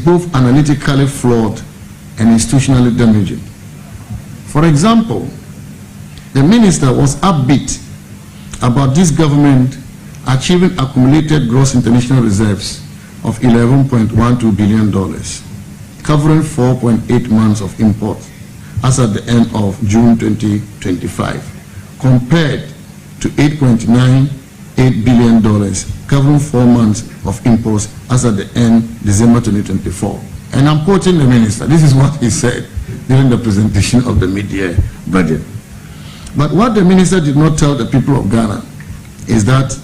both analytically flawed and institutionally damaging. For example, the minister was upbeat about this government achieving accumulated gross international reserves of $11.12 billion, covering 4.8 months of imports as at the end of June 2025, compared to $8.98 billion, covering 4 months of imports as at the end December 2024. And I'm quoting the minister. This is what he said during the presentation of the mid-year budget. But what the minister did not tell the people of Ghana is that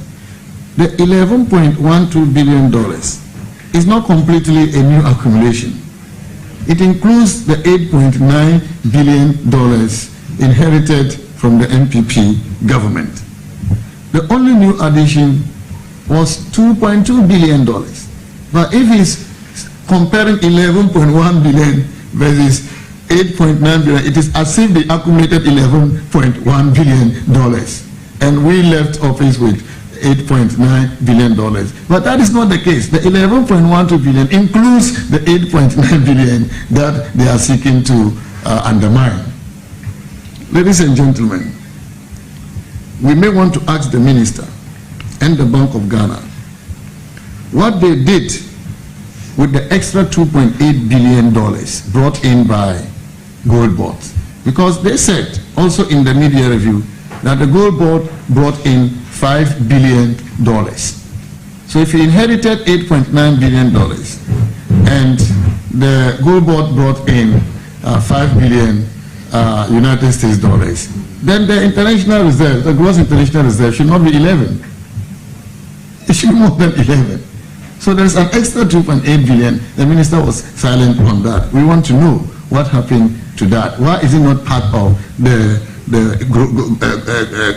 the $11.12 billion is not completely a new accumulation. It includes the $8.9 billion inherited from the MPP government. The only new addition was $2.2 billion. But if he's comparing $11.1 billion versus $8.9 billion, it is as if they accumulated $11.1 billion. And we left office with $8.9 billion. But that is not the case. The $11.12 billion includes the $8.9 billion that they are seeking to undermine. Ladies and gentlemen, we may want to ask the minister and the Bank of Ghana what they did with the extra $2.8 billion brought in by Gold Board. Because they said also in the media review that the Gold Board brought in $5 billion. So if you inherited $8.9 billion and the Gold Board brought in $5 billion United States dollars, then the international reserve, the gross international reserve, should not be 11. It should be more than 11. So there's an extra 2.8 billion. The minister was silent on that. We want to know what happened to that. Why is it not part of the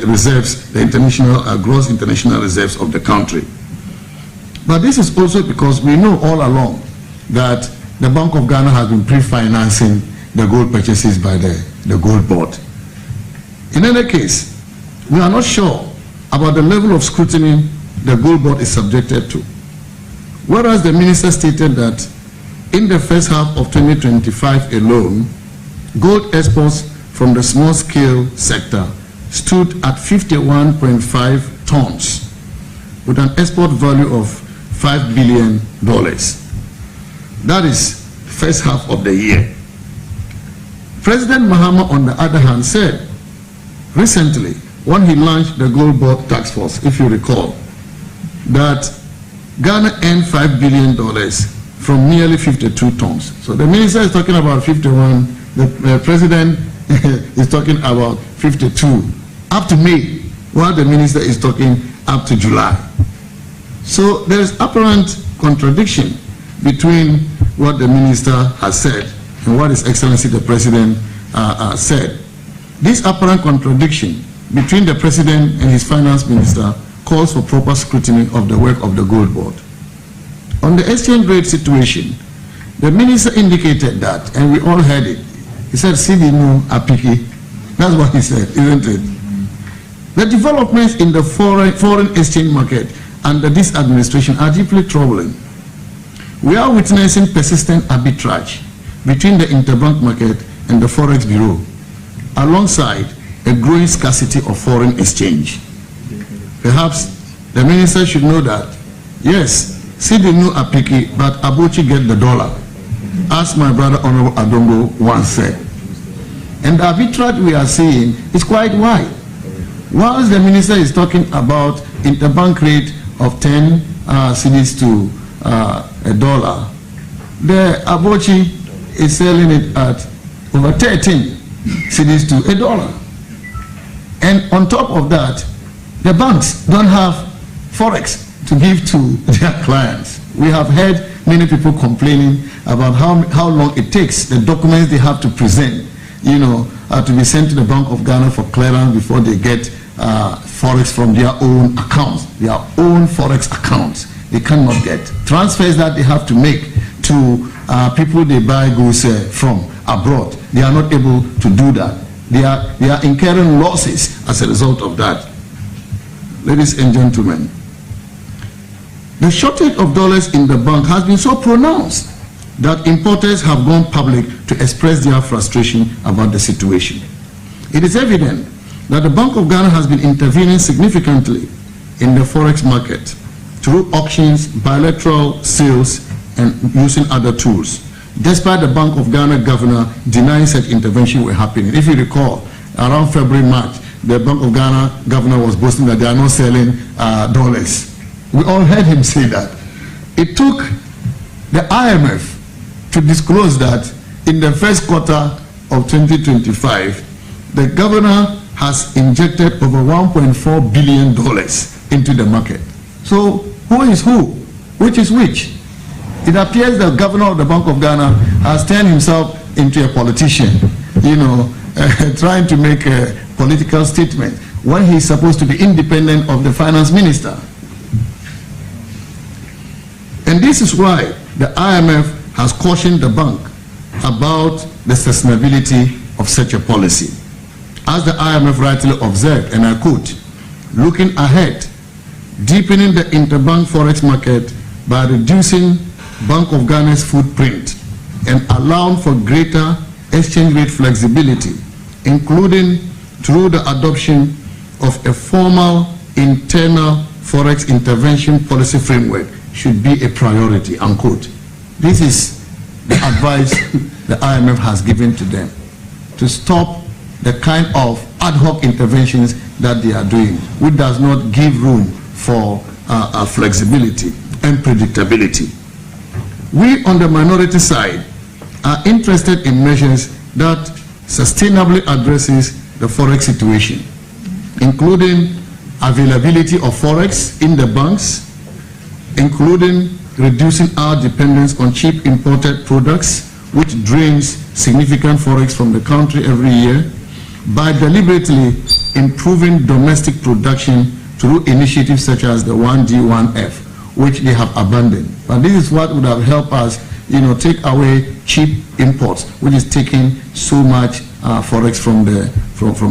reserves, the international gross international reserves of the country? But this is also because we know all along that the Bank of Ghana has been pre-financing the gold purchases by the Gold Board. In any case, we are not sure about the level of scrutiny the Gold Board is subjected to. Whereas the minister stated that in the first half of 2025 alone, gold exports from the small-scale sector stood at 51.5 tons, with an export value of $5 billion. That is first half of the year. President Mahama, on the other hand, said recently, when he launched the Gold Board Task Force, if you recall, that Ghana earned $5 billion from nearly 52 tons. So the minister is talking about 51, the president is talking about 52 up to May, while the minister is talking up to July. So there is apparent contradiction between what the minister has said and what His Excellency the President said. This apparent contradiction between the President and his Finance Minister calls for proper scrutiny of the work of the Gold Board. On the exchange rate situation, the minister indicated that, and we all heard it. He said, "Sidi no apiki." That's what he said, isn't it? The developments in the foreign exchange market under this administration are deeply troubling. We are witnessing persistent arbitrage between the interbank market and the Forex Bureau, alongside a growing scarcity of foreign exchange. Perhaps the minister should know that, yes, Sidi no apiki, but Abuchi get the dollar, as my brother Honorable Adongo once said. And the arbitrage we are seeing is quite wide. Whilst the minister is talking about interbank rate of 10 cedis to $1, the Abuchi is selling it at over 13 cedis to $1. And on top of that, the banks don't have Forex to give to their clients. We have heard many people complaining about how long it takes, the documents they have to present, to be sent to the Bank of Ghana for clearance before they get Forex from their own accounts, their own Forex accounts. They cannot get transfers that they have to make to people they buy goods from abroad. They are not able to do that. They are incurring losses as a result of that. Ladies and gentlemen, the shortage of dollars in the bank has been so pronounced that importers have gone public to express their frustration about the situation. It is evident that the Bank of Ghana has been intervening significantly in the forex market through auctions, bilateral sales, and using other tools, despite the Bank of Ghana governor denying such intervention were happening. If you recall, around February, March, the Bank of Ghana governor was boasting that they are not selling dollars. We all heard him say that. It took the IMF to disclose that in the first quarter of 2025, the governor has injected over $1.4 billion into the market. So who is who? Which is which? It appears the governor of the Bank of Ghana has turned himself into a politician, trying to make a political statement when he's supposed to be independent of the finance minister. And this is why the IMF has cautioned the bank about the sustainability of such a policy. As the IMF rightly observed, and I quote, "Looking ahead, deepening the interbank forex market by reducing Bank of Ghana's footprint and allowing for greater exchange rate flexibility, including through the adoption of a formal internal forex intervention policy framework, should be a priority," unquote. This is the advice the IMF has given to them, to stop the kind of ad hoc interventions that they are doing, which does not give room for flexibility and predictability. We on the minority side are interested in measures that sustainably addresses the forex situation, including availability of forex in the banks, including reducing our dependence on cheap imported products, which drains significant forex from the country every year, by deliberately improving domestic production through initiatives such as the 1D1F, which they have abandoned. But this is what would have helped us, take away cheap imports, which is taking so much forex from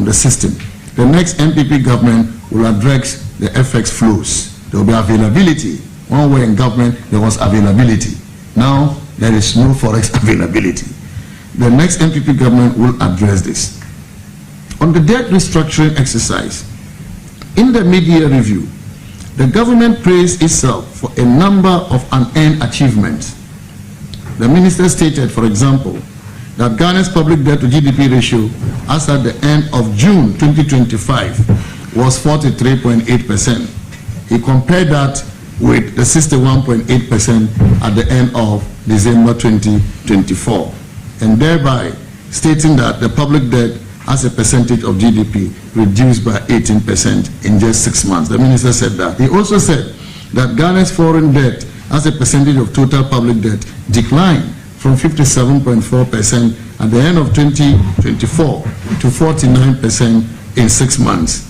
the system. The next NPP government will address the FX flows. There will be availability. One way in government, there was availability. Now, there is no forex availability. The next NPP government will address this. On the debt restructuring exercise, in the mid-year review, the government praised itself for a number of unearned achievements. The minister stated, for example, that Ghana's public debt to GDP ratio as at the end of June 2025 was 43.8%. He compared that with the 61.8% at the end of December 2024, and thereby stating that the public debt as a percentage of GDP reduced by 18% in just 6 months. The minister said that. He also said that Ghana's foreign debt as a percentage of total public debt declined from 57.4% at the end of 2024 to 49% in 6 months.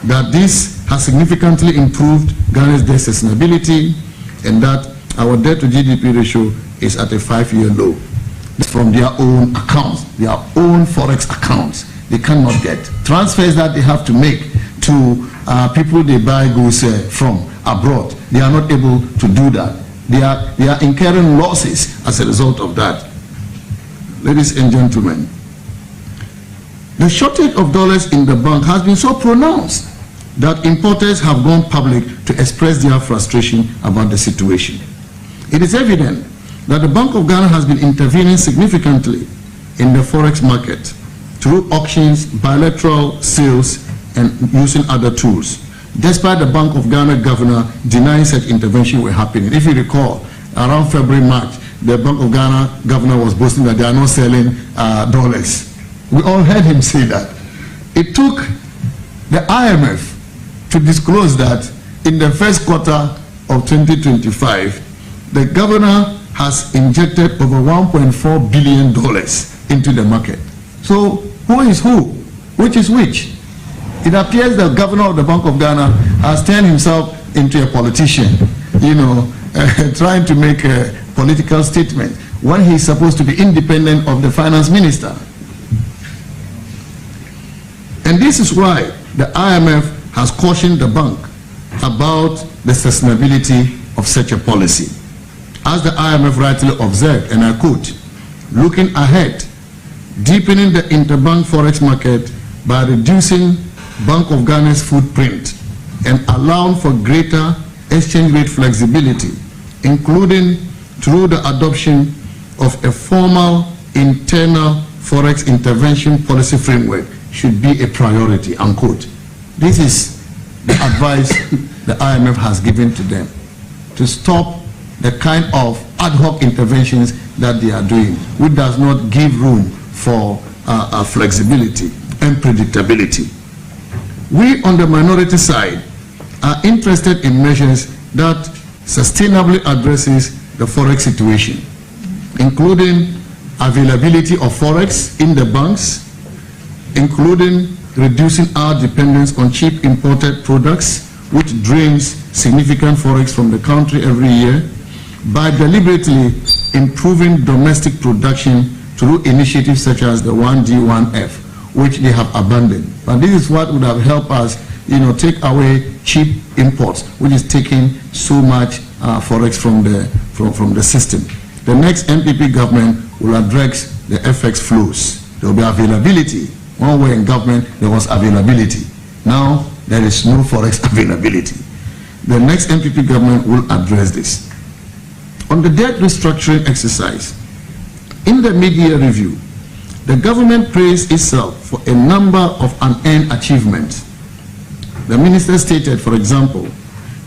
That this has significantly improved Ghana's debt sustainability, and that our debt to GDP ratio is at a 5-year low. From their own accounts, their own forex accounts. They cannot get transfers that they have to make to people they buy goods from abroad. They are not able to do that. They are incurring losses as a result of that. Ladies and gentlemen, the shortage of dollars in the bank has been so pronounced that importers have gone public to express their frustration about the situation. It is evident that the Bank of Ghana has been intervening significantly in the forex market through auctions, bilateral sales, and using other tools, despite the Bank of Ghana governor denying such intervention were happening. If you recall, around February, March, the Bank of Ghana governor was boasting that they are not selling dollars. We all heard him say that. It took the IMF to disclose that in the first quarter of 2025, the governor has injected over $1.4 billion into the market. So who is who? Which is which? It appears the governor of the Bank of Ghana has turned himself into a politician, trying to make a political statement when he's supposed to be independent of the finance minister. And this is why the IMF has cautioned the bank about the sustainability of such a policy. As the IMF rightly observed, and I quote, looking ahead, deepening the interbank forex market by reducing Bank of Ghana's footprint and allowing for greater exchange rate flexibility, including through the adoption of a formal internal forex intervention policy framework, should be a priority, unquote. This is the advice the IMF has given to them, to stop the kind of ad hoc interventions that they are doing, which does not give room for flexibility and predictability. We on the minority side are interested in measures that sustainably addresses the forex situation, including availability of forex in the banks, including reducing our dependence on cheap imported products, which drains significant forex from the country every year, by deliberately improving domestic production through initiatives such as the 1D1F, which they have abandoned. But this is what would have helped us, take away cheap imports, which is taking so much forex from the system. The next MPP government will address the FX flows. There will be availability. One way in government, there was availability. Now, there is no forex availability. The next MPP government will address this. On the debt restructuring exercise, in the mid-year review, the government praised itself for a number of unearned achievements. The minister stated, for example,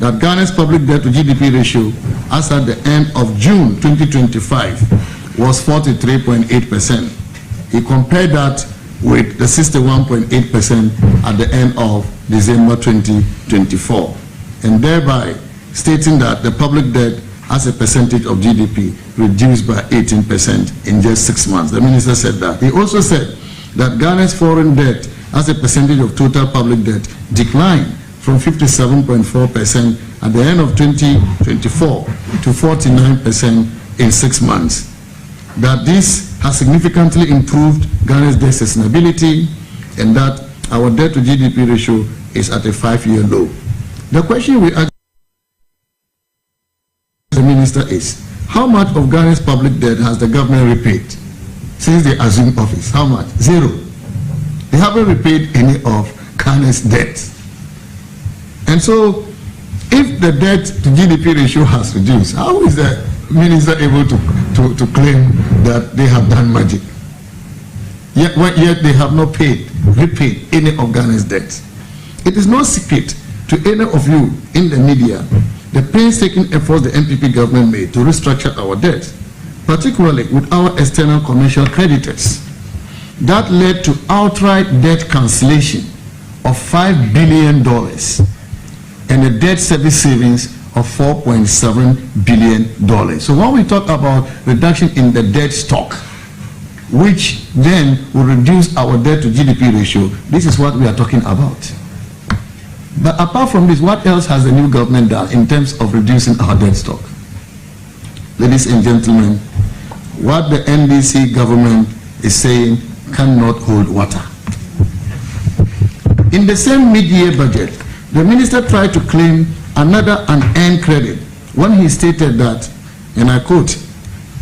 that Ghana's public debt to GDP ratio as at the end of June 2025 was 43.8%. He compared that with the 61.8% at the end of December 2024, and thereby stating that the public debt as a percentage of GDP reduced by 18% in just 6 months. The minister said that. He also said that Ghana's foreign debt as a percentage of total public debt declined from 57.4% at the end of 2024 to 49% in 6 months. That this has significantly improved Ghana's debt sustainability, and that our debt to GDP ratio is at a 5-year low. The question we ask the minister is, how much of Ghana's public debt has the government repaid since they assumed office? How much? Zero. They haven't repaid any of Ghana's debt. And so, if the debt to GDP ratio has reduced, how is the minister able to claim that they have done magic? Yet they have not repaid any of Ghana's debt. It is no secret to any of you in the media the painstaking efforts the MPP government made to restructure our debt, particularly with our external commercial creditors. That led to outright debt cancellation of $5 billion and a debt service savings of $4.7 billion. So when we talk about reduction in the debt stock, which then will reduce our debt to GDP ratio, this is what we are talking about. But apart from this, what else has the new government done in terms of reducing our debt stock? Ladies and gentlemen, what the NDC government is saying cannot hold water. In the same mid-year budget, the minister tried to claim another unearned credit when he stated that, and I quote,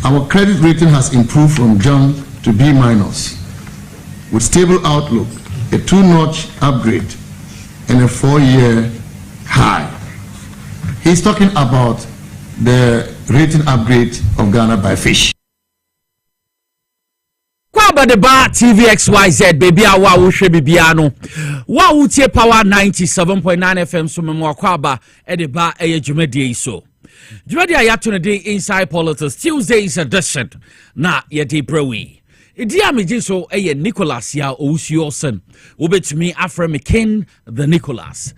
our credit rating has improved from junk to B- with stable outlook, a 2-notch upgrade, and a 4-year high. He's talking about the rating upgrade of Ghana by Fish. Kwaba de ba TVXYZ baby awa wo hwe bibiano wa wo tie power 97.9 FM so memo kwaba e de ba eye dwumadie so dwumadie ayato ne dey inside politics Tuesday's edition na ye dey brewi idi amegi so eye Nicholas ya Owusuosen wobetumi afre me King the Nicholas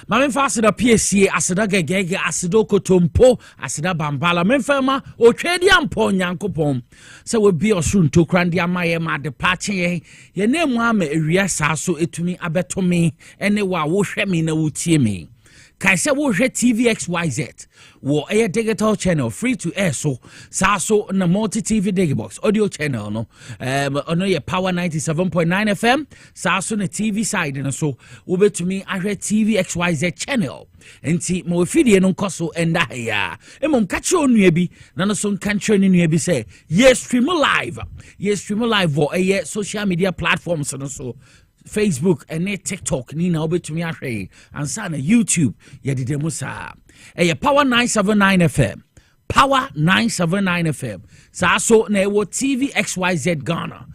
ma memfa aseda PSA aseda gegege aseda kotompo aseda bambala memfa otwedi ampo nyankopon se we bi osunto krandi amaye ma de pache ye nemu ama ewia sa so etumi abetome ene wa wo hwe me na wotie me kaise wo hwe TVXYZ wo a digital channel free to air so na multi TV digibox audio channel no ono ye power 97.9 FM so na TV side no so wo betumi ahwe TVXYZ channel enti mo fidie no nkoso enda ya emom kache onua bi na no so nkanche ne nua bi say ye stream live wo a social media platforms no so Facebook and TikTok ni na obetumi ahwe ansa na YouTube ye dide musa power 979 FM power 979 FM so na wo TVXYZ Ghana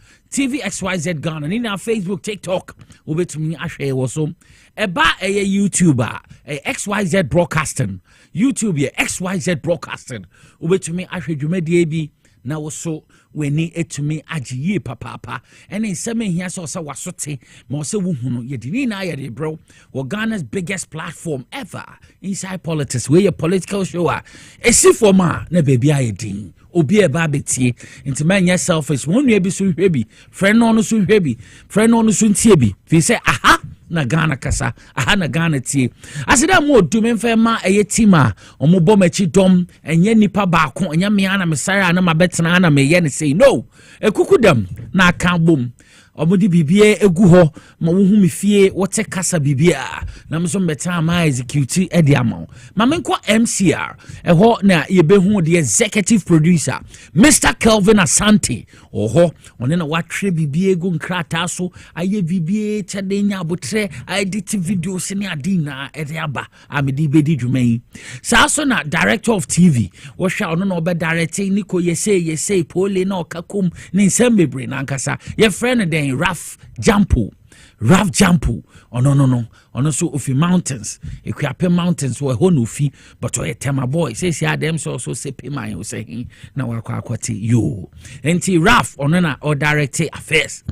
ni na Facebook TikTok obetumi ahwe wo so eba YouTuber XYZ broadcasting YouTube ye XYZ broadcasting obetumi ahwe dwumadie bi na wo so weni etumi agiye papa ene nseme hia so wasote ma so wuhunu yedini na yede bro Ghana's biggest platform ever inside politics where your political show esi forma na baby ayedin obi e ba betie ntima selfish wonu e bi so hwe bi friend no so hwe bi friend no so ntie bi fi say aha na Ghana kasa aha na Ghana tie asida mo odum mfa ma tima omo machi dom enye nipa ba ko enya me ana mesara na mabetena na me ye ne say no ekukudam na aka bom omodi bibie egu ho ma wo hu me fie wote kasa bibia na mso mbeta ma execute ediamo ma menko MCR ho na ye behu the executive producer Mr. Kelvin Asante oho one na watwe bibie egu nkrata so aye bibie chadenya abotre edit videos ne adina ediaba amedi bedi dwumai so na director of TV wo hwa ono na obe directing niko yese pole na okakom ne nsembebre na nkasa ye friend den Raf Jampo ono so ofi mountains Ekuape mountains wo ho no fi but o tema boy say them so sepe man say na wakwa akwati yo enti Raf ono na o direct affairs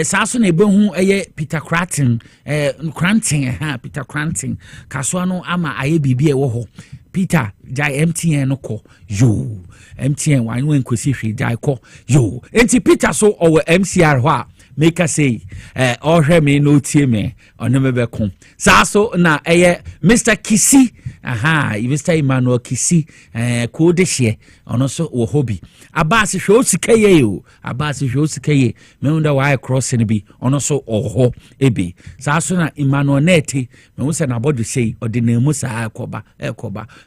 saso na ebehu Peter Cranton Peter Cranton kaso no ama aye bibie wo ho Peter jai MTN no ko yo MTN wan wen kosi hwe jai ko yo enti Peter so o MCR ho a make us say or me no tie me ono mebeko so na Mr. Kisi Mr. Emmanuel Kisi ko de hye ono so wo hobby abas hwe osikaye o abas hwe osikaye me unda why cross ne bi ono so oho ebi so na Emmanuel Neti me wo se na bodu sei odinamu sa akoba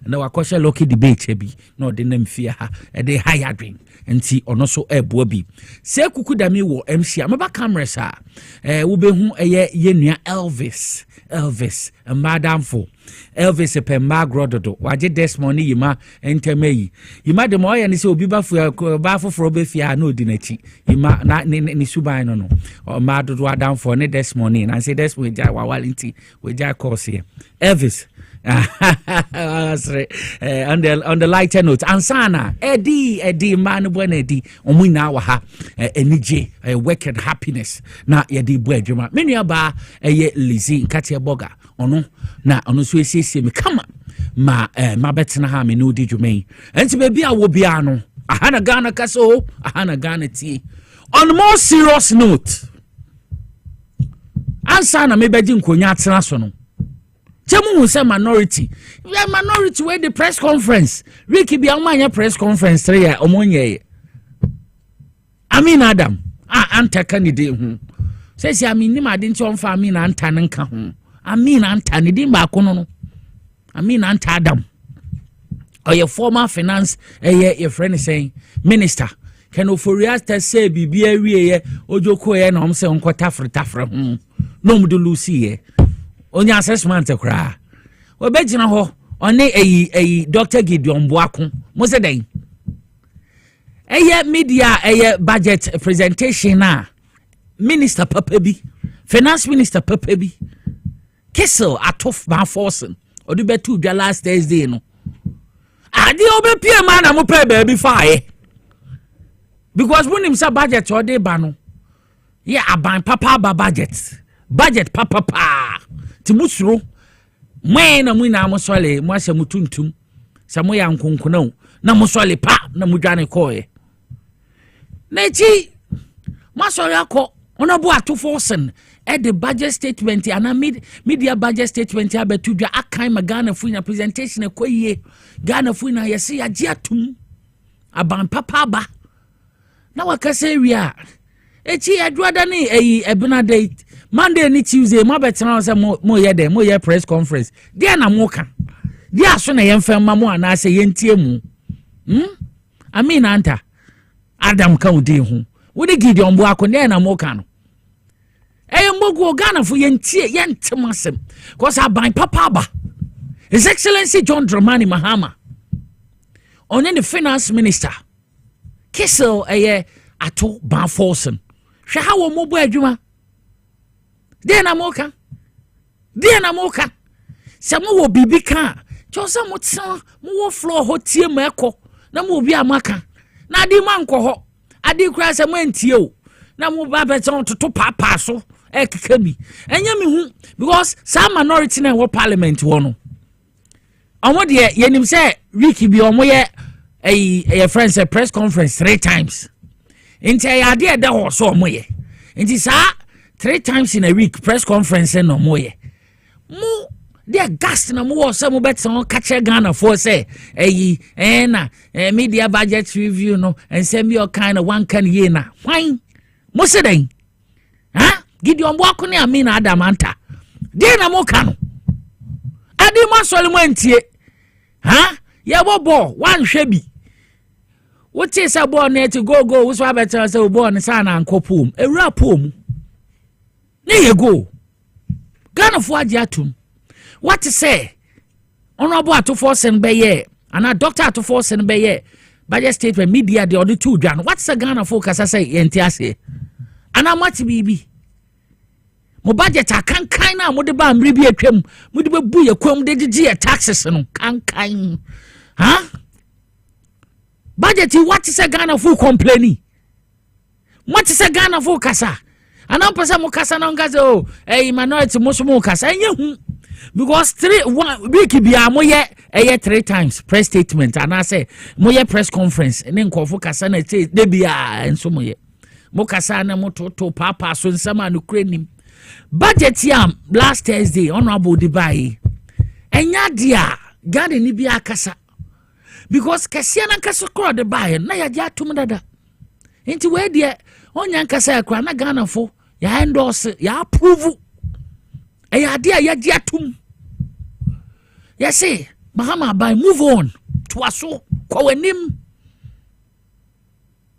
na wakoshe lucky debate bi na odinam fie ha de high adwin enti ono so ebo bi se kukudami wo MC amaba cameras wo behu ye nua Elvis madamfo Elvis pemba grododo waje Desmond yima entemeyi yima de mo ye ne se obi ba foforo be fia na odinachi yima na ni suban no madodo adamfo ne Desmond na say Desmond ja wawalinti we ja course here Elvis on the lighter note ansana edi man bwana edi omuna wa ha enije wicked happiness na yedi bu adwuma menua ba Lizzy Nkatia Boga ono so esiesie me kama ma betena ha me no di dwuma enti be bia wo bia no aha na Ghana kaso aha na Ghana tie on more serious note ansana me beji nkonya atena so no Chemu say minority. We are minority where the press conference. Ricky be amanya press conference 3 year omonye. Adam. Anta candidate hu. Says ni ma didn't on for anta nka hu. Anta ni din ba kono no. Anta Adam. Or your former finance your friend is saying minister can oforiasta say bibia wie ojoko ye na say onko tafre hu. No mu do lucy ye. Onya assessment kra we begina ho one Dr. Gideon Boako mo se den media budget presentation na minister papa bi finance minister papa bi Kessel atof ma forcing odu betu dwa last Thursday no ade obepie ma na mo pay baby fire because when him say budget or dey ba no yeah aban papa ba budget papa timusro mwen na mwina amosole mwase mutuntum samu ya nkunkuna na musole pa na mudwane koye na chi masole akọ onabu atu forcing at the budget statement and media budget statement abetu dwa akan ma Ghana fuina presentation ekoye Ghana fuina yesi agiatum aban papa ba na wakase wia echi adwada ni ebina date Monday ni Tuesday mo betena say mo ye press conference dia na mo ka dia so na yemfa ma mo ana say yentie mu I mean anta Adam ka udi hu wodi Gideon bo akone na mo ka no mbogo Ghana fu yentie yentemasem cause aban papa ba His Excellency John Dramani Mahama on the finance minister Kissel ato ban forcing hwe ha wo mobo adwuma de na moka se mo wo bibi ka chosa mo tsa mo wo floor ho tie ma ekọ na mo obi amaka na adi man kọ ho adi kura se mo antie o na mo ba beton toto papa so ekekabi enya me hu because some minority na wo parliament wo no omo de yenim se week bi omo ye a friends a press conference 3 times inti ya de da ho so omo ye inti sa 3 times in a week press conference no mo ye mo de gas na mo so mo beton catch Ghana for say na media budget review no and send me your kind of one can ye na why mo se den Gideon Bwako ne Amina Adamanta de na mo ka no ade ma sole mo antie ye bobo wan hwe bi wote se bo na ti go wo so abeta se bo na sa na ankopom ewura pom ne ye go Ghana fo age atum what say honorable Atuforsen be ye ana Dr. Atuforsen be ye budget statement media de odi two dwan what say Ghana fo kasa say enti ase ana mati bibi mo budget akankan na mo de ba amre bi atwam mo de bebu ye kwam de gigi taxes no kankan budget what say Ghana fo complaining what say Ghana fo kasa ana pesa mo kasa na ngaze minority mo so mo kasa enye hu because 1 week bia mo ye 3 times press statement and I say mo ye press conference ne nkofo kasa na say de bia enso mo ye mo kasa na mo to papa so nsama no krenim budget yam last Thursday honorable Dubai enya dia Ghana ni bia kasa because kase na kasa kro de buy na ya ja tum dada enti we de onya kasa akra na Ghana fo ya endorse ya approve ya dia ya dia tum ya say Mahama by move on to aso kwanim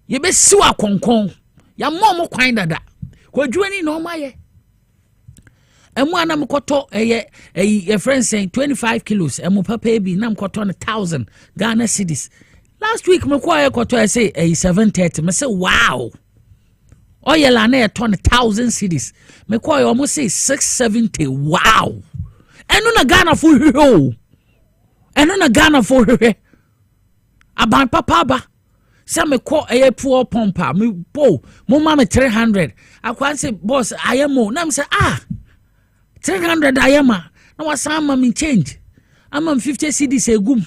ye be siwa konkon ya mom kwan dada kwadwani no maye emu ana mkoto a friend saying 25 kilos emu papa bi na mkoto 1000 Ghana cedis last week mkwa koto I say 730 me say wow oyela na ton 1000 cedis mekwa yo mo say 670 wow enu na Ghana fo hwehwe enu na Ghana fo hwehwe aban papa ba se mekọ poor pompa me po mo ma me 300 akwa say boss ayemo na me say 300 ayema na wasa ma me change ama 50 cedis egum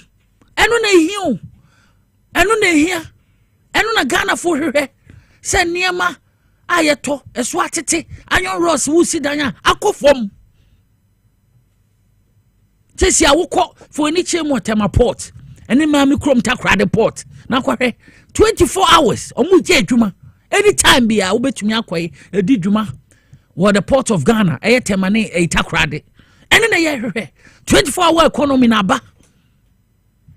enu na ehia enu na Ghana fo hwehwe se niema ayeto eso atete anyon ross wusi danya akofom tesi awukọ for any chemo tema port eni ma mi krom takra de port na kwahwe 24 hours omu je adwuma anytime bia obetumi akwai edi dwuma what the port of Ghana tema ne takra de eni na ye hwehwe 24 hour economy na ba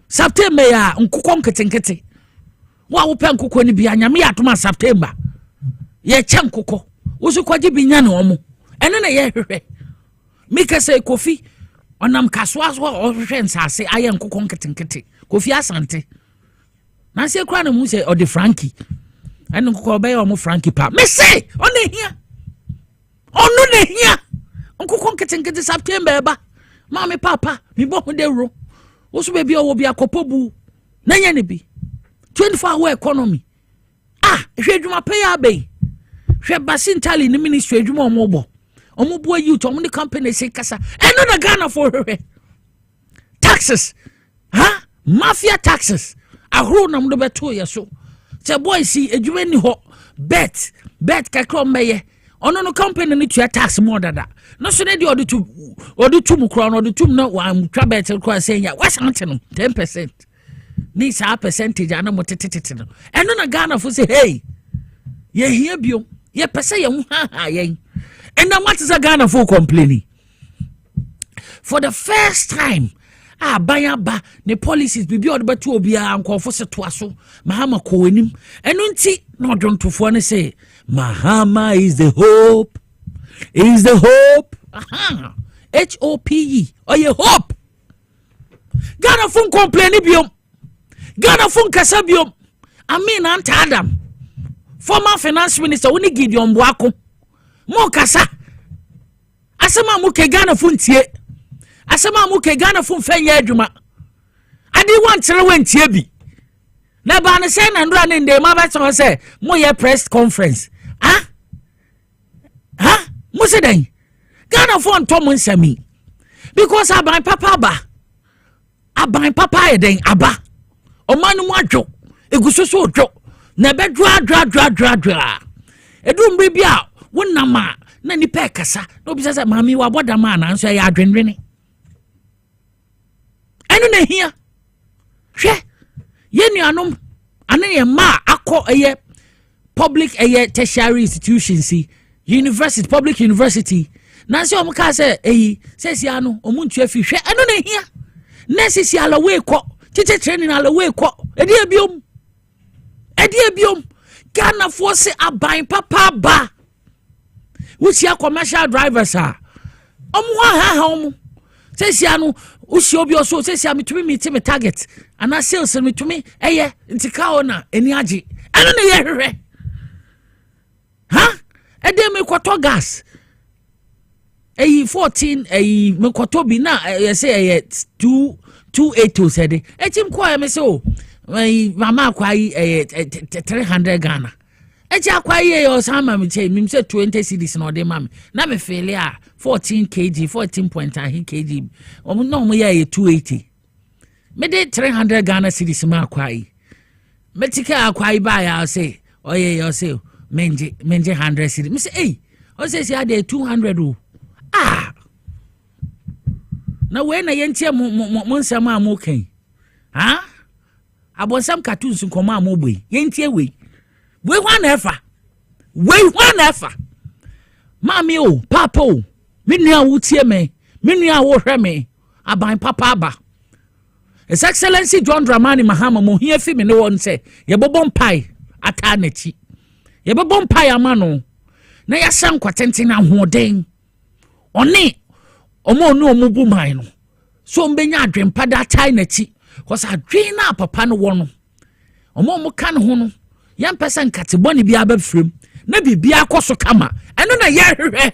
September ya nkukọ nketenkete wa wo pe nkukọ ni bia nyame atoma September ye cha nkukọ wosu kwaje binya na omo eni na ye hwehwe mika say Kofi onam kaswaso ohwehwe nsase aye nkukọ nketenkete Kofi Asante na se kra na mu se o de Frankie eni nkukọ be o mo Frankie pa me say onu ne hia nkukọ nketenkete September ba mama papa mi bo ho de ro wosu be bia wo bia kopobu na nya ne bi 24 hour economy hwe dwuma pay abey hwe basintali ni ministry adwuma omobo youth omo the company say kasa eno na Ghana for hwe taxes mafia taxes ahro na mdo beto ye so se boy si adwuma ni ho bet kakro meye ono no company ni tua tax more dada no so na de odi tu mu kro no odi tu no wa twa betel kro say ya wasante no 10% ni sa percentage ana mo tetete no eno na Ghana fo say hey ye hia bio ye pese ye hu ha yen and what is a Ghana for complaining for the first time baya ba the policies bibi odbeto obia ankofo se to aso mahama ko anim eno nti no dontofo ne say Mahama is the hope. Is the hope. HOPE. Oh, you hope. Ghana fun complain biom. Ghana fun kasa biom. Ant Adam. Former finance minister Uni Gideon Boako. Mo kasa. Asema mu ke Ghana fun tie. Asema mu ke Ghana fun fenya adwuma. Adi wan tere wan tie bi. Na ba ne say na ndra ne ndem abeto say mo ye press conference. Musideng Ghana phone to munsami because aban papa eden aba omanu mu adwo egusoso odwo na be dra edum bi a wonama na ni pe kasa no bi say mami wa boda ma na nso ya adwenwene enu na hia hwe ye nuanom ane ma akọ eye public tertiary institutions university public university nansi omuka say sesi anu omuntu afi hwe eno na hia nesi si alawe ko tete training alawe ko edi ebiom Ghana force aban papa ba wusi commercial drivers omu sesi anu usi obi oso sesi amitumi meet me target ana sales mitumi ntika ona eni age eno na ye hwehwe Edeme kwato gas 14 me kwato bi na say 280 said etim kwa me say mama kwa 300 Ghana eji akwa ye yo sama me che me say 20 cedis na ode mama na me fele a 14 kg 14 point kg no mo ye 280 me de 300 Ghana cedis ma akwa me tika akwa ba ya say oye yo say menje 100 cedi me say hey o say see ade 200 o na we na yentie mo nsam a mo kan abonsam cartoons nkoma mo boy yentie we wan efa mami o papa o me nua wo tie me nua wo hwe me aban papa aba His Excellency John Dramani Mahama mo hia fi me ne won say ye bobom pai ata na chi ye bobom pai amano na ya san kwatenten ahoden oni omo nu omo bu man no so mbenya adwempa da tai na chi cause adwen na papa no wo no omo kan ho no yan pesa nkate boni bia ba frem na bibia akoso kama eno na ye hwehwe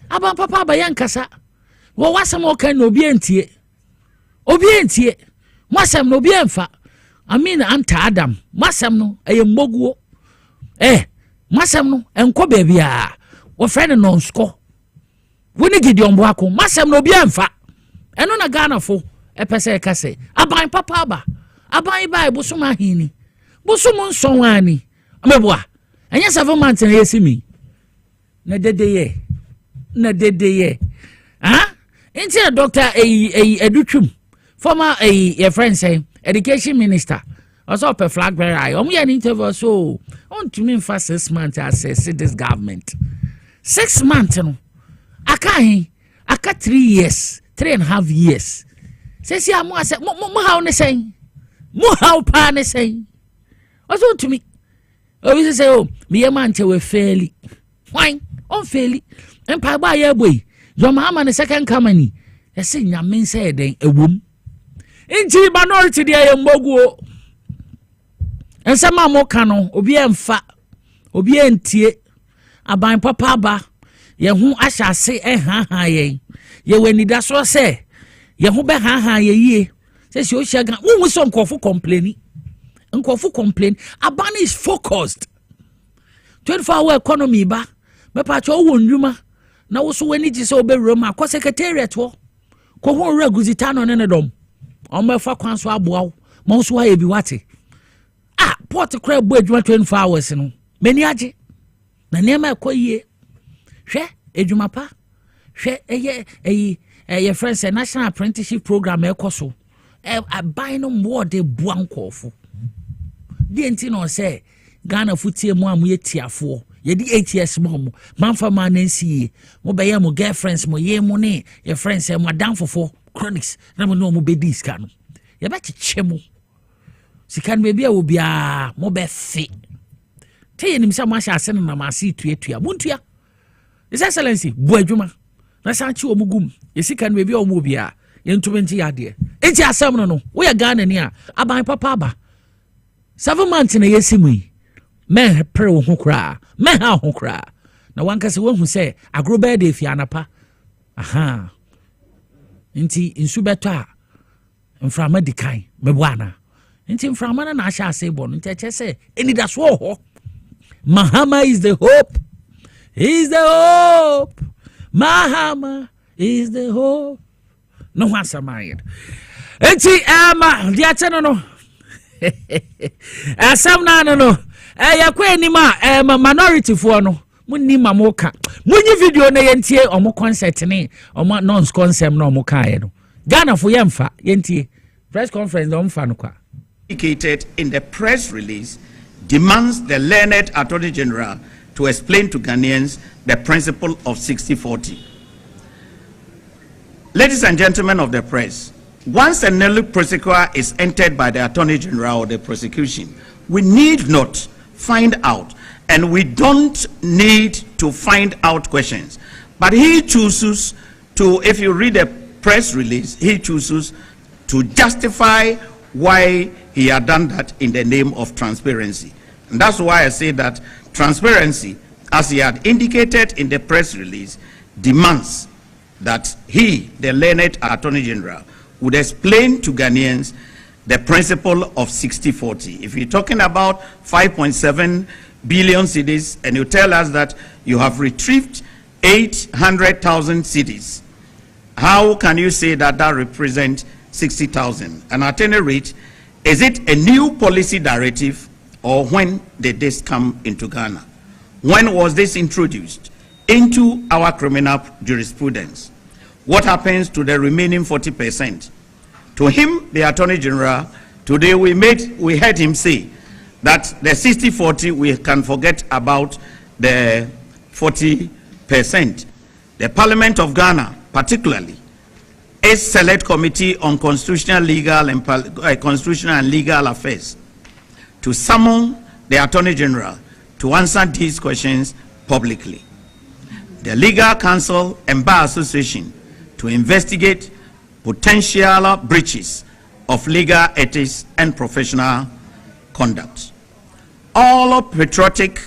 aba papa ba yan kasa wo wasam o kan no obi entie masam no obi enfa amina anta Adam masam no mmoguo masam no enko bebia wo friend no nsko woni Gideon Boako masam no obi enfa eno na Ghana fo epese kase aban papa aba aban bai busuma hini busum nson ani ameboa enya 7 months na yesimi na dedeye Inti Dr. Edutrum, former your friend say education minister, also a flag bearer. An interview so on to me for 6 months. I say this government 6 months. No, I can't 3 years, 3.5 years. Says ya mo say mo how ne say, mo how pa ne say. Also to me, we say me man we fairly, why on fairly, and pa ba ya boy. Your mama the second company. I say nyamin say den ewum. Inti minority dey mboguo. Ense ma mo kano obi emfa. Obi entie. Aban papa ba. Ye hu ahyase yen. Ye wanida so say. Ye hu be ye yie. Say si o hia wo so nkofo complain. Nkofo complain. Aban is focused. 24-hour economy ba. Me pa cho wo ndwuma. Na wo so wani ji so be roma ko secretariat wo ko ho reguzita no ne dom o me fa kwan so aboa mo so ha ebi wate port crab bo adwuma 24 hours no mani age na nema ekoyie hwe edwuma pa hwe eye friends national apprenticeship program ekoso aban no mo de buankofo de enti no say Ghana futie mu amu yetiafo ye di 8 years mo manfa ma nansi mo be ye mo girlfriends mo ye mo ne ye friends mo adamfofo chronics na mo no mo be diska no ye be cheche mo sika no be bia obia mo be fe te ye nimsa mo asha ase no na ma ase tuatua muntua His Excellency bo adwuma na sanchi omugum ye sika no be bia omo bia ye ntumenti ade enti asem no wo ye Ghana ni a aban papa ba 7 months na yesimu yi men pre wo hokra men ha hokra na wanka se wo hu se agro be de fi anapa aha nti nsu beto a mframa dikan mebwana nti mframa na asha ase bo nti eche se eni da so ho Mahama is the hope. He is the hope. Mahama is the hope. No one samayed. Enti dia teno no. Asam na no. Yakwa anima minority fo no. Munni mamoka. Munyi video na yentie omo concert ni omo nonce concert na omo kae no. Ghana fo yemfa yentie press conference no mfa no kwa. Indicated in the press release demands the learned Attorney General to explain to Ghanaians the principle of 60-40. Ladies and gentlemen of the press, once a nulli prosequa is entered by the Attorney General or the prosecution, we need not find out, and we don't need to find out questions. But he chooses to, if you read the press release, he chooses to justify why he had done that in the name of transparency. And that's why I say that transparency, as he had indicated in the press release, demands that he, the learned Attorney General, would explain to Ghanaians the principle of 60-40. If you're talking about 5.7 billion cedis and you tell us that you have retrieved 800,000 cedis, how can you say that that represents 60,000? And at any rate, is it a new policy directive, or when did this come into Ghana? When was this introduced into our criminal jurisprudence? What happens to the remaining 40%? To him, the Attorney General, today we heard him say that the 60-40, we can forget about the 40%. The Parliament of Ghana, particularly, its Select Committee on Constitutional and Legal Affairs, to summon the Attorney General to answer these questions publicly. The Legal Counsel and Bar Association to investigate potential breaches of legal ethics and professional conduct. All patriotic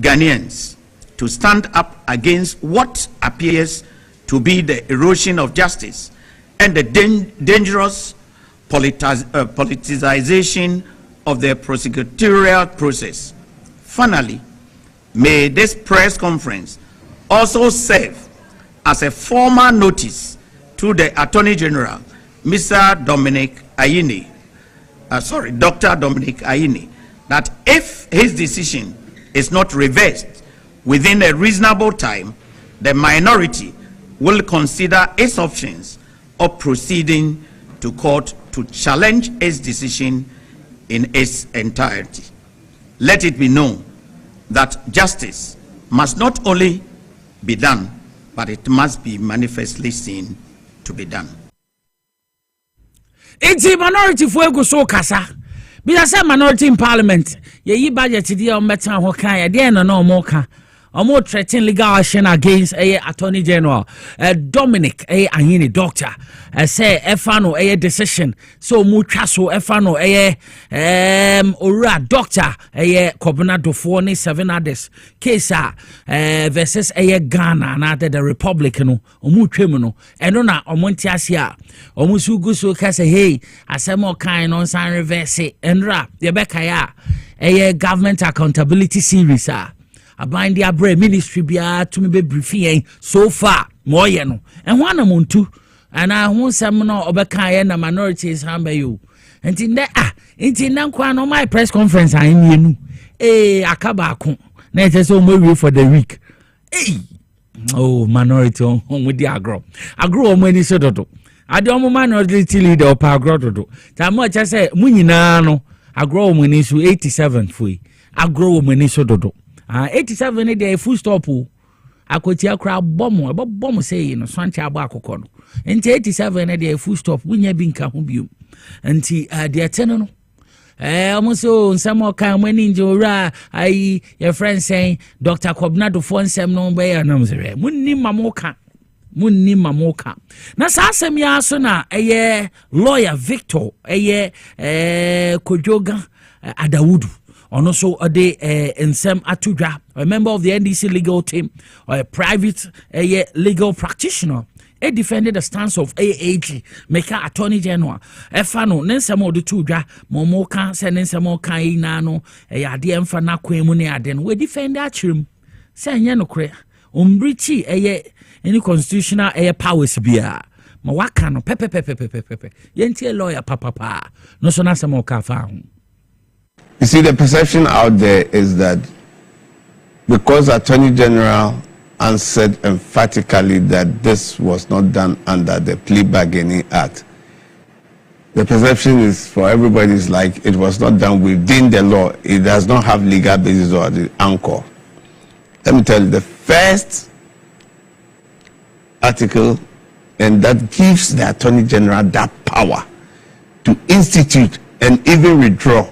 Ghanaians to stand up against what appears to be the erosion of justice and the dangerous politicization of the prosecutorial process. Finally, may this press conference also serve as a formal notice to the Attorney General, Dr. Dominic Ayine, that if his decision is not reversed within a reasonable time, the minority will consider its options of proceeding to court to challenge its decision in its entirety. Let it be known that justice must not only be done, but it must be manifestly seen to be done. It's a minority for go so kasa. Because a minority in parliament, ye budget the on better hokai, again no more. Omo threatening legal action against Attorney General Dominic Ayine doctor say efano decision so mu twaso efano ora doctor Kobna Dofo ni 7 others case versus Ghana na the Republic no omu twem no eno na omo ntiase a omo sugu so ka say hey asemo kan no san reverse enra ye bekaya government accountability series abind the abre ministry bia to me be briefing so far more ye no and one amuntu and I won some no obeka na minorities hambe you enti na kwa no my press conference I nu akaba ko na it say we for the week. Hey, oh minority on with the agro on many so dodo. I don't minority leader or agro dodo. That much I say munyina no agro when is 87 fui. Agro when is so dodo. 87 dey full stop. Akotia kra bomb say you know swancha aba akokɔ no. Enti 87 dey full stop. Wunya bi nka ho biom. Enti dey ateno no. Almost so some kind when in Jora, your friend saying Dr. Kobnado for some no way and Munni Mamoka. Munni Mamoka. Na Sasem Yasuna, a lawyer Victor, a Kojoga Adawudu. And also a day in some Atuja, a member of the NDC legal team, or a private legal practitioner. He defended the stance of AAG, make Attorney General. Efano, Nensamo the Tuja, Momoka, Senensamo Kainano, a Yadian Fana Quemuniaden, we defend that chim. Say Yanokre, Umbrichi, any constitutional powers beer. Mawakano, pepe, Yentia lawyer, papa, no sona samo kafa. You see, the perception out there is that because Attorney General answered emphatically that this was not done under the Plea Bargaining Act, the perception is for everybody is like it was not done within the law. It does not have legal basis or the anchor. Let me tell you, the first article, and that gives the Attorney General that power to institute and even withdraw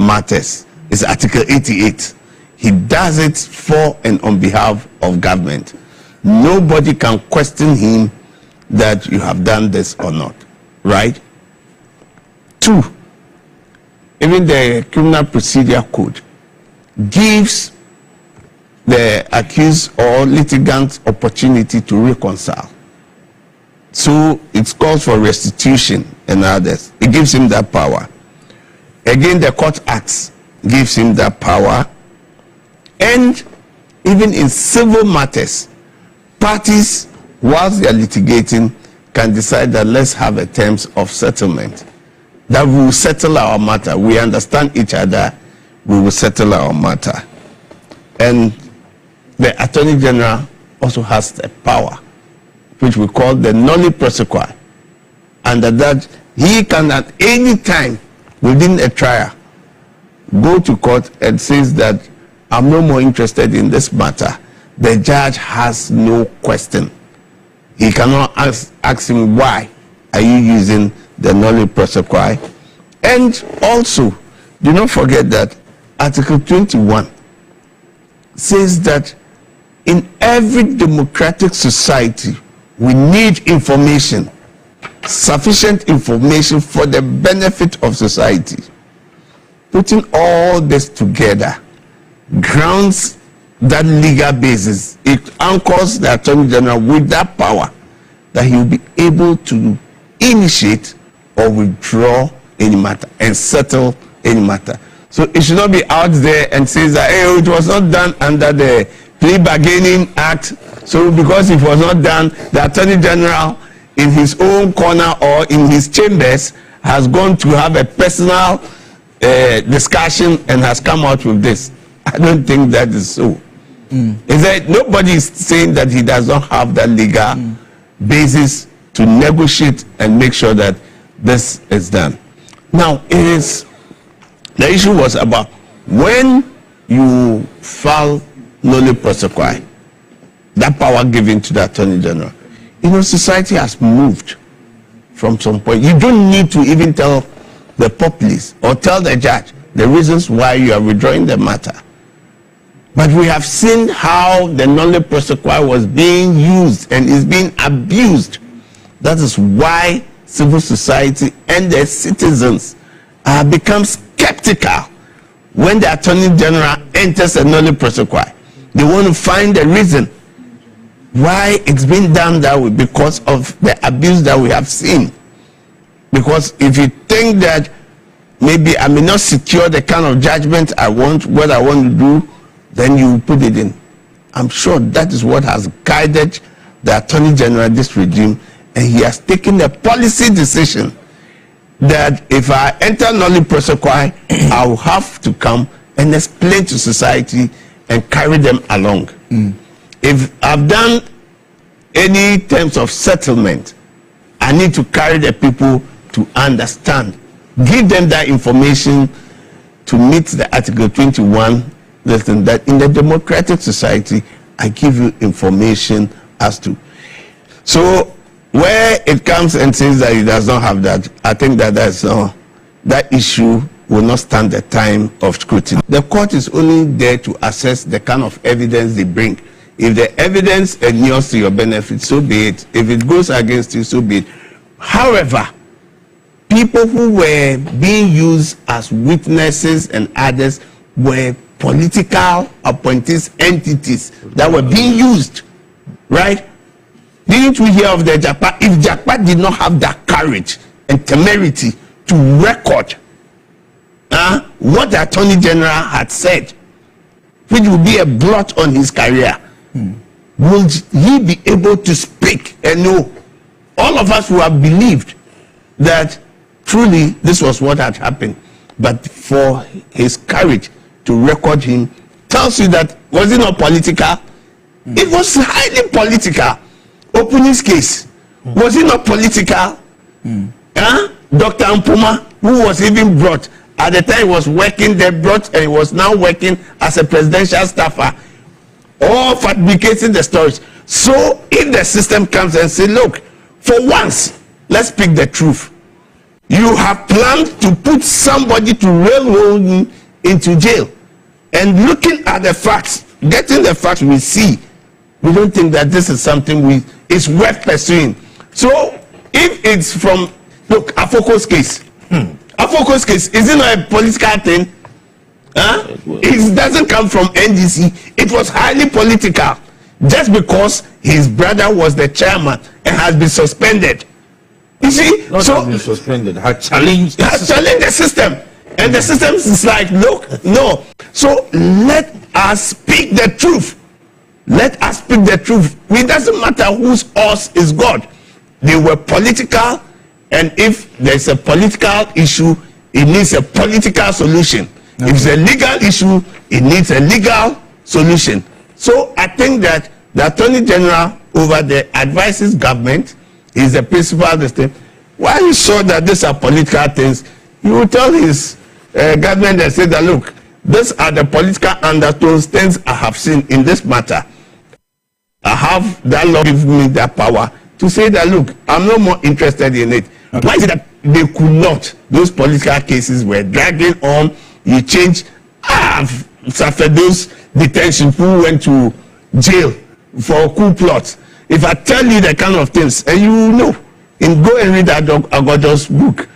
matters, is Article 88. He does it for and on behalf of government. Nobody can question him that you have done this or not, right? 2, even the Criminal Procedure Code gives the accused or litigant opportunity to reconcile. So it calls for restitution and others. It gives him that power. Again, the Court Acts gives him that power. And even in civil matters, parties, whilst they are litigating, can decide that let's have a terms of settlement. That we will settle our matter. We understand each other, we will settle our matter. And the Attorney General also has the power, which we call the noli prosequi. Under that, he can at any time within a trial go to court and says that I'm no more interested in this matter. The judge has no question. He cannot ask him, why are you using the noli prosequi? And also, do not forget that Article 21 says that in every democratic society, we need information, sufficient information for the benefit of society. Putting all this together grounds that legal basis. It anchors the Attorney General with that power that he will be able to initiate or withdraw any matter and settle any matter. So it should not be out there and says that, hey, it was not done under the Plea Bargaining Act. So because it was not done, the Attorney General in his own corner or in his chambers has gone to have a personal discussion and has come out with this. I don't think that is so. Is that nobody is saying that he does not have that legal basis to negotiate and make sure that this is done. Now, the issue was about when you file noli prosequi, that power given to the Attorney General. You know, society has moved from some point. You don't need to even tell the populace or tell the judge the reasons why you are withdrawing the matter. But we have seen how the noli prosequi was being used and is being abused. That is why civil society and the citizens become skeptical when the Attorney General enters a noli prosequi. They want to find the reason why it's been done that way, because of the abuse that we have seen. Because if you think that maybe I may not secure the kind of judgment I want, what I want to do, then you put it in. I'm sure that is what has guided the Attorney General, this regime, and he has taken a policy decision that if I enter noli prosequi, I will have to come and explain to society and carry them along. If I've done any terms of settlement, I need to carry the people to understand, give them that information to meet the Article 21. Listen, that in the democratic society, I give you information as to. So where it comes and says that it does not have that, I think that that issue will not stand the time of scrutiny. The court is only there to assess the kind of evidence they bring. If the evidence inures to your benefit, so be it. If it goes against you, so be it. However, people who were being used as witnesses and others were political appointees, entities that were being used, right? Didn't we hear of the Japa? If Japa did not have that courage and temerity to record what the Attorney General had said, which would be a blot on his career, will he be able to speak and know? All of us who have believed that truly this was what had happened, but for his courage to record him tells you that was it not political? It was highly political. Opening's case, was it not political? Dr. Mpuma, who was even brought at the time, was working, they brought, and he was now working as a presidential staffer, all fabricating the stories. So if the system comes and say, look, for once, let's speak the truth. You have planned to put somebody to railroad him into jail. And looking at the facts, getting the facts we see, we don't think that this is something is worth pursuing. So if it's from, look, Afoko's case. Afoko's case, is it not a political thing? It doesn't come from NDC. It was highly political. Just because his brother was the chairman and has been suspended. You see? Not so been suspended, had challenged the system. And the system is like, look, no. So let us speak the truth. Let us speak the truth. It doesn't matter whose us is God. They were political, and if there's a political issue, it needs a political solution. Okay. If it's a legal issue, it needs a legal solution. So I think that the Attorney General over there advises government, is the principal of the state. While he saw that these are political things, he will tell his government and say that, look, these are the political undertones, things I have seen in this matter. I have that law give me that power to say that, look, I'm no more interested in it. Okay. Why is it that they could not? Those political cases were dragging on. You change, suffered those detention who went to jail for coup plots. If I tell you the kind of things, and you know, and go and read that Agodo's book,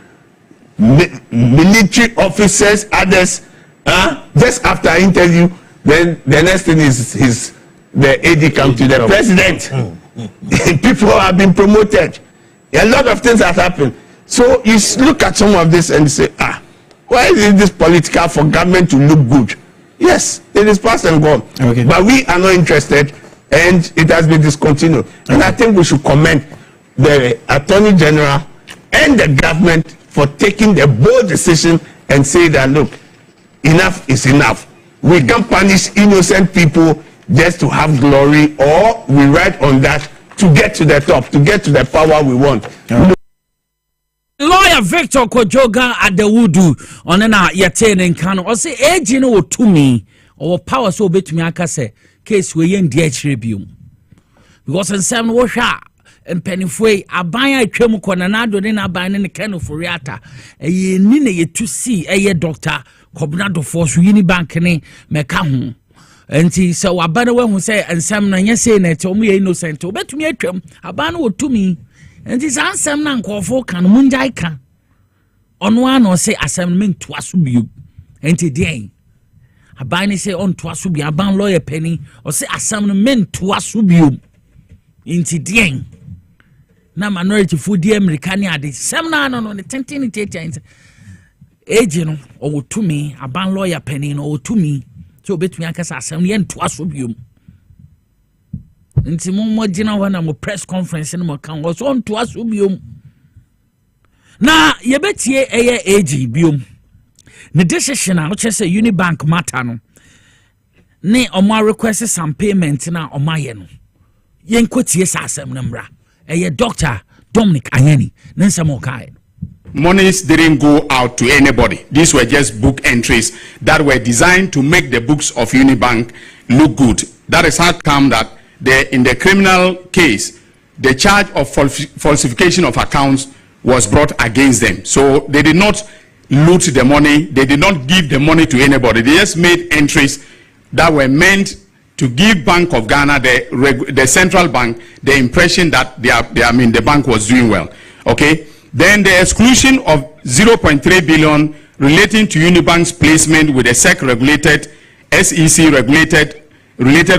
military officers, others, just after interview, then the next thing is the AD come to the president. People have been promoted. A lot of things have happened. So you look at some of this and say, why is this political for government to look good? Yes, it is past and gone. Okay. But we are not interested, and it has been discontinued. Okay. And I think we should commend the Attorney General and the government for taking the bold decision and say that, look, enough is enough. We can't punish innocent people just to have glory, or we ride on that to get to the top, to get to the power we want. Okay. Lawyer Victor Kojoga at the Wudu on an yatain and can or say agent or to me or power so bit me akase case we in DH review. Because in some washa and pennyfway a buyer tremu conanado in a buying in the can of Furiata a ye nine ye to see a ye doctor Cobnado force UniBank ne mekahu. And he so a banner one who say and some na say net or me innocent to bet me a trim a banner or to me. And this answer nan kofo kan munjai kan on one or say assemblement to asubu and today a bani say on to asubi a ban lawyer penny or say assemblement to asubu in today na minority food the American ade some na no the 10 agent or to me a ban lawyer penny or to me so bet me akasa assemblement to asubu nti mo gina wana mo press conference no mo kan was on to asubiom na yebetie eye AG biom ne decision a wo chese UniBank matter no ne omo request some payment na omo ye no yenkotie sa asem na mra Dr. Dominic Anyani nensamo kai. Monies didn't go out to anybody. These were just book entries that were designed to make the books of UniBank look good. That is how come that in the criminal case, the charge of falsification of accounts was brought against them. So they did not loot the money. They did not give the money to anybody. They just made entries that were meant to give Bank of Ghana, the central bank, the impression that the bank was doing well. Okay. Then the exclusion of 0.3 billion relating to UniBank's placement with a SEC-regulated, SEC-related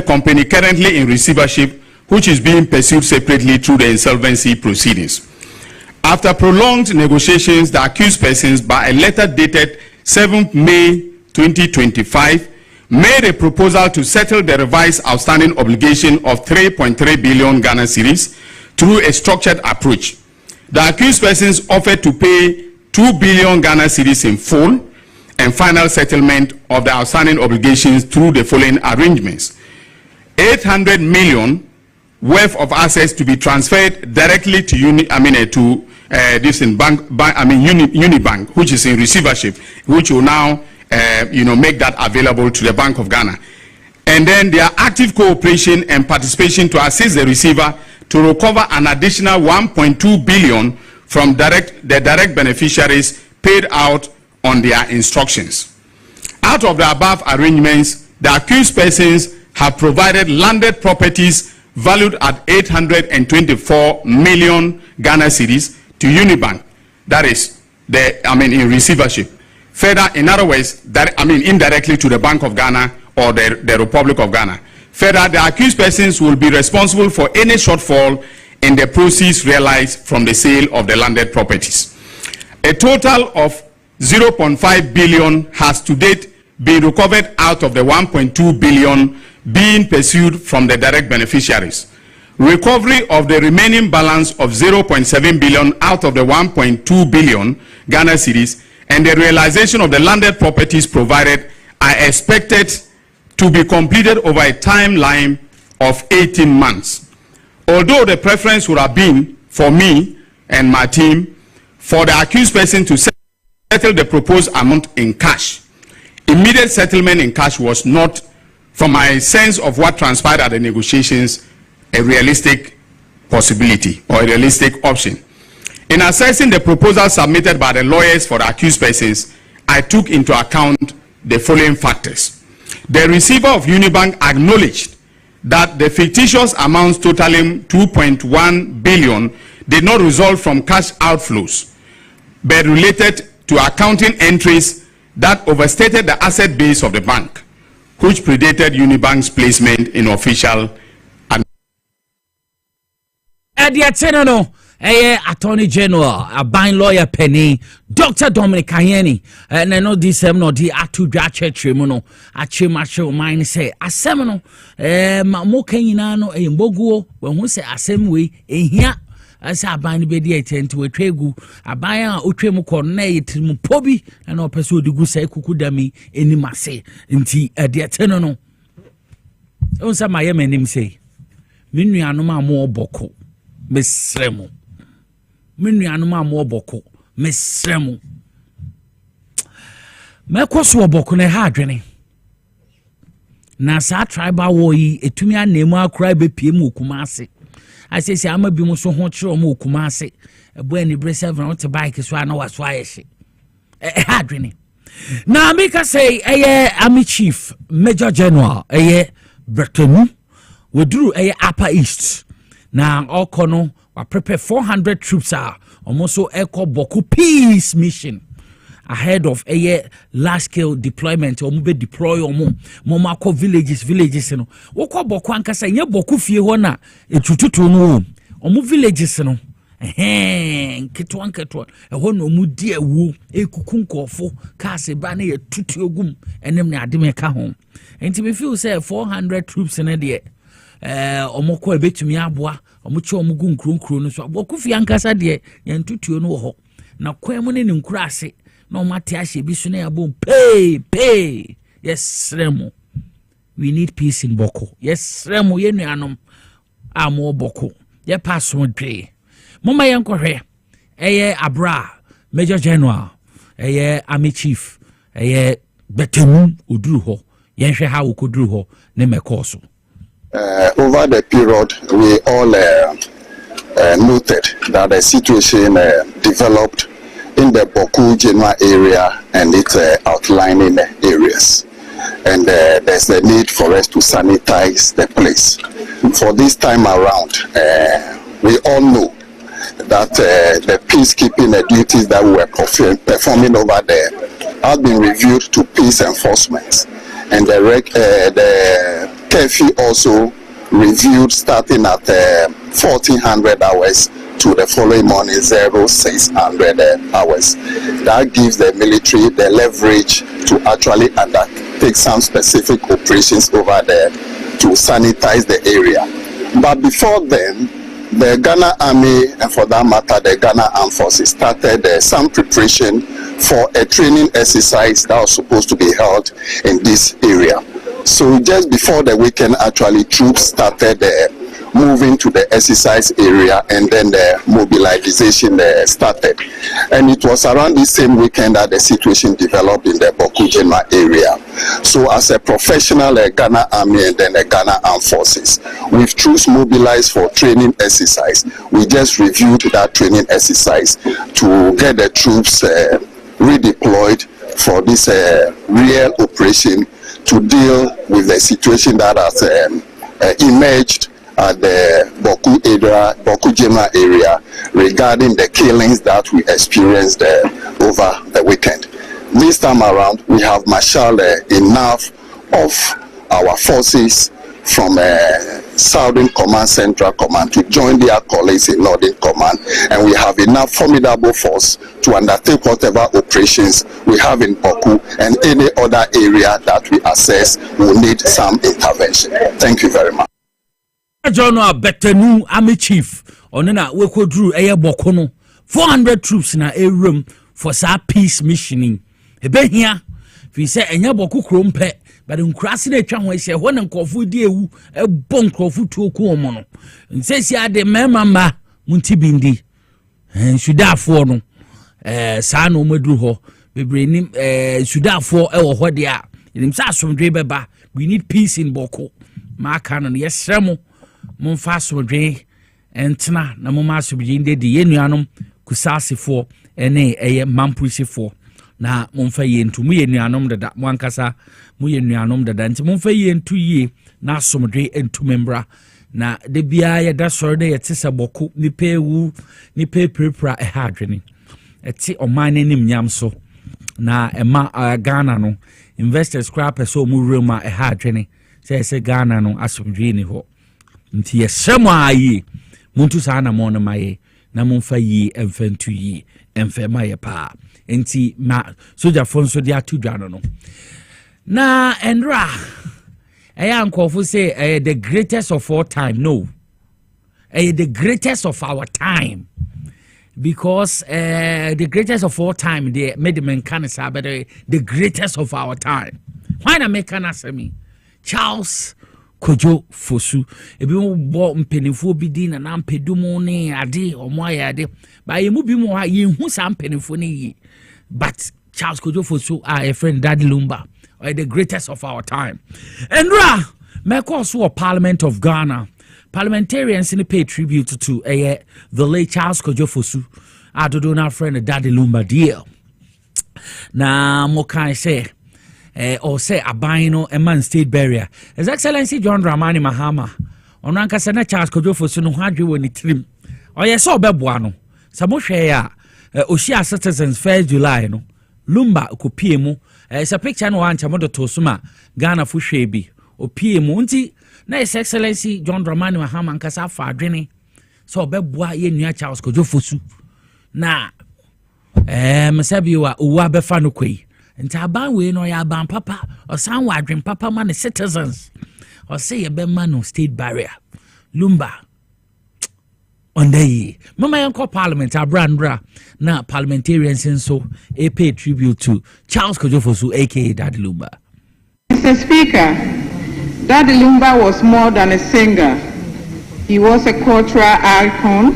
company currently in receivership, which is being pursued separately through the insolvency proceedings. After prolonged negotiations, the accused persons, by a letter dated 7th May 2025, made a proposal to settle the revised outstanding obligation of 3.3 billion Ghana cedis through a structured approach. The accused persons offered to pay 2 billion Ghana cedis in full and final settlement of the outstanding obligations through the following arrangements: 800 million worth of assets to be transferred directly to UniBank, which is in receivership, which will now make that available to the Bank of Ghana. And then their active cooperation and participation to assist the receiver to recover an additional 1.2 billion from the direct beneficiaries paid out on their instructions. Out of the above arrangements, the accused persons have provided landed properties valued at 824 million Ghana cedis to UniBank. That is in receivership. Further, in other words, indirectly to the Bank of Ghana or the Republic of Ghana. Further, the accused persons will be responsible for any shortfall in the proceeds realized from the sale of the landed properties. A total of 0.5 billion has to date been recovered out of the 1.2 billion being pursued from the direct beneficiaries. Recovery of the remaining balance of 0.7 billion out of the 1.2 billion Ghana cedis and the realization of the landed properties provided are expected to be completed over a timeline of 18 months. Although the preference would have been for me and my team for the accused person to settle the proposed amount in cash, immediate settlement in cash was not, from my sense of what transpired at the negotiations, a realistic possibility or a realistic option. In assessing the proposal submitted by the lawyers for the accused persons, I took into account the following factors. The receiver of UniBank acknowledged that the fictitious amounts totaling 2.1 billion did not result from cash outflows, but related to accounting entries that overstated the asset base of the bank, which predated UniBank's placement in official Attorney General, a buying lawyer penny, Dr. Dominic Anyani, and I know this no the atu drache trimuno, a chimacho mine say, a seminal, mokenino, a mboguo, when we say a same way, in here, as I bind bediate to a tregu, a buyer utremo cornate, mupobi, and or pursue the goose kukudami, any masse, in tea, a dear tenano. Once my name say, Minuanuma more boko, Miss Remo. Minuanuma more boko, Miss Remo. Mekoso boko ne hadwene. Na sa tribal war yi etumi anemu akra be pie mu Kumase. Asese ama bi mu so ho kire mu Kumase. Ebo ani bre 7 on bike so ana waso ayehye. Hadwene. Na make say Army Chief Major General Bretonu Wedru Upper East. Na okono wa prepare 400 troops almost so echo boku peace mission ahead of large scale deployment or mube deploy momako villages no woko boku ankasa nye boku fie ho na etututu no omu villages no ketwa eho no mu di ewu ekuku nkofo kase ba na yetutu ogum enem na ademe ka ho enti me feel say 400 troops na de omoko ebetumi aboa omuche omugu nkronkro no so boku fie ankasa de yentutuo no ho na kwemu ne nkura ase na omate ahye bi so na yabo pay yes remo we need peace in Boko. Yes, Remo Yenuanum, Amo Boko. Ye pass one day. Mama Yanko, Abra, Major General, Army Chief, Betemu, Udruho, Yenshe how could do name a course. Over the period, we all noted that the situation developed in the Boku General area and its outlying areas. And there's a need for us to sanitize the place. For this time around, we all know that the peacekeeping duties that we were performing over there have been reviewed to peace enforcement. And the curfew also reviewed starting at 1400 hours to the following morning 0600 hours. That gives the military the leverage to actually undertake some specific operations over there to sanitize the area. But before then, the Ghana Army, and for that matter the Ghana Armed Forces, started some preparation for a training exercise that was supposed to be held in this area. So just before the weekend, actually troops started moving to the exercise area, and then the mobilization started. And it was around the same weekend that the situation developed in the Boku General area. So as a professional Ghana Army and then the Ghana Armed Forces, with troops mobilized for training exercise, we just reviewed that training exercise to get the troops redeployed for this real operation to deal with the situation that has emerged at the Boku General area regarding the killings that we experienced over the weekend. This time around, we have marshaled enough of our forces from Southern Command, Central Command to join their colleagues in Northern Command, and we have enough formidable force to undertake whatever operations we have in Boku and any other area that we assess will need some intervention. Thank you very much. General Betenu Army Chief onena we ko dru Boku no 400 troops na a room for sa peace missioning ebehia fi say enya Boku krompe but nkrase na atwa ho ese ho ne nkofo di ewu ebon nkofo tuoku omo no nsesi ade mema muntibindi sudafo no sa no madru ho bebre ni sudafo ewo ho de a nim sa asomdwe beba. We need peace in Boku ma kanon yesremo Monfa somdwe entena na moma asomdwe de yenuanom kusasefo ene mampusefo na monfa yentu mu yenuanom dada mwankasa mu yenuanom dada nti monfa yentu ye na asomdwe entu membra na de bia ye da soro de yete se Boku nipa ewu nipa prepra ha adwene eti oman nim nyam so na ema Ghana no investors scrap so mu rema ha adwene se Ghana no asomdwe ni ho nti yesemo ayi muntu sana mo no maye na monfa yi emfantu yi emfema ye pa nti ma soja fonso dia tudwa no na enra nkofo say the greatest of all time. No, the greatest of our time, because the greatest of all time the mediment can say but the greatest of our time. Why na make an answer me Charles Kojo Fosu ebi bo mpenifo bi di na mpedumu ne ade omo ayade ba ye mu bi mo ha ye hu sa mpenifo ne yi, but Charles Kojo Fosu a friend Daddy Lumba or the greatest of our time. And also a Parliament of Ghana parliamentarians in pay tribute to the late Charles Kojo Fosu adodona friend Daddy Lumba deal na mo kan say or say abino a man state barrier. His Excellency John Dramani Mahama on Rankasana Charles Kojo Fosu no hadwe woni trim or yes so beboano samo hwe ya Oshia citizens 1st July no Lumba kopie mu it's a picture no ancha modo tosuma Ghana fu hwebi opie mu nti na His Excellency John Dramani Mahama nkasa fa adwene so beboa ye nua Charles Kojo Fosu na mesabiwa uwa befa no kwei nti aban we no ya ban papa o san wa adwen papa man citizens o say ye be man no state barrier Lumba on the mama yanko parliament abrandra na parliamentarians so a pay tribute to Charles Kojo Fosu aka Daddy Lumba. Mr. Speaker, Daddy Lumba was more than a singer. He was a cultural icon.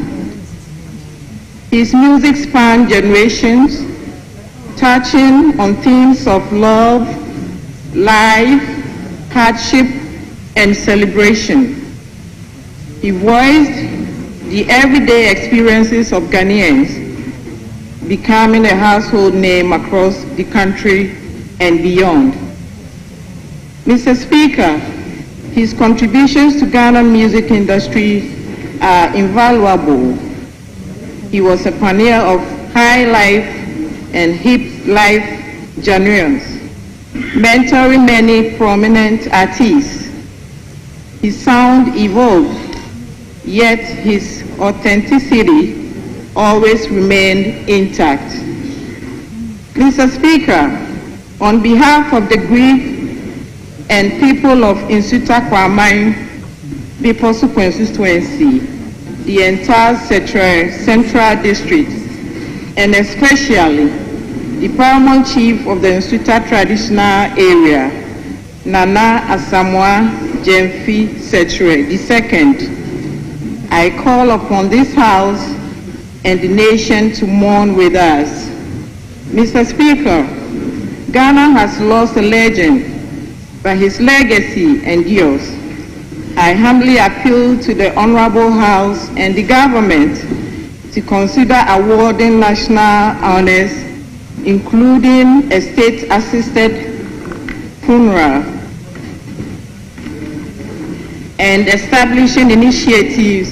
His music spanned generations, touching on themes of love, life, hardship, and celebration. He voiced the everyday experiences of Ghanaians, becoming a household name across the country and beyond. Mr. Speaker, his contributions to Ghana music industry are invaluable. He was a pioneer of high life and hip life genres, mentoring many prominent artists. His sound evolved, yet his authenticity always remained intact. Mr. Speaker, on behalf of the grief and people of Insuta Kwamai, Biposu constituency, the entire Central District, and especially the paramount chief of the Insuta traditional area, Nana Asamoah Jemfi Setre II, I call upon this House and the nation to mourn with us. Mr. Speaker, Ghana has lost a legend, but his legacy endures. I humbly appeal to the Honorable House and the government to consider awarding national honors, including a state-assisted funeral, and establishing initiatives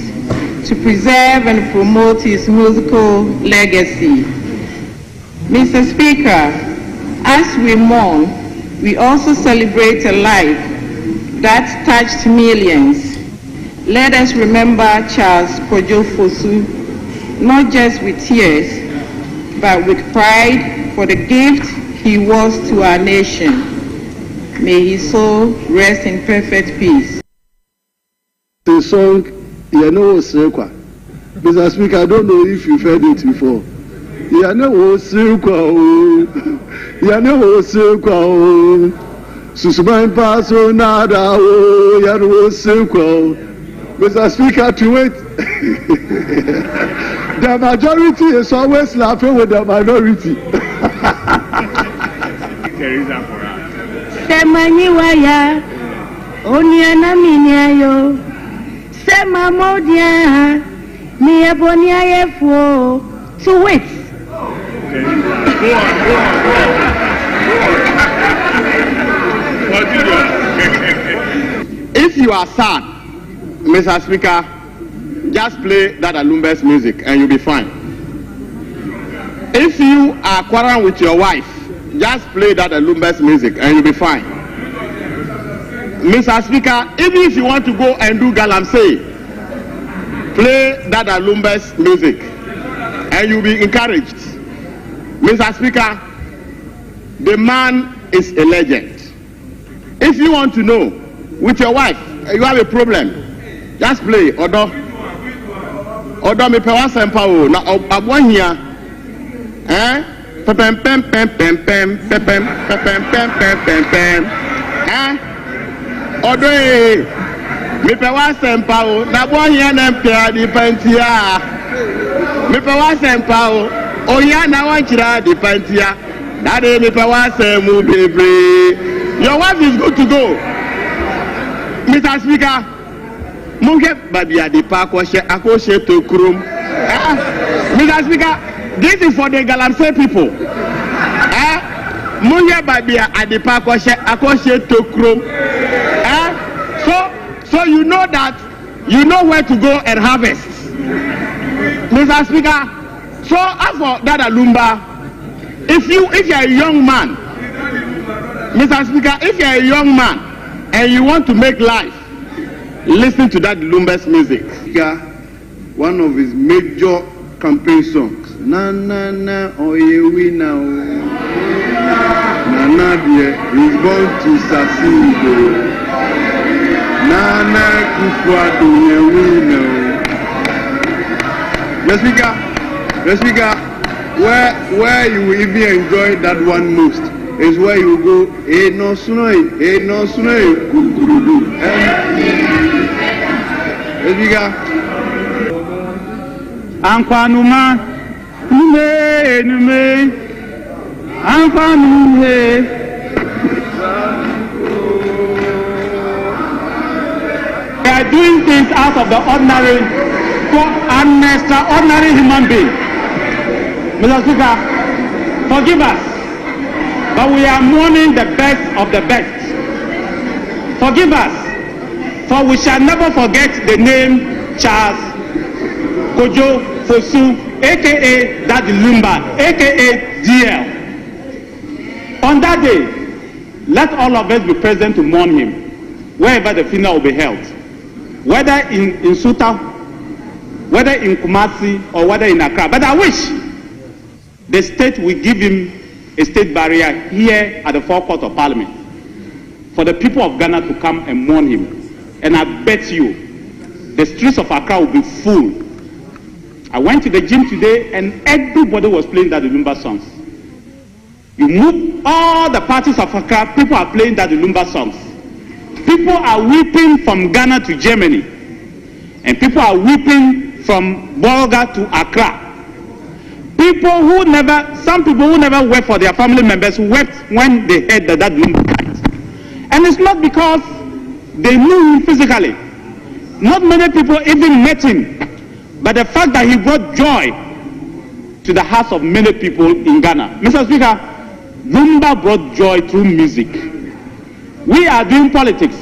to preserve and promote his musical legacy. Mr. Speaker, as we mourn, we also celebrate a life that touched millions. Let us remember Charles Kojo Fosu, not just with tears, but with pride for the gift he was to our nation. May his soul rest in perfect peace. The song, Mr. Speaker, I don't know if you've heard it before. Susumai paso nada o yaro circle. Mr. Speaker, to it. The majority is always laughing with the minority. Semani waya, oniana minyayo. Sema modia, mi abonia yefo. To wait. Go on. If you are sad, Mr. Speaker, just play that Lumba's music and you'll be fine. If you are quarreling with your wife, just play that Lumba's music and you'll be fine. Mr. Speaker, even if you want to go and do galamsey, play that Lumba's music and you'll be encouraged. Mr. Speaker, the man is a legend. If you want to know, with your wife, you have a problem, just play. Odo me pewa sempa o na abwan here. Pem pem pem pem pem pem pem pem pem pem pem. Odo me pewa sempa o na abwan here na mpia di pantia. Me pewa sempa o ya na wan kira di pantia. Daddy me pewa semu bebre. Your wife is good to go. Mr. Speaker, Munge Babia de Pakoshe Akoshe to Krum. Mr. Speaker, this is for the Galamsey people. Munge Babia Adepa Akoshe to Krum. So you know that, you know where to go and harvest. Mr. Speaker, so as for that Lumba, if you're a young man, Mr. Speaker, if you're a young man and you want to make life, listen to that Lumba's music. One of his major campaign songs. Na na na oyewi na o. Nana dear is born to succeed. Nana kufuado yewi na o. Mr. Speaker, where you will even enjoy that one most is where you go. No sunoi, no sunoi. Ankwanuma, nume, ankwanume. They are doing things out of the ordinary for an extraordinary human being. Mr. Speaker, forgive us, but we are mourning the best of the best. Forgive us, for we shall never forget the name Charles Kojo Fosu, aka Daddy Lumba, aka DL. On that day, let all of us be present to mourn him, wherever the funeral will be held, whether in Suta, whether in Kumasi, or whether in Accra. But I wish the state will give him a state barrier here at the forecourt of Parliament for the people of Ghana to come and mourn him. And I bet you, the streets of Accra will be full. I went to the gym today and everybody was playing that Lumba songs. You move all the parties of Accra, people are playing that Lumba songs. People are weeping from Ghana to Germany. And people are weeping from Bolga to Accra. Some people who never wept for their family members wept when they heard that Lumba died. And it's not because they knew him physically. Not many people even met him. But the fact that he brought joy to the hearts of many people in Ghana. Mr. Speaker, Lumba brought joy through music. We are doing politics.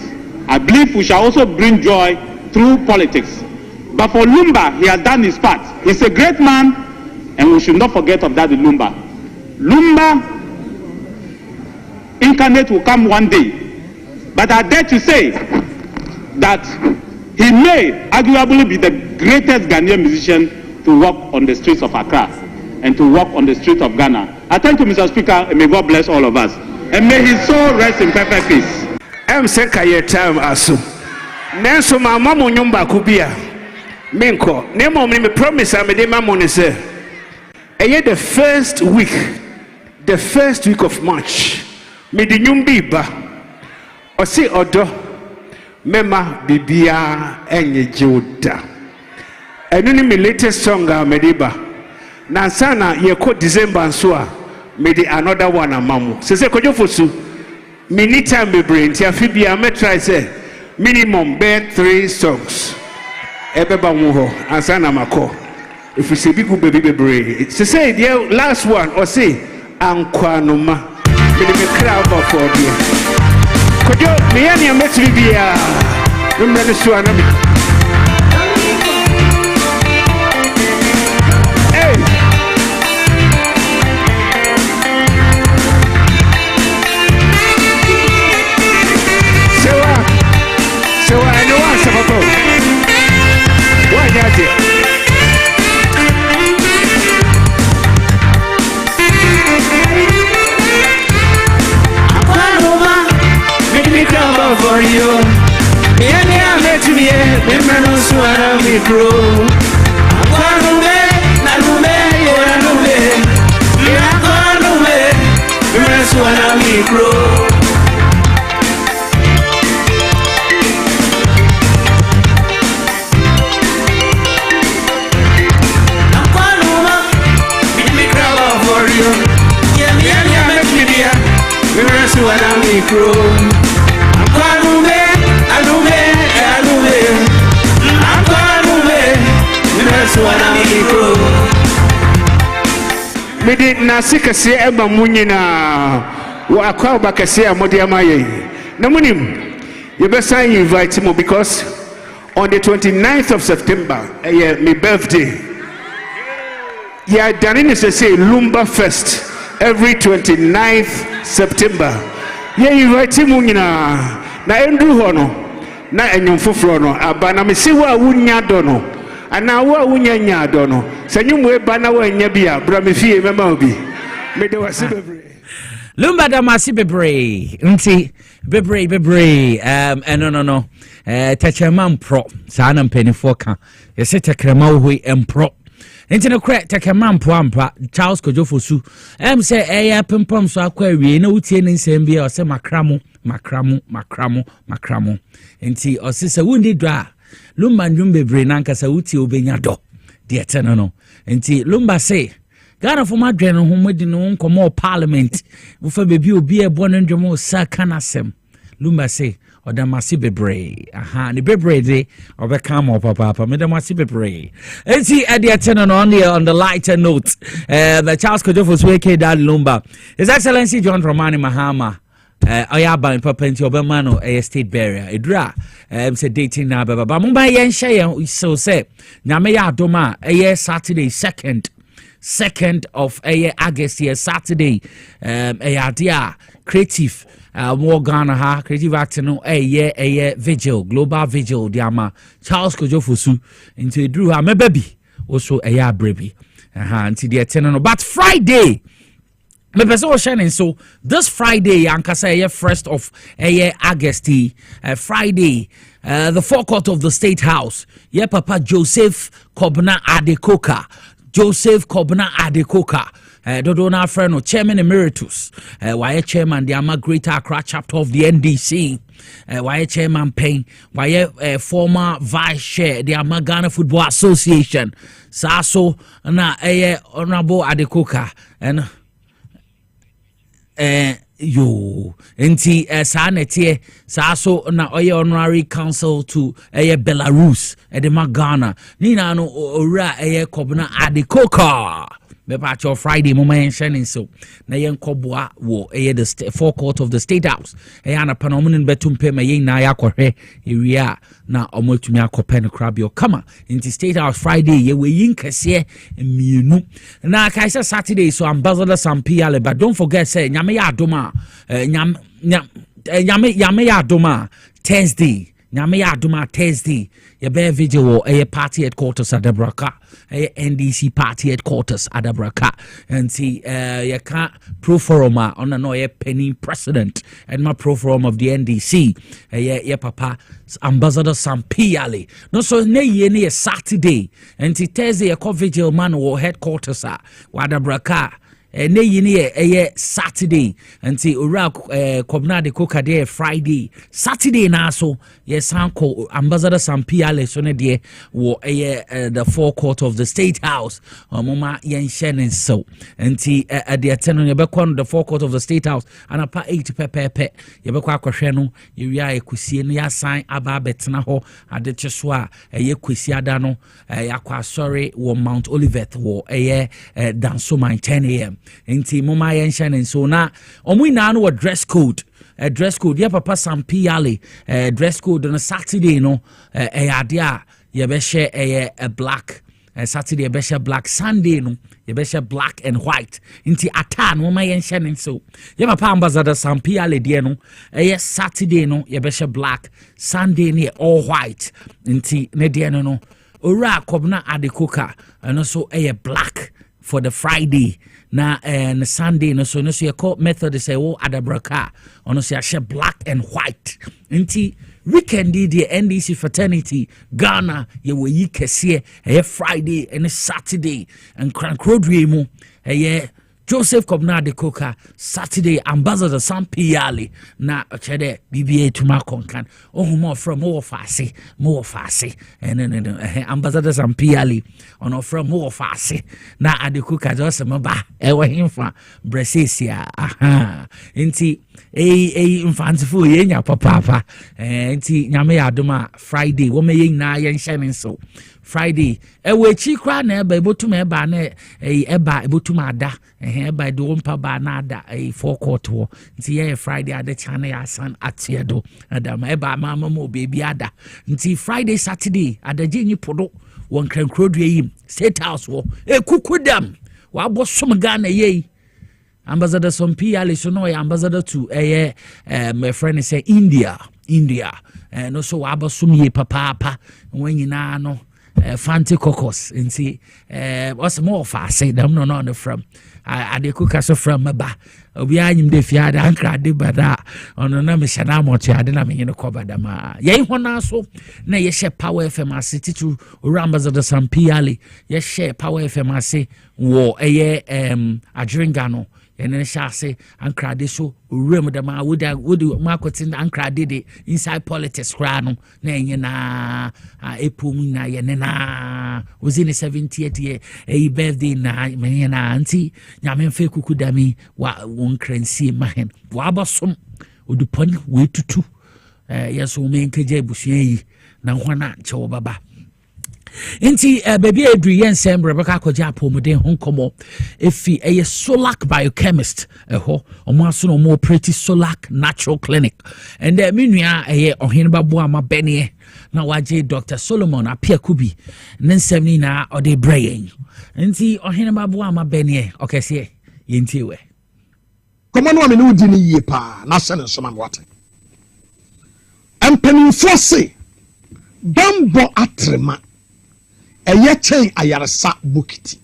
I believe we shall also bring joy through politics. But for Lumba, he has done his part. He's a great man, and we should not forget of that Lumba. Lumba incarnate will come one day. But I dare to say that he may arguably be the greatest Ghanaian musician to walk on the streets of Accra and to walk on the streets of Ghana. I thank you, Mr. Speaker, and may God bless all of us. And may his soul rest in perfect peace. I'm saying time aso. Nanso ma mama nyumba kubia. Menko. Nemo me promise am de mama ne say. Eye the first week of March. Me di nyumbi ba. Osi odo mema bibia enye joda. Enu ni me latest song a mediba. Na sana ye ko December nso a me di another one amamu. Sese Kojo Fosu me need time be brain ti afibia me try say minimum be 3 songs. Ebeba mu ho ansa na mako. If we say big baby be brain. Sese the last one or say ankwanoma. Me di me crowd for there. Kojo me ya ni metri bia. Me me so anami. So I know what's up. Why not it? Make me come for you. Me and I met me, me man who swallow me through. Swallow me through. Me did na sika se eba munyina wa akwa bakase amode amaye na munim you better invite me because on the 29th of September my birthday done is to say Lumba Fest every 29th September invite munyina na endu hono na enyomfoforo no abana me se wa wunya do no ana wa wunya nya do no sanyumu eba na wa nya bia bra me fie mema obi me de wase bebre Lumba da masi bebre nti bebre no techema mpro sa na mpanifo ka yese tekrema wo empro enti no kre tekema mpoampa Charles Kojofosu say eya pempom so akwa wie na utie ne nsem bia o se makramo enti o se wundi do a Lumba ndwum bebre nankasa utie obenya do de eteno no enti Lumba say Ghana for my dream home with no come parliament ufa bebi obi e born ndwom sa kanasem Lumba say oda masi bebre aha ni bebre de obeka mo papa me da masi bebre enti at the eteno on the lighter note the Charles Kojofosu weke dad Lumba His Excellency John Romani Mahama Oyaba in Papa nti obemano state barrier edura say dating na baba mo ba yen hye so say nyame ya adoma Saturday 2nd of August here Saturday dia creative more Ghana ha creative acting no Vigil global Vigil diama Charles Kojofosu into eduru ha me baby also brebi nti the eteno but Friday me person was shining so this Friday yankasa 1st of August Friday the forecourt of the State House Papa Joseph Kobna Adekoka Dodo na friend no chairman emeritus why chairman the Greater Accra chapter of the NDC why chairman Payne why former vice chair the Ghana Football Association so na honorable Adekoka and yo enti sanete so na honorary council to Belarus de Ghana ni na no ora Kobna Adekoka me patch Friday mo man shining so na yen koboa wo the forecourt of the State House na panomun betum pe me yen na yakɔhwɛ area na omotumi akɔpɛ no krabio kama into State House Friday ye we yin kese mienu na kaisa Saturday so Ambassador Sampiale but don't forget say nyame ya adoma nyame ya adoma Thursday nyame ya adoma Thursday ye be Vigil party headquarters at Abraka NDC party headquarters at Abraka and see you can't pro forum on no penny president and my pro forum of the NDC papa Ambassador Sampiale no so ne Saturday and see Thursday a Vigil man or headquarters at Abraka ne yini Saturday nti ora Kobna Adekoka de Friday Saturday na so sanko Ambassador Sampiale so ne de wo the forecourt of the State House mama yen shenin so nti at the attendant ye be the forecourt of the State House and apa 8 pepepe ye be akɔhwɛ no ye wia ekusie no ya sign aba betena ho ade cheso a kwesi ada no yakwa sorry wo Mount Olivet wo danso man 10 a.m. Inti mama yen shining so na omu na no dress code papa Sampiale dress code on a Saturday no adea ye be share a black Saturday be share black Sunday no ye be share black and white inti ata no mama yen shining so ye papa Ambassador Sampiale de no Saturday no ye be share black Sunday ne all white inti ne de no ora Kobna Adekoka and so black for the Friday na Sunday no so you call method say Adabraka ono say share black and white nti weekend the NDC fraternity Ghana ye we yi kese Friday and Saturday and Crankrodwe mu Joseph Kobna Adekoka Saturday Ambassador Sampiale na chede BBA tuma konkan more from more fase and Ambassador Sampiale ono from more fase na Adekoka just mba ewa himfa bresesia nti infantiful yenya papa nti nyame ya adoma Friday wo me yen na yen shining so Friday we chi kra na eba ebotum eba na eba ebotum ada eba do mpa ba na ada forecourt wo nti ye Friday ada chana ya san atiedo adam eba mama mo baby ada nti Friday Saturday ada jenyi podo won Crankrodwe yim State House wo kukudam wa bosom Ghana ye Ambassador Sampiale so no ambassador to my friend say India and also wa bosom ye papa when you na no fanti caucus nti was more fast say them no from ade kuka so from ba obi anyim de fiade ankra de bada ono na me shana moto ade na me ne ko bada ma ye hona so na ye share Power FM ase titu Rambazada Sampiali ye share Power FM ase wo eye adringa no ene shase ankrade so rem da ma would marketing ankrade de inside politics kra no na enye na epom na ye na was in 70th year a birthday na me na anti nyame mfe kukudami wa won kransi mahen wa basom odupon we tutu yeso me nkeje busua yi na hwana che baba Inti baby Adri Yensem Rebecca Koja Pomode Honkomo efi a Solak biochemist ho omaso no more pretty Solak natural clinic and minua ohinba boama benie na waje Dr. Solomon apia kubi nensem na ode brain inti ohinba boama benie okese yenti we komo no amene udi ni yie pa na se ne soma wate empeni force bambo atrema eye chen ayaresa bukiti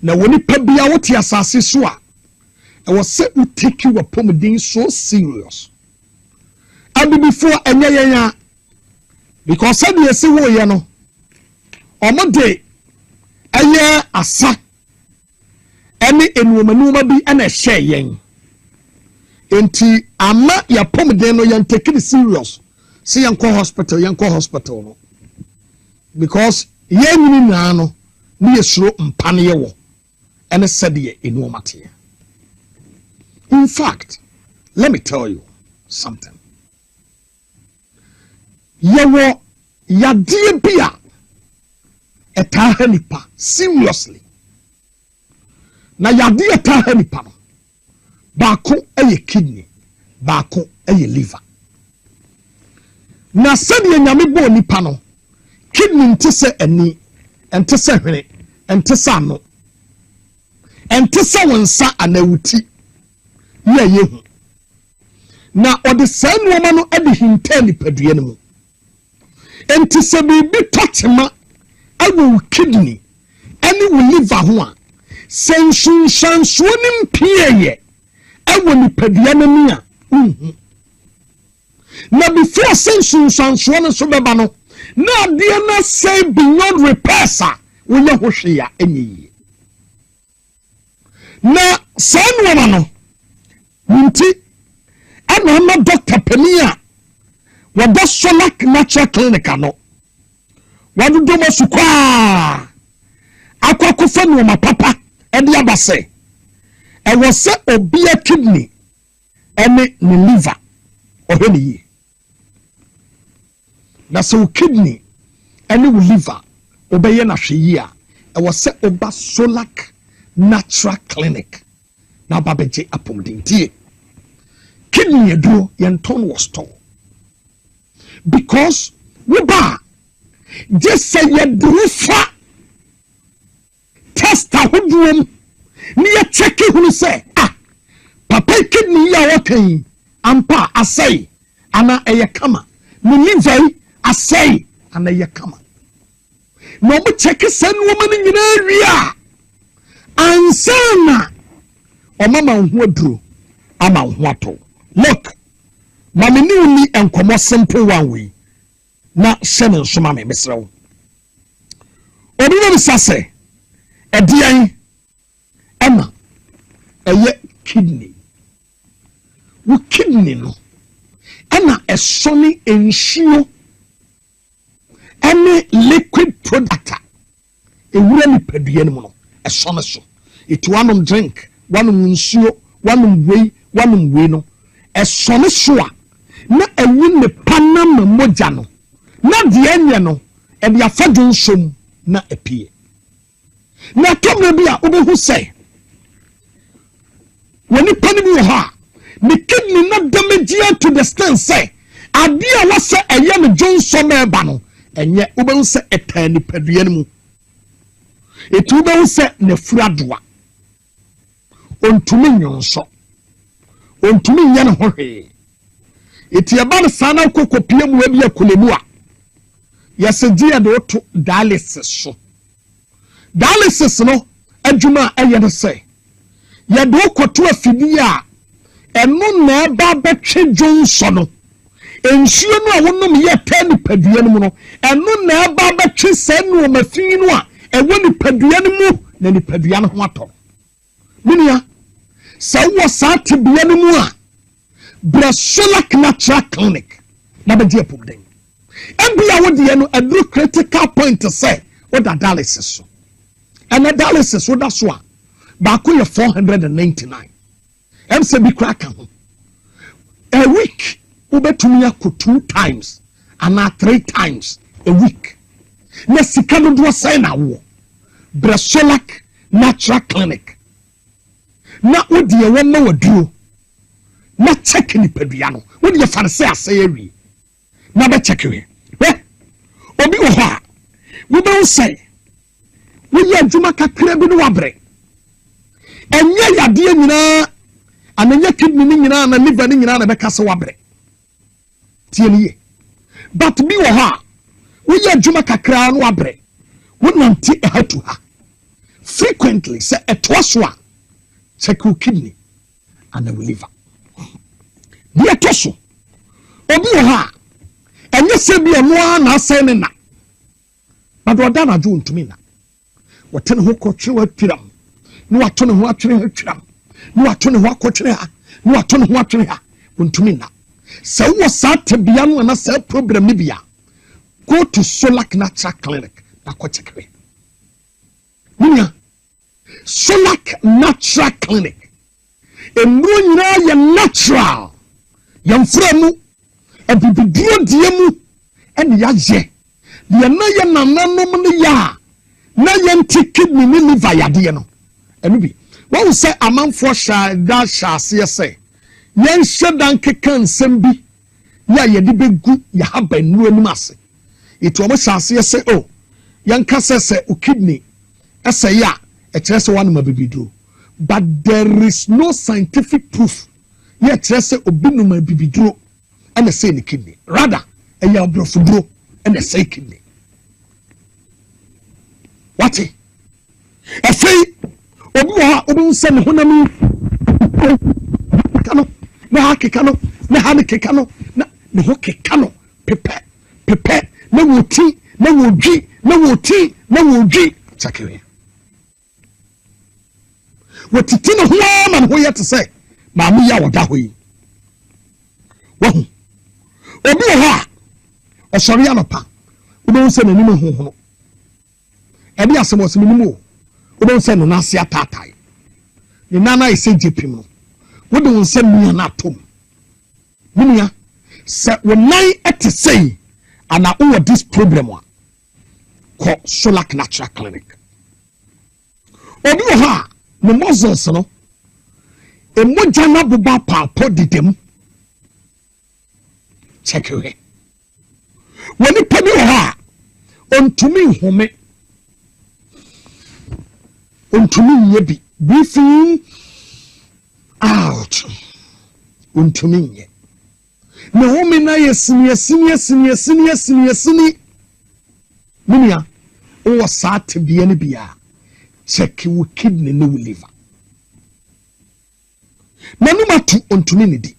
na woni pabia wote asase so a e wo se uteki wa pomodin so serious abi before enye yenya because said ye se wo ye no omode eye asa ene enuomanuma bi ana hye yen enti ama ya pomodin no yen take it serious see yanko hospital no because yenni na no ni yesuro mpane ye wo ene said ye enuomate. In fact, let me tell you something. Yewo yadie bia etaha nipa seriously. Na yadie etaha nipa no baako eye kidney, baako eye liver. Na said ye nyame bo nipa no kidney ntise ani ntise hwene ntise ano ntise wonsa anawuti ye yehu na ode sanu oma no ade hinta nipadua no mu ntise bibi totema awu kidney ani wu liver ho a sensun shanso ni mpieye awu nipadua no mu a na before sensun shanso no so beba no na dia na say beyond repairs wo ye ho hwe ya enyi na sanu oma no nti ana ma Dr. Penia wada Solak natural clinic no wadu do masukwa akwakofa no ma papa e dia base e wo se obia kidney ene ni liver oheni yi na so kidney ene wo liver obeye na hwe yi a e wo se oba Solak natural clinic na babeje apomdintie kidney edu yenton was torn because we ba just say ye drufa test ahudum ni ye check hu say papa kidney ya wakan ampa asai ana eye kama ni liver asai ana eye kama no mo check say no man nyina ria ansana o mama hu aduro ama hu ato. Look, mami ni uni enkomo simple one way na shemen soma me mesrew obi no sase edian ama eye kidney wo kidney no ana esoni enhio ene liquid product ewura ni padua ni mu no esone so it one drink one nsuo one way no esone so a na ewu ne panam moja no na de enye no e de afadun som na epie na tomre bia obehu say woni pani ha me kidney na damage to the stand say adia wase eye no Johnson eba no enye obehu say etani padua mu etu obehu say ne furadoa ontumi nyonso ontumi nyane hohwe eti eba ne sana kokopie mu abi akolemu a yes dia do to dialysis so dialysis no adwuma eye no say ye do koto afidi a eno na eba betwe jonso no ensuo no a wonom ye tani padua no mu no eno na eba betwe sanu mafin no a ewo ni padua no mu na ni padua no ho ato munia sa wo sa tebia no mu a Brasolak Natural Clinic na be die problem ebia wo de no a critical point to say what the dialysis so and the dialysis what that's one ba ko 499 em se bi crack a week ubetumi akọ 2 times and 3 times a week na sika no do say na wo Brasolak Natural Clinic na wo de wo ma waduro na check ni padua no wo de farse asay awi na be check we obi wo ha wo be say wo ye adwuma kakra bi no wabre enye yade nyina ananya kidney ni nyina na liver ni nyina na be kase wabre tie ni ye but bi wo ha wo ye adwuma kakra no wabre wo nanti hatu ha frequently say etwaswa check your kidney and the liver dia toso obi wo ha enye se bi eno na ase ne na but oda na jo ntumi na wotene ho kotwe watwiram ni wato ne ho atwere hatwiram ni wato ne ho akotwere ha ni wato ne ho atwere ha ntumi na se wo sa tebia no na se problem ni bia go to Solak Natural Clinic na ko check munya Solak Natural Clinic emro nyina ye natural yamfremu ebibiduro diemu ene yaje de na ye nananom ne ya na ye kidney ni liver yade no enu bi wo say amanfo sha da sha se ye nhyedan kekan sembi ya ye de begu ya haba nu anim ase eto mo sha se ye oh yanka se o kidney ese ya e kire se wan ma bibiduro but there is no scientific proof yet say obinuma bibiduro and say the kidney rather a ya brofuduro and say kidney what e say obi ha obi se ne honam kano na hakekano na hanekekano na ne hokekano pepe na woti na wodwi na woti na wodwi chakere wotiti no ho man ho yet say maamu ya woda hoyi wahu obi ha osori anopa obi nse nanim hohono ebi asemo seminim obi nse no nase atatai ni nana ise jepim no wode nse nua na atom munia se wonai etesei ana o this problem wa ko Solak Natural Clinic obi ha no muscles no emoja na buba papo didem check we woni pemi ha ontumi home ontumi yebi breathing out ontumi ye na home na yesini munia o sat bia ne bia check your kidney no liver nanuma tu ontumi ne di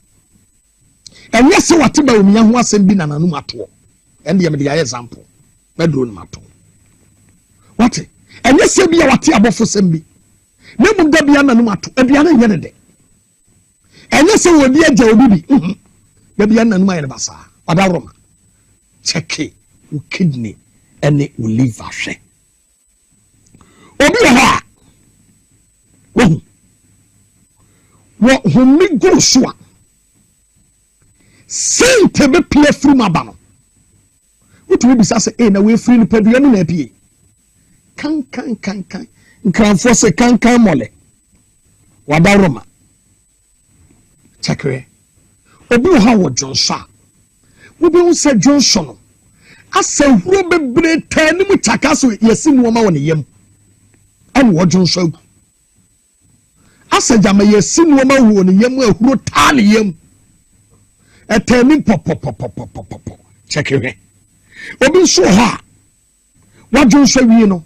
enye se wate ba omia ho asem bi na nanuma to ende ye me dey example na dro no mato wate enye se bi wate abofo sem bi ne mu da bia nanuma to e bia na nye ne de enye se wodi agya obi bi da bia nanuma ye basa oda roma check your kidney ene o liver hwe obi ha wo homi go so a sente be play through mabano what we be say na we free ni padua ni na pie kan nkranfo se kan mole wada roma chakwe obi ha wo Johnson wo be unsa Johnson asa huro bebre tani mu chakaso yesi no ma woni yam an wo Johnson asa jama yesi no ma woni yam ahuro tani yam etani pop check it obi so ha wadwo so wie no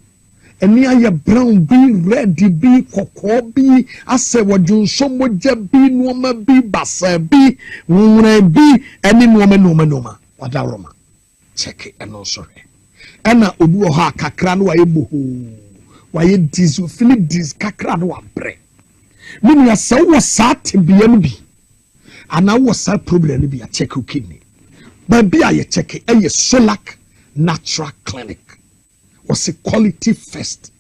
eni aye brown bi red bi kokko bi ase wadwo so moja bi nuoma bi basa bi nwura bi eni nuoma wadaroma check eno so re ena obi wo ha kakra no waye boho waye dizu fili dis kakra no wabre mini ya se wo sat bia no bi ana wo sa problem no bi a check kidney ba bia ye check eye Solak Natural Clinic was a quality first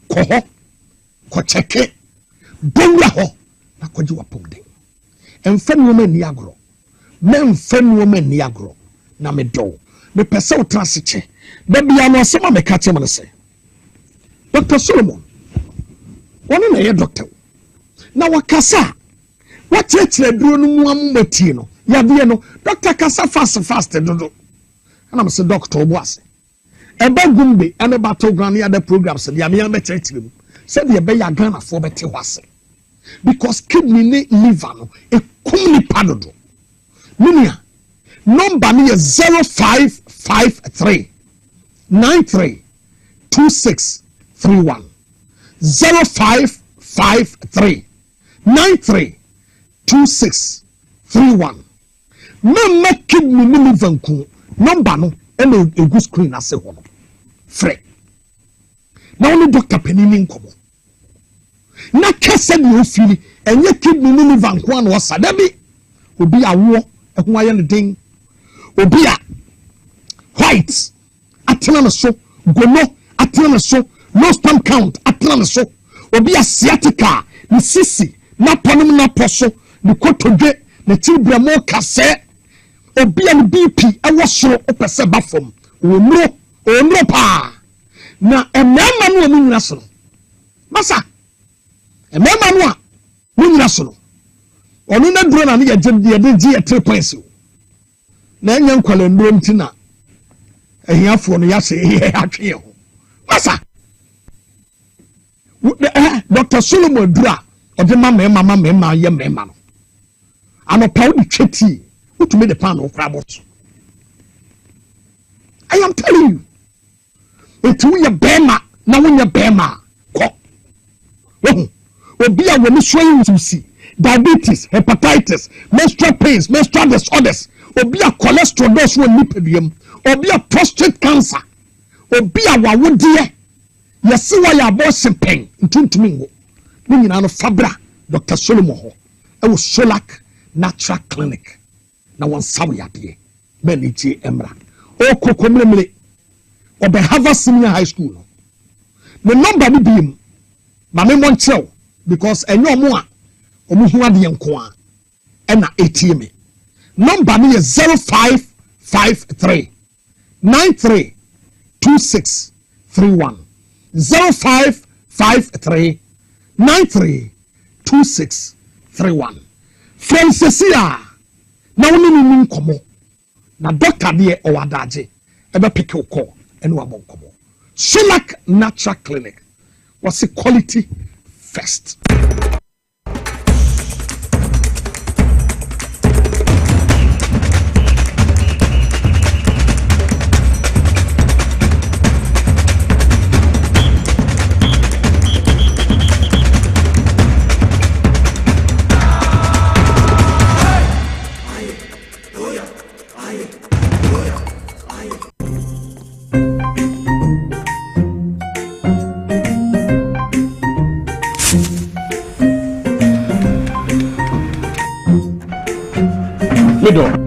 ko check bonwa ho na kwaji wapomden emfa woman ni agro memfa woman ni agro na me do me pese o transiche da bia no asema me ka chema se Dr. Solomon one na ye doctor na wakasa wachechire duro no mu amati no ya de no doctor kasa fast dodo ana me se doctor obuase eba gumbe ane battleground ya the programs de am ya be chechire mu se de be ya Ghana for bete wase because kidney ne liver no e kumni padodo minia number ni 0553 93 2631 0553 93 2631 Mama kidney ni liver nku number no ene egu screen ase ho no free na only doctor penini nkomo na kese ni ofili enye kidney ni liver nku an wasa da bi obi awo ehun aye ne den obi a white atena no so gono atena no so no sperm count atena no so obi a sciatica ni sisi na ponom na poso ni kotodwe na tibramo kase obi a BP ewo soro opese bafom onro pa na emema no mu nyina soro masa emema no a mu nyina soro onu na duro na ne yegye de 3 points na enya nkwale nduro ntina ehiafo no yase atwe ho masa Dr. Solomon dura ode mama ye mema no anopa wo tweti to me the pan of crabot. I am telling you. It's when you bema, now when you bema. Obi a when you swing to see diabetes, hepatitis, menstrual pains, menstrual disorders, obi a cholesterol dose when lipodium, obi a prostate cancer, obi a wawudie. You see why you are bossing pain. Into me, when you know Fabra, Dr. Solomon, it was Solak Natural Clinic. Na wan sawo yade mani ji emra o kokomlemle obe Harvard Senior High School no the number ni bim ma me monchew because enyo mo a omo hu ade enko a na ATM number ni 0553 93 2631 0553 93 2631 Francesia na woni ni nkomo na doctor de o wadaje ebe pick your call ene wa bonkomo Solak Natural Clinic was a quality first.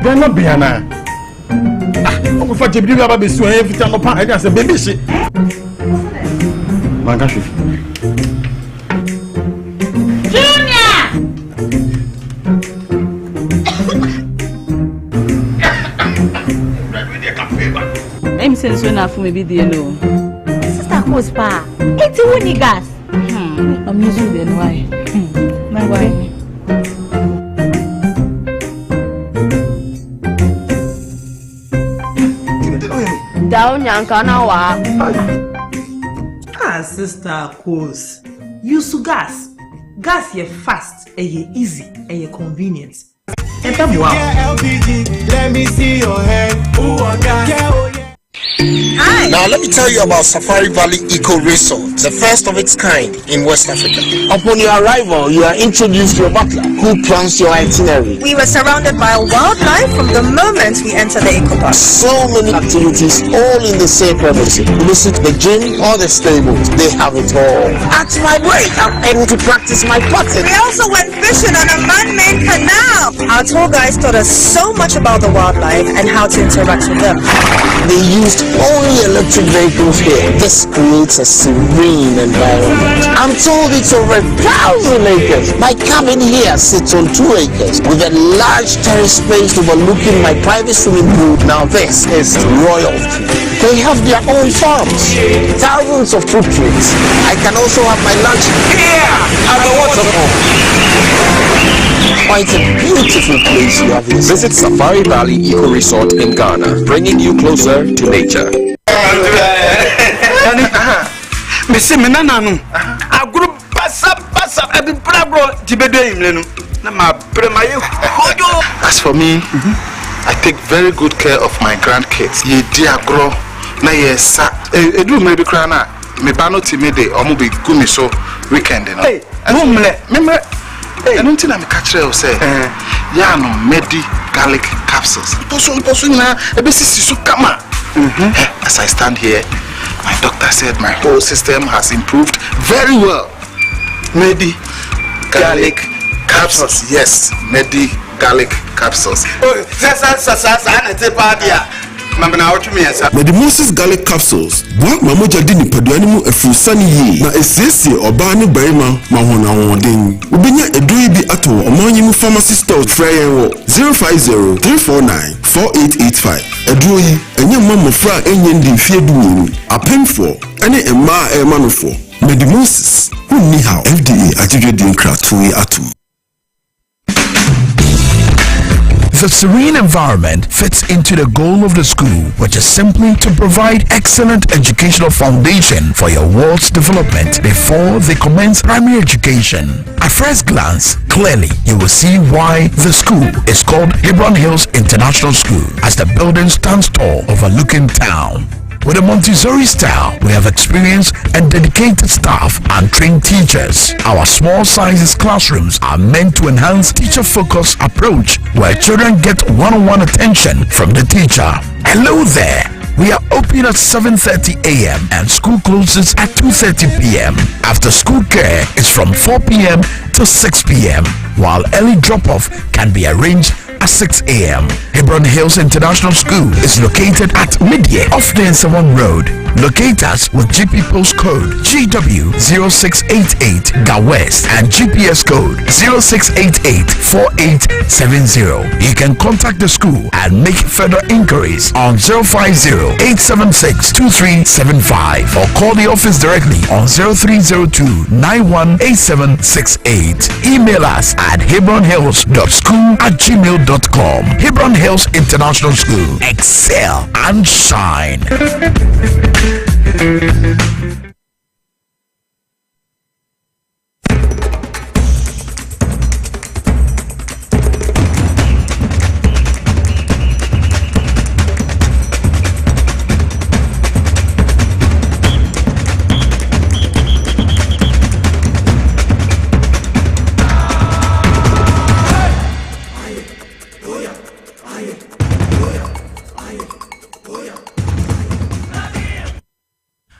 They're not Biana. I'm going to be able to see every time I say, baby, shit. Mangashi. Junior! I'm saying so enough for me, be the alone. Sister Cospa, it's a winning gas. I'm using the why. My why? Down Yankanawa. Sister Cos. Use gas. Gas ye fast, ye easy, ye convenient. LPG, let me see your hand. Ooh, gas. Now let me tell you about Safari Valley Eco Resort, the first of its kind in West Africa. Upon your arrival, you are introduced to a butler who plans your itinerary. We were surrounded by wildlife from the moment we entered the eco park. So many activities, all in the same premises. Visit the gym or the stables, they have it all. At my break, I'm able to practice my potting. We also went fishing on a man-made canal. Our tour guides taught us so much about the wildlife and how to interact with them. They used only electric vehicles here. This creates a serene environment. I'm told it's over 1,000 acres. My cabin here sits on 2 acres with a large terrace space overlooking my private swimming pool. Now this is royalty. They have their own farms, thousands of fruit trees. I can also have my lunch here at the waterfall. Quite a beautiful place you have here. Visit Safari Valley Eco Resort in Ghana, bringing you closer to nature. Missy Menanano, a group bassa, I've been bravo to be doing. As for me, I take very good care of my grandkids. Ye dear grow, na yes, I do maybe crana. Me bano timide, or maybe gumi so weekend. Hey, remember. I don't think I'm a catcher or say, yeah, no, medi garlic capsules. As I stand here, my doctor said my whole system has improved very well. Medi garlic capsules. Yes, medi garlic capsules. But the Moses garlic capsules, what Mamoja didn't put animal a few sunny ye, na esesi or Barney Berima, Mahona Warding. Ubinya a dweeby at all among you pharmacy stores, Fryer 050 349 4885. A dweeby, and your mamma fra and yendi fear doing, a pen for, any a ma a man for. But the Moses, who me how FDA attributed craft to atom. The serene environment fits into the goal of the school, which is simply to provide excellent educational foundation for your world's development before they commence primary education. At first glance, clearly you will see why the school is called Hebron Hills International School, as the building stands tall overlooking town. With a Montessori style, we have experienced and dedicated staff and trained teachers. Our small sizes classrooms are meant to enhance teacher-focused approach where children get one-on-one attention from the teacher. Hello there. We are open at 7:30 a.m. and school closes at 2:30 p.m. After school care is from 4 p.m. to 6 p.m. while early drop-off can be arranged at 6 a.m. Hebron Hills International School is located at Midye off Densawan Road. Locate us with GP postcode GW0688 Ga West and GPS code 06884870. You can contact the school and make further inquiries on 050-876-2375 or call the office directly on 0302-918768. Email us at hebronhills.school@gmail.com. Hebron Hills International School. Excel and shine.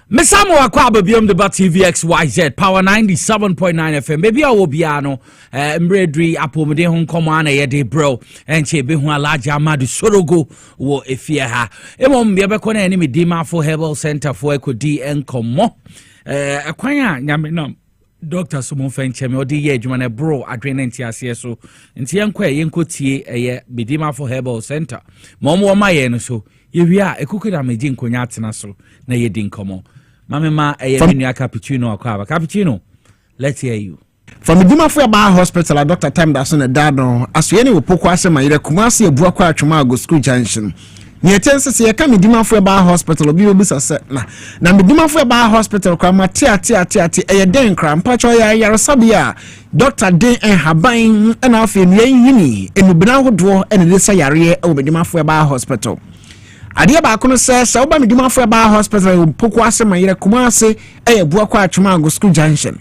Mesamo akwaba biom de TV XYZ Power 97.9 FM baby awo biano mredri apomde ho nkomo ana ye de bro enche be ho alaja amadu sorogo wo efie ha emom be beko na enemy Dimafo Herbal Center for ekodi enkomo akwan a nyame nam Dr. Sumo Fenchemi odi ye adwuma na bro adwene ntiase so nti yenkwa yenkotie eye Dimafo Herbal Center momo ma ye no so ye wi a ekukura meji nkonya atena so na ye di nkomo Mama, a cappuccino or crab. Cappuccino, let's hear you. From the Dimafo Bar Hospital, Dr. Time that's on the Dado, as we any will poke us in my Kumasi, Buakwa, Chumago School Junction. Near Tennessee, I come in Dimafo Bar Hospital, or be set now. Now, the Dimafo Bar Hospital, Kramatia, a den cram, Pachoya, Yarasabia, Dr. Day and Habain, and Alfin Yini, in the Binago Dwar, and the Sayari over Dimafo Bar Hospital. adeɛ baako no sɛ woba medimafo ba hospital poko ase ma yere kuma ase bua kwa atwuma go school junction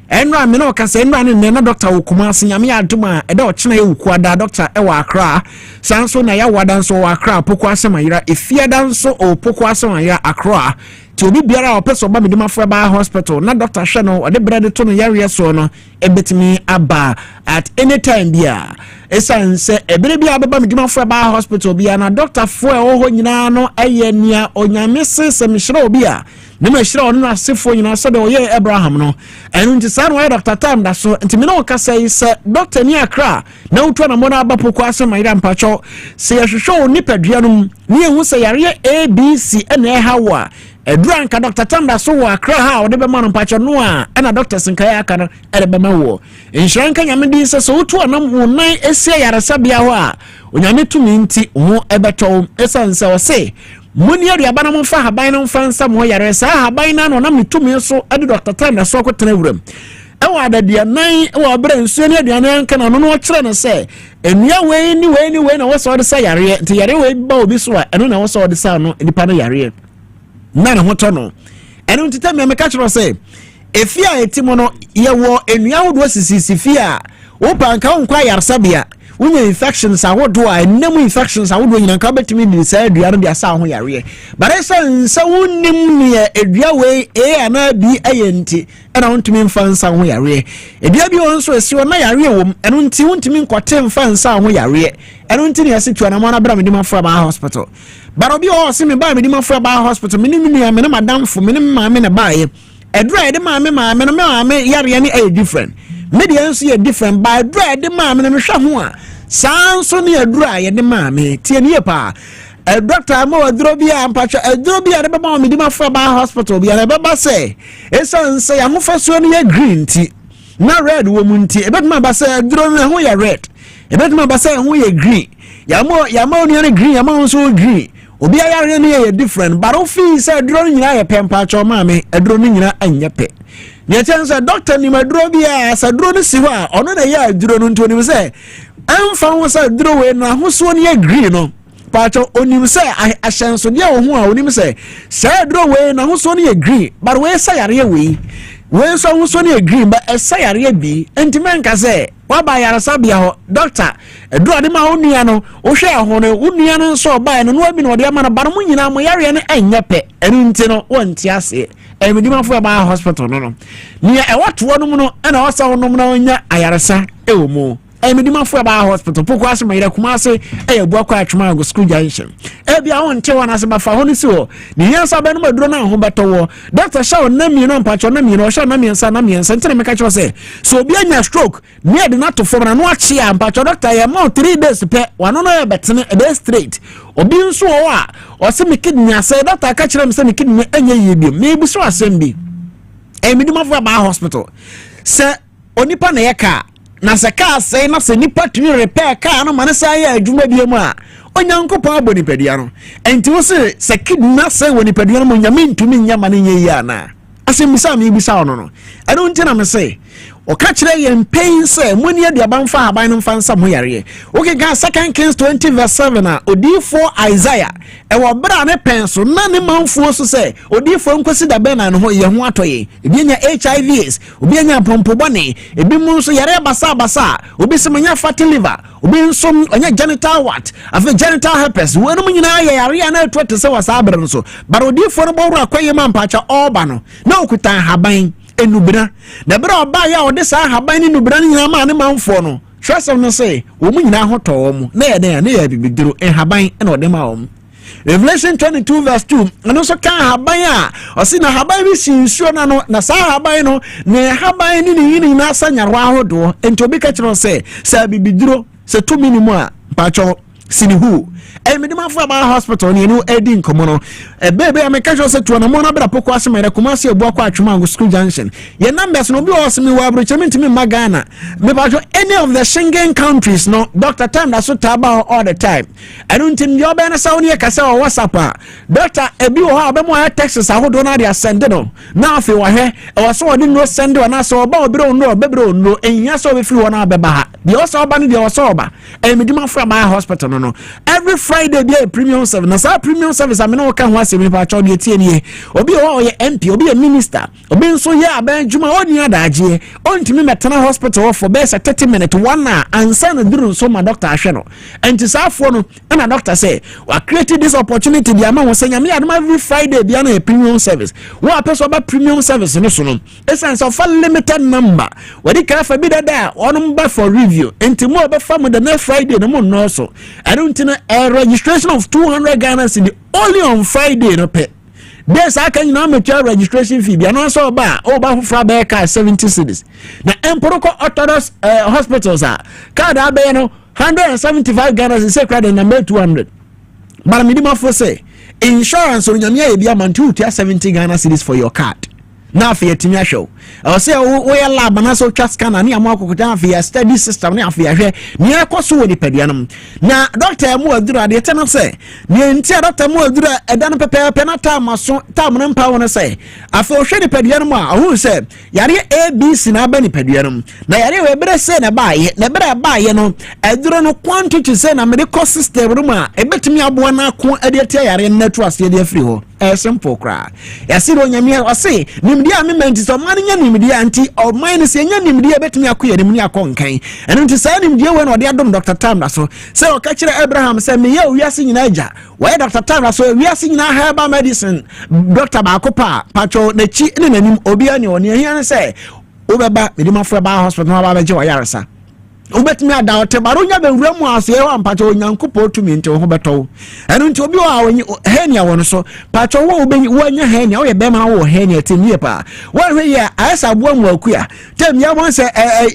enra me no ka sɛ enra ne na doctor wo kuma ase nyame adoma ɛda ɔkyena yɛ wuku ada doctor wɔ Accra sanso na ya wada nso wɔ Accra poko ase ma yere efiada nso o poko ase ma yere Accra ti obi biara opese oba medimafo ba hospital na doctor hwɛ no ɔde brɛde to no yare so no ebetimi aba at any time bia esan se ebere bia baba medimafo ba hospital bia na doctor fo ho nyina no eye nia onyame se mehira obi a ne mehira ono na sefo nyina so de oye Abraham no enu nti sa no doctor time da so nti me no ka say se doctor ni Accra na utu na mo na aba poko ase mayira mpacho se yehwehwe onipadua no ni ehu se yare ABC ena hawa Edranka Dr. Tanda so wa Accra ha ode be ma no mpacho no a na Dr. Sinkaya aka no ede be ma wo insuranka nyame din se so utu anam wonan esie yaresa bia ho a onyame tumi nti ho ebeto esanse o se muni aduaba na mo fa haban no fa nsa mo yaresa haban na no na mitumi so ede Dr. Tanda so akotena wuram ewa adadia nan ewa obere nsuo ne aduane nka na no no kire no se enua we ni na wo so de sa yare nti yare we ba obi so a eno na wo so de sa no nipa no yare na ne hoto no eno ntita me ka kiro se efia etimo no ye wo enua hodo sisifia wo panka wo kwa yarsabia wonya infections ahodo a enemu infections ahodo nyina ka betimi ni sa adua no dia sa ho yare bare sa wonnim ne adua we ana bi ayenti ena wontimi mfa nsa ho yare adua bi won so esi wo na yare wo eno nti wontimi nkote mfa nsa ho yare eno nti ne yase tuana mo na bra medimafo ba hospital baro bi o se me ba medimafo ba hospital me madam fo me maame na ba ye edra de maame no maame yare ne ay different media nso ye different by edra de maame no hwa ho a sanso ne edra ye de maame tie ne pa doctor mo adro bi a mpacha adro bi a de ba medimafo ba hospital bi a be ba se esanse ya ho faso ne ye green ti na red wo mu nti ebetuma ba se adro ne ho ye red ebetuma ba se ho ye green ya mo ne green ya mo so green obi ayare ne ye different but ofi say adro nyina ye pempa cho maame adro ne nyina anya pe ne chense doctor ni madro bi a sa adro ne si ho a ono na ye adro no nto ni say amfa ho say adro we na ho so ne ye green no pacho onim say ahyenso de wo ho a onim say adro we na ho so ne ye green but we say yare we so ho so ne ye green but say yare bi entimenka say wa ba yarasa bia ho doctor adro de ma onua no wo hwe ho no onua no so ba no no abi no de ama na bar mu nyina mo yare ne anya pe enu nti no wonti ase medimafo ba hospital no ni e wato no mu no na wasa ho no na onya ayaresa ewo mu medimafo ba hospital poko ase ma yire kuma ase bua kwa atwuma go school junction bia won te wana ase ba fa ho ni si ho ni yansa ba no maduro na ho beto wo doctor shaw na mi no mpacho na mi no shaw na mi nsa ntene me ka cho se so obi anya stroke ni de na to for na no achi a mpacho doctor ya mo 3 days pe wano no ya betene e be straight obi nso wo a o se me kidney ase doctor ka kire me se me kidney anya yebiem me bu so asem bi medimafo ba hospital se onipa na ye ka na se ka sei na se nipa tumi repair ka no mane sai ya adwuma biemu a onyankopon aboni padua no enti wo se kidna sei woni padua no mo nyame ntumi nyama ne nye ya na asem mi bisa ono no eno nti na me sei o ka kire ye pain say moni aduaba mfa haban no mfa nsa mo yare okay ga 2 Kings 20:7 a odifo Isaiah wo bra ne penso na ne manfo so say odifo nkosi da be na no ho ye ho atoye ebi nya HIVs obi nya pompobone ebi mu so yare basa obi semanya fatty liver obi nso anya genital what afa genital herpes wo no nyina ye yare na atwete se wasa abre no so but odifo no bawro akwaye mampacha oba no na okuta haban enubira na bra oba ya ode sa haban ni nubira nyina ma ne manfo no hwesem no say wo mu nyina hoto mu na ye na ye bibidiro haban na ode ma wo Revelation 22:2 ano so kan haban a o si na haban bi sinsuo na no na sa haban no ne haban ni yini na asanyarwa ahodo enti obi ka kiro say sa bibidiro se to minimum a pacho sinihu medimafo ba hospital ni enu edi nkomo no baby I'm a casual set to an amount of poko as my Kumasi Boko Chumango School Junction. Your numbers no be awesome me were returning to me Magana. Maybe any of the Schengen countries no Dr. Tam that's what about all the time. I don't think your banner sound here Casa or WhatsApp. Dr. Ebu Habemo Texas I would not send it on. Now if you were here I was so I didn't know send you and I saw about no Bebro no and yes so if you want to be the also band the osoba and Medima from my hospital no. Every Friday be a premium service. Now premium service I mean no can once me patch on the TNA. Obi o ye MP, obi a minister. Obi so ya ben juma oni adaje. Ontimi metana hospital for best 30 minutes 1 hour and send duru so my doctor ahwe and to say for no and a doctor say we created this opportunity the amount say nyame adom every Friday be na premium service. One person about premium service no so no. Essence of a limited number. We di ka fa bi da on ba for review. Enti mo be fa mo the next Friday no mo no so. I don't know a registration of 200 Ghana cedi only on Friday no pay. There's I can now make your registration fee. Be no so ba over for Beka 70 cedis. Na Emporoko Orthodox hospitals are card abe no 175 Ghana is say credit number 200. But minimum for say insurance on your near be amount to 70 Ghana cedis for your card. Na afia timia show I say we lab na so twa scan na amako kuta afia study system na afia hwe ne ekoso woni paduanum na doctor mu adura de tena say ne ntia doctor mu adura eda no pepe na time so time no mpa won say afia hwe ni paduanum a hu say yare ABC na ba ni paduanum na yare we bere say na ba ye na bere ba ye no adura no quantity say na medical system room a ebetimi abo na ko ade tia yare natural say de free ho simple cry yasiro nyamia wase nimdia amementi so man nya nimdia anti o man se nya nimdia betumi akoye nimni akonkan eno nti sa nimdia we no de adom Dr. Tam na so se o ka kire Abraham se me ye wiase nyina agya we Dr. Tam na so wiase nyina herbal medicine Dr. Bakopa pacho na chi ne nanim obi ani oni hia se obeba medima for ba hospital na ba beje wayaresa ubetimi ada otebaro nya be wuramu ase e wa mpacho onyankopo tumi nti ho beto eno nti obi wa henia won so pacho wo obenyi wanya henia wo ye be ma wo henia temie pa wo hwe ye asa bo mu akua tem ya won se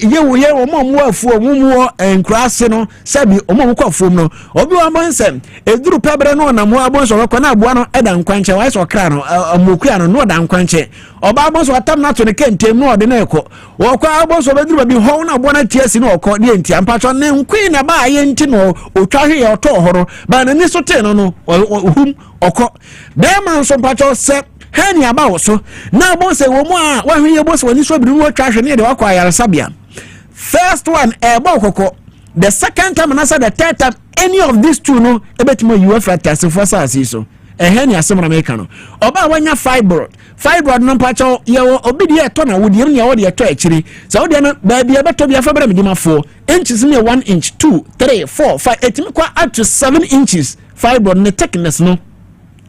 ye wo ye wo mo afu omumu enkrase no sabi omo ko afum no obi wa mon se eduru pebre no na mo abon so ko na abo no eda nkwanche wa so kra no amokua no da nkwanche oba abon so atam na to ne kentem no de na eko wo kwa abon so beduru ba bi ho na abo na tiasi no ko enti ampacho ne nkwi na ba ye nti no otwahwe ye oto horo ba na ni so te no ohum okọ be man so mpacho se hani aba wo so na bo se wo mu a wa hwe ye bo se woni so bi wo twahwe ne de wakọ ayaresabia first one ebo kokọ the second time and the third time any of these two no ebetimo UEFA test for sase so hani asemra meka no oba wanya fibroid no pacho ye obi de eto na wodi ne wo de eto akiri so wo de no ba bia beto bia fa bra medima fo inches ne 1 inch 2 3 4 5 etimi kwa up to 7 inches fibroid ne thickness no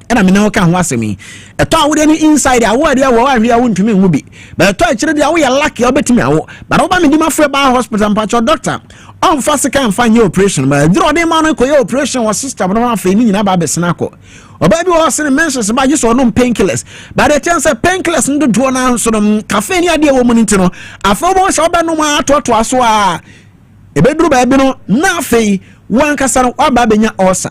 ena me na wo ka ho asemi eto awode ni inside awode ya wo ahwe ya wontumi nwu bi ba eto akiri de awo ya lucky obetimi awo ba wo ba medima fo ba hospital pacho doctor on fast can find your operation but draw them man ko your operation was system no afa ni nyina ba besena ko oba bi wo se mentions ba just no painkillers but the chance painkillers ndo do na so no cafe ni ade wo mu nti no afa bo so ba no ma atoto aso a ebeduru ba bi no na afa wan kasa no aba benya ulcer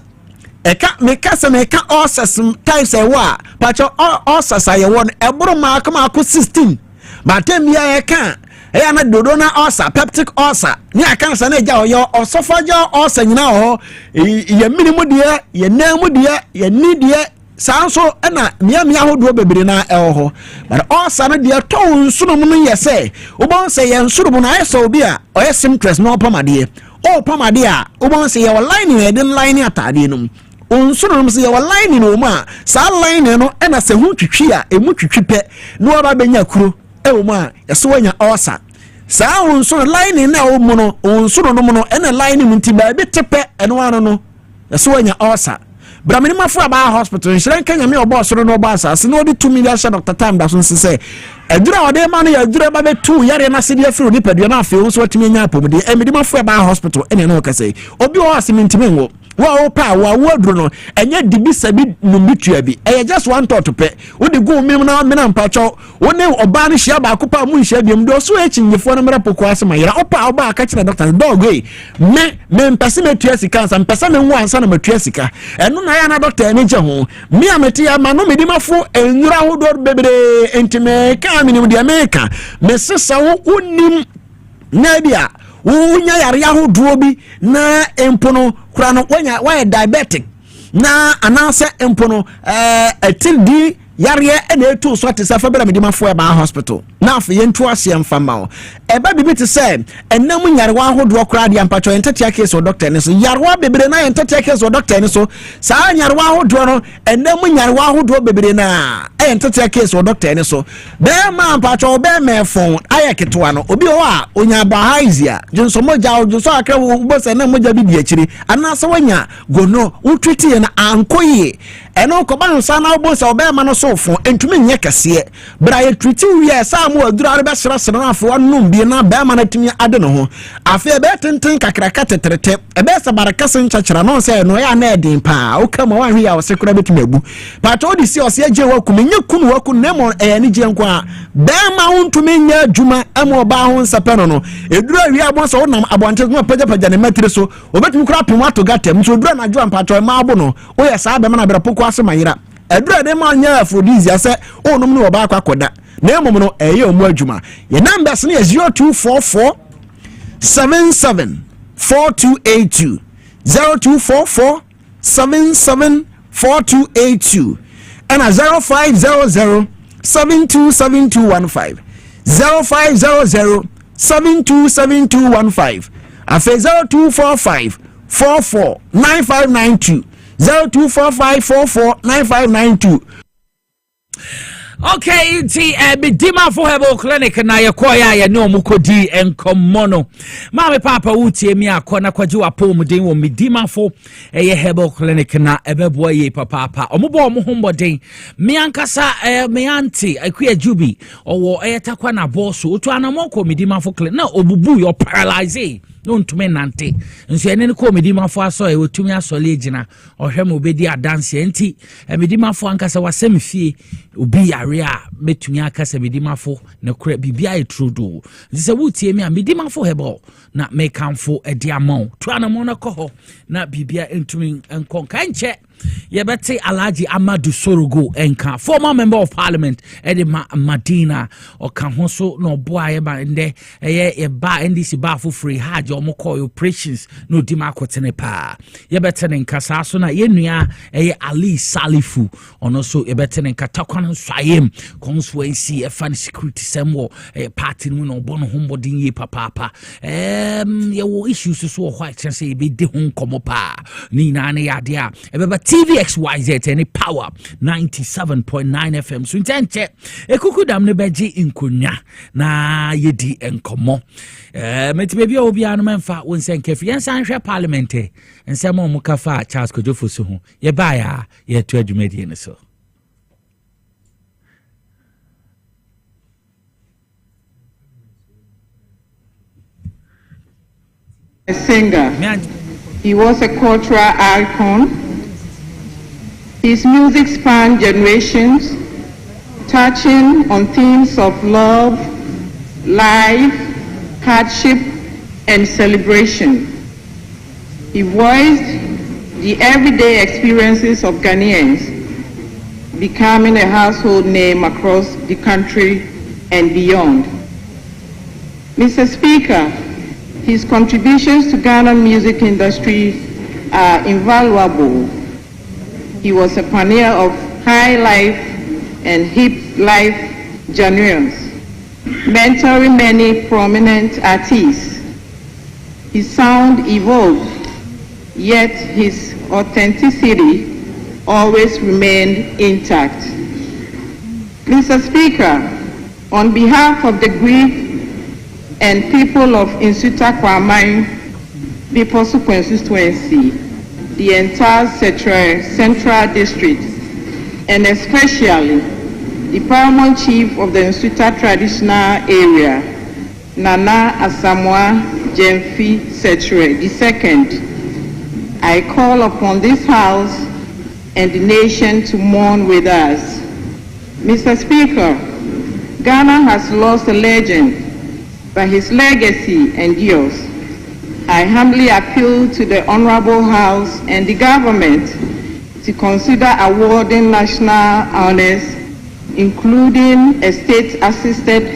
eka me kasa me ka ulcers types e wa pacho ulcers aye won eburu ma akoma ko 16 but tem ya eka eya na dodo na ulcer peptic ulcer ni akansa na eja oyo esophageal ulcer nyina ho ye minimu de ye namu de ye ni de sanso na mia hodo bebere na ho but ulcer na de to nsuno mu no ye se ubon se ye nsuro mu na yeso obi a oye symptoms na opamade o pamade a ubon se ye line e den line atade no onsuro no se ye line no ma sa line no na se hu twitwi a emu twitwipe no aba benya kuro e ma yeso wanya ulcer sa onsuro line na o mu no onsuro no mu no na line mu ntiba bi tepe eno ano no yeso wanya ulcer bramini mafu aba hospital nshire kanya me obo soro no obo asase no di 2 million share Dr. Tam da so nse edura ode ma no edura ba be 2 yare na se dia firi ni padua na afi so watimi nya apom de emidi mafu aba hospital ene no kase obi o asimi ntimi ngo wa opa wa wodro no enye dibi sabi numitua bi just one thought pe wo de go mem na me na mpacho wo ne oba no hia ba kopa mu hia biam do so echinyefo no mra poko ase mayira opa oba aka kire doctor dog we me mpese metua sika nsa mpese me nwa nsa na metua sika eno na ya na doctor ene je ho me ametia ma no medimafo enwura hodo bebre entime ka minim de America me sesa wo unim na bia unya yare ahodoɔ bi na empono kura no wanya diabetic na anase empono atindi yare ena etu so te safa bela medimafo eba hospital na afa yentu ase mfama o eba bibi te se enam yare ahodoɔ kura de ampacho entatia case o doctor ne so yare bebre na entatia case o doctor ne so saa yare ahodoɔ no enam yare ahodoɔ bebre na entatia case o doctor ne so be ma ampacho be mefon ayeketoa no obi o a onya ba haizia jinso moja o jinso akra wo bosa na moja bi di akiri anase wanya gono utwiti ye na ankoye eno ko ban sa na bosa obe ma no so fo entumi nye kase bra ye twiti wi sa mo aduru are be sra sra afo wonum bi na be ma na tumi ade no ho afi be tenten kakra katetrete ebe sa barakase nchachara no se no ya na edin pa o kama wan hwi ya o se kura betumi agu pa to di si o se je wa ku menye kunu wa ku nemo ni je nko a be ma untumi nya adwuma amo ba ho nsapeno no eduru awi abon so wonam abonte no paja ne matire so obetumi kura pem ato gatem so eduru na adwuma pa to ma abo no o ye sa be ma na bra poko ase mayira eduru de ma nya aphrodisia se onum no ba akwakoda na emom no eye omu adwuma ye numbers ne 0244 77 4282 0244 77 4282 and 0500 727215 0500 727215 afa 0245 44 9592 0245 44 9592. Okay, Medima for Herbal Clinic na yakoya ya no mukodi enkomono. Mame papa utie mi akona kwaji apo muden wo Medima for Herbal Clinic na ebebo ye papa. Omubo omuhomboden. Mi ankasa me auntie akuya Jubi owo eyetakwa na boss otu anamoko Medima for Clinic na obubu yo paralyze. No ntumi nante nso ene ko medimafo aso e wotumi asole agina ohwem obedi adanse enti medimafo ankasa wasem fie obi yare a betumi akasa medimafo na kura bibia etrudo nse wutie mi a medimafo hebo na mekanfo edi amon to anamo na koho na bibia entumi enkonka nche yebete Alhaji Amadu Sorogo enka former member of parliament edema Madina okanhoso no boa yeba nde ye ba NDC ba for free haje omukọ operations no dima akotene pa yebete nkasa so na yenua Ali Salifu ono so yebete nkatakwan nswayem constituency fan security semwo party no no bono hombodin ye papa ye wo issues so ho chance be de ho nkomo pa ni na ne yade a ebeba TVXYZ any power 97.9 FM so ntenche ekukudam ne beji inkonya na yedi enkomo meti bebi obi anu memfa wonsen kefi yensan hwe parliament ensem o mukafa Charles Kojofo so ho ye ba ya ye to adwumadi ne so a singer. He was a cultural icon. His music spanned generations, touching on themes of love, life, hardship, and celebration. He voiced the everyday experiences of Ghanaians, becoming a household name across the country and beyond. Mr. Speaker, his contributions to Ghana music industry are invaluable. He was a pioneer of high life and hip life genres, mentoring many prominent artists. His sound evolved, yet his authenticity always remained intact. Mr. Speaker, on behalf of the grief and people of Insuta Kwamai, Biposu constituency, the entire Central District, and especially the paramount chief of the Insuta traditional area, Nana Asamoah Jemfi Setre II, I call upon this House and the nation to mourn with us. Mr. Speaker, Ghana has lost a legend, but his legacy endures. I humbly appeal to the Honorable House and the government to consider awarding national honors, including a state-assisted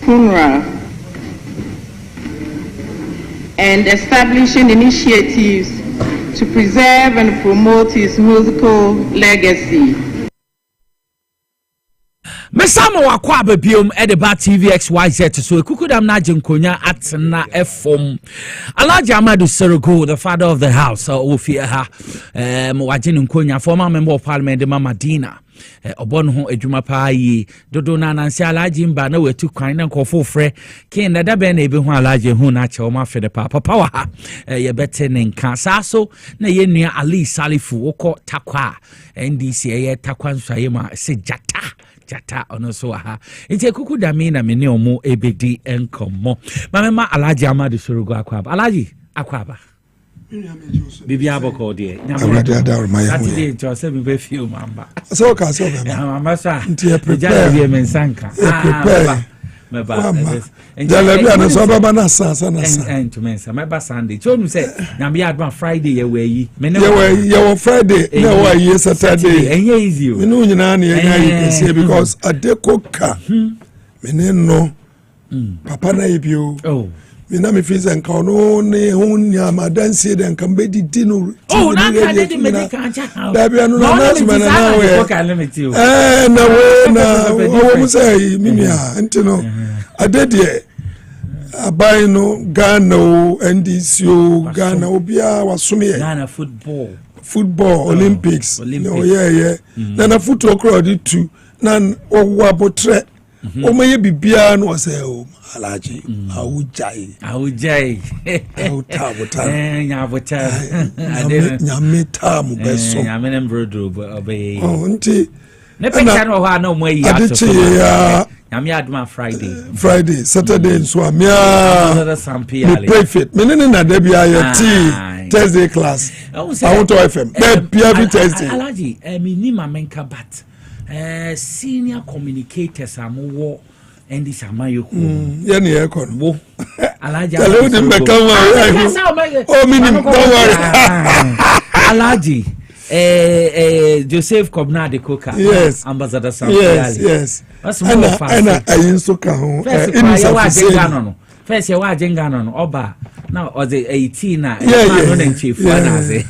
funeral, and establishing initiatives to preserve and promote his musical legacy. Mesama wakwa bebiom edeba TVXYZ so ekukudam na jenkonya atna efom Alhaji Amadu Serugo, the father of the house ofia ha wajin nkonya former member of parliament de Mama Dina obon ho adwuma pa yi dodo na nansi Alhaji mba na wetu kwan na nkofo frɛ kin na da be na ebe ho Alhaji hu na che o ma fede papa wa ha ye bete ne nka saso na ye nua Ali Salifu wokɔ takwa NDC ye takwa nsaye ma se jata ono so aha nti ekuku da me na me ne omo ebedi enkomo mama Alhaji Amadu Serugo akwaba Alhaji akwaba bibi aboko de nyamade adawr ma yahu ati de se me be feel mamba so ka so be mama sa nti e prepare bi me sanka meba jalabi ana so baba na sa to mensa meba Sunday so nu say nyame adwa Friday ye we ye Friday na wa ye Saturday enye easy o me no nyina na ye can say because adekoka me ne no papa na ibio mina me feel say nka no ne hu nyama dansie de nka be didi no na ka de medical cha da bia no na so na we na we na wo mu say mimia ntino adedie abai no Ghana NDC Ghana obia wasome Ghana football Olympics no na football crowd too na owa botre o maye bibia no say Alhaji awujai awuta nyabota nyameta mu beso nyamene mbrodo obey nti ne peka no ha na mo yi ato nyame aduma Friday Saturday nso amia me prefect menene na da bia ye Thursday class Auto FM every Thursday Alhaji me ma menka bat senior communicators amowo and this amayo ye ne e kon wo Alhaji tell them be come oh me don't worry Alhaji Joseph Kobna de Coca yes Ambassador Sam yes and ayin so ka ho first ye wa jenga no oba now or the 18 na no na chief na say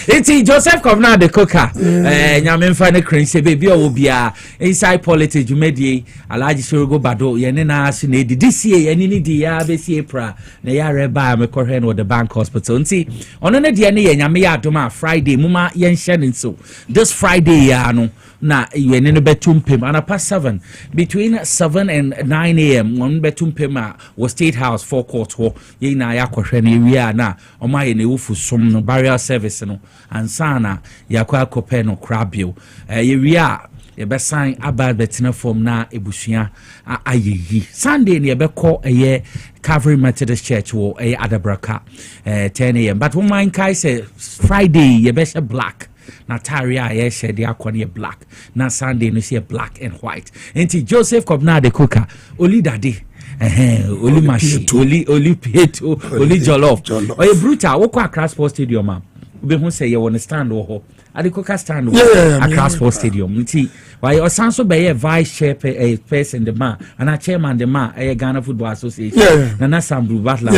it's Joseph Kobna de Coca nyame mfa ne krense baby o bia inside politics jumedie Alhaji Serugo Bado ye ne na ase na edidisi ye ni di ya be si April na ya reba me kohwe no the bank hospital nti ono ne de ne ye nyame ya adoma Friday muma ye nhye ne so this Friday ya no na ye ne no betumpem anapa 7 between 7 and 9 a.m. one betumpem was State House forecourt ho ye na ya kohwe na wi na oma ye ne wufu som no burial service no ansana yakwa kope no crabio ye wi ye be sign about betina form na ebusua ayeyi Sunday ne ye be call ye Calvary Methodist Church wo Adabraka 10 a.m. but woman kai say Friday ye be black na taria ye share the akwane black na Sunday no see black and white enti Joseph Kobna de Coca oli dade oli mashi oli pieto oli jollof oye brutal wo kwa Accra Sports Stadium am be hu say ye won stand wo ho Adekoka stand Accra Sports Stadium nti why osanso be ye vice chair person the man and a chairman the man Ghana Football Association na Sambru Batla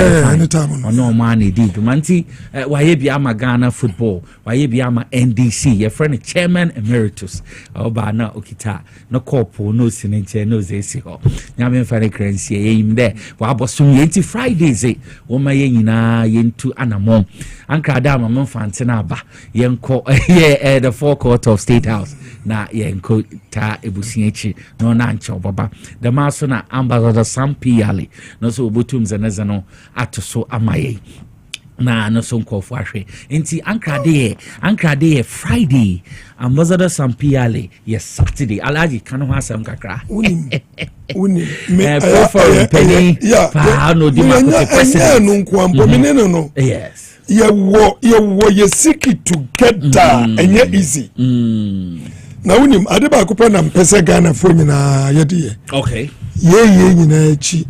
ono man e di manti why be ama Ghana Football why be ama NDC your friend chairman emeritus oba na okita no corpo no sinenche no zesi ho nyame mfa ne kransi ye yim de wa bosum ye nti Fridays wo ma ye nyina ye ntu anamon ankra da ma mfa ntena aba ye nko the forecourt of State House na yenko ta ebusiachi no na nche obaba the maso na Ambassador Sam Piali no so obotum zenezano atoso amaye na no so nkofo ahwe nti ankrade ye Friday Ambassador Sam Piali yes Saturday Alhaji kan ho asem kakra uni me penny pa no di ma ko president no nkwampo menene no yes you seek it together and yet easy. Na unim adeba akupa na mpese Ghana fo nyina yede. Okay. Ye nyina echi.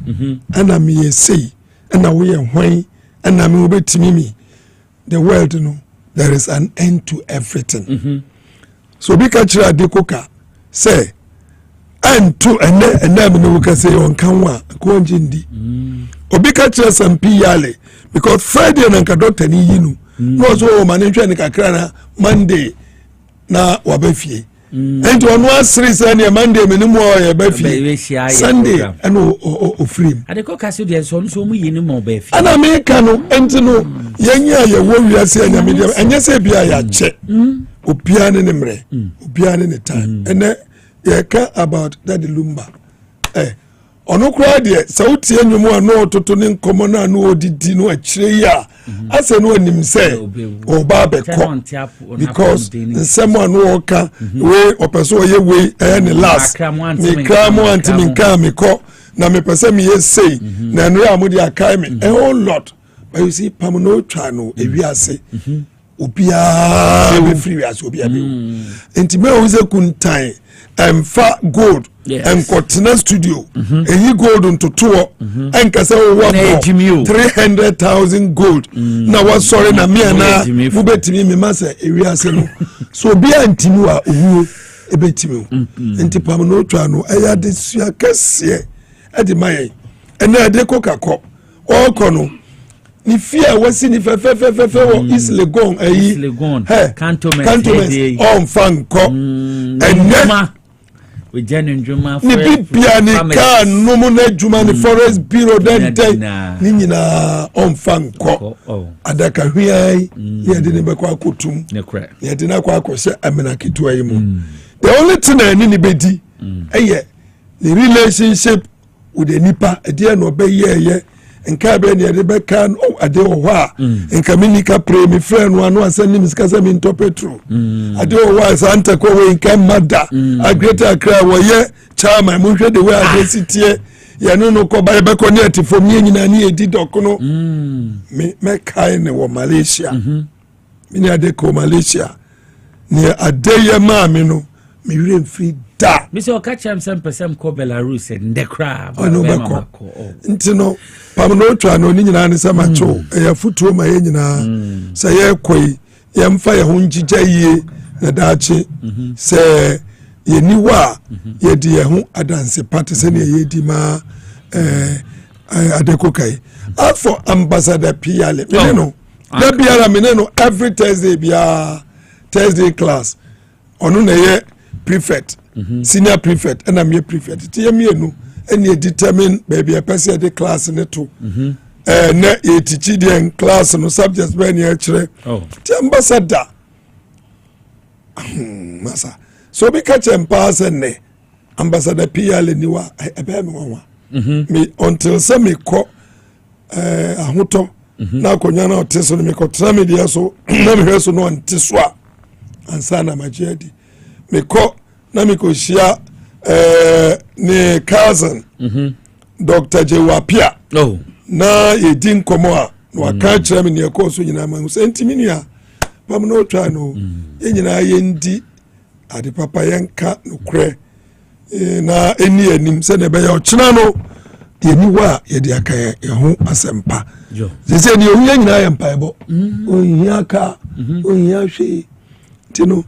Ana me ye sei, ana we hwan, ana me obetimi mi. The world no, there is an end to everything. So be kachira adekoka say and to and me no ka say on kanwa ko njindi. Obi kachira sampi yale because Friday na nka doctor ni yinu. No so manentwa ni kakra na Monday na wabefie. And on one series and Monday minimum or Befi Sunday and o free. And the cock has you so many more Befi. And Americano and to know Yanya, your warrior saying a medium, and yes, a beer check. Upian in Emre, Upian in the time. And then you care about that Lumba. Eh, on no crowd yet, South Yen, you more no to turning commoner, no did no a cheya. As I know him say, or Barbe because someone walk way or pursue your way and last. Me cram one to me car me call. Now me person me say, Nanoya Mudia Kaimi, a whole lot. But you see, Pamano Chano, if we are say, Upia free as Upia. Intime was a good time. And far gold and Cortina studio and he gold into tour and Casa 300,000 gold. Now what sorry na me na who bet me massa area so be antimua a betimu and tipamano trano I had this year at the Maya and I de coca cop all cono. Ni fear was in if easily gone cantonments on fan cop and we genuine Juma ni bibia ni ka no mo na Juma ni forest bureau den ni nyina on fan ko adaka hwiai ye de ne be kwa kotum ye de na kwa akose amena ketua yi mu the only thing ni bedi eye the relationship with the nipa e de no be ye nka be ne de be kan ade wo ha nka minika pray me friend one no asani miskasa mi ntopetru ade wo ha santa ko we nka mada a greater cry wo ye chama mu hwe de we adesitie ye no ko ba be ko ne atifo mi nyina ne edi dokono me kai ne wo Malaysia mi ne ade ko Malaysia ne ade ye ma mi no mi wire free da mi se o catch am 100% ko Belarus and the crab no be ko ntino pamno twa no ni nyina ne sama cho ya futuo ma ye nyina se ye koi ye mfa ye hunjija yie na daachi se ye niwa ye di ye hu adanse party se ne ye di ma adekokai for ambassador Piale meneno da biara meneno every Thursday class onu na ye prefect senior prefect and I'm your prefect ti ye mienu any determine baby a person the class ne to na e teach the class no subjects when you chere ti ambassador masa so be catch and pass ne ambassador Piale ni wa e be me wanwa me until say me ko ahoto na akonya na oteso me ko tra me dia so na me hweso no anteso a ansa na majedi me ko na me ko shia ne cousin Dr. Jewapia na yedin komo a wa ka kire me ne ko so nyina ma so ntimi nua pam no twa no nyina yendi ade papa yenka no kure na eni anim se ne be ya ochina no yeni wa yedi aka ye ho asempa se ni ohia nyina ya mpaebo ohia ka ohia hwe tino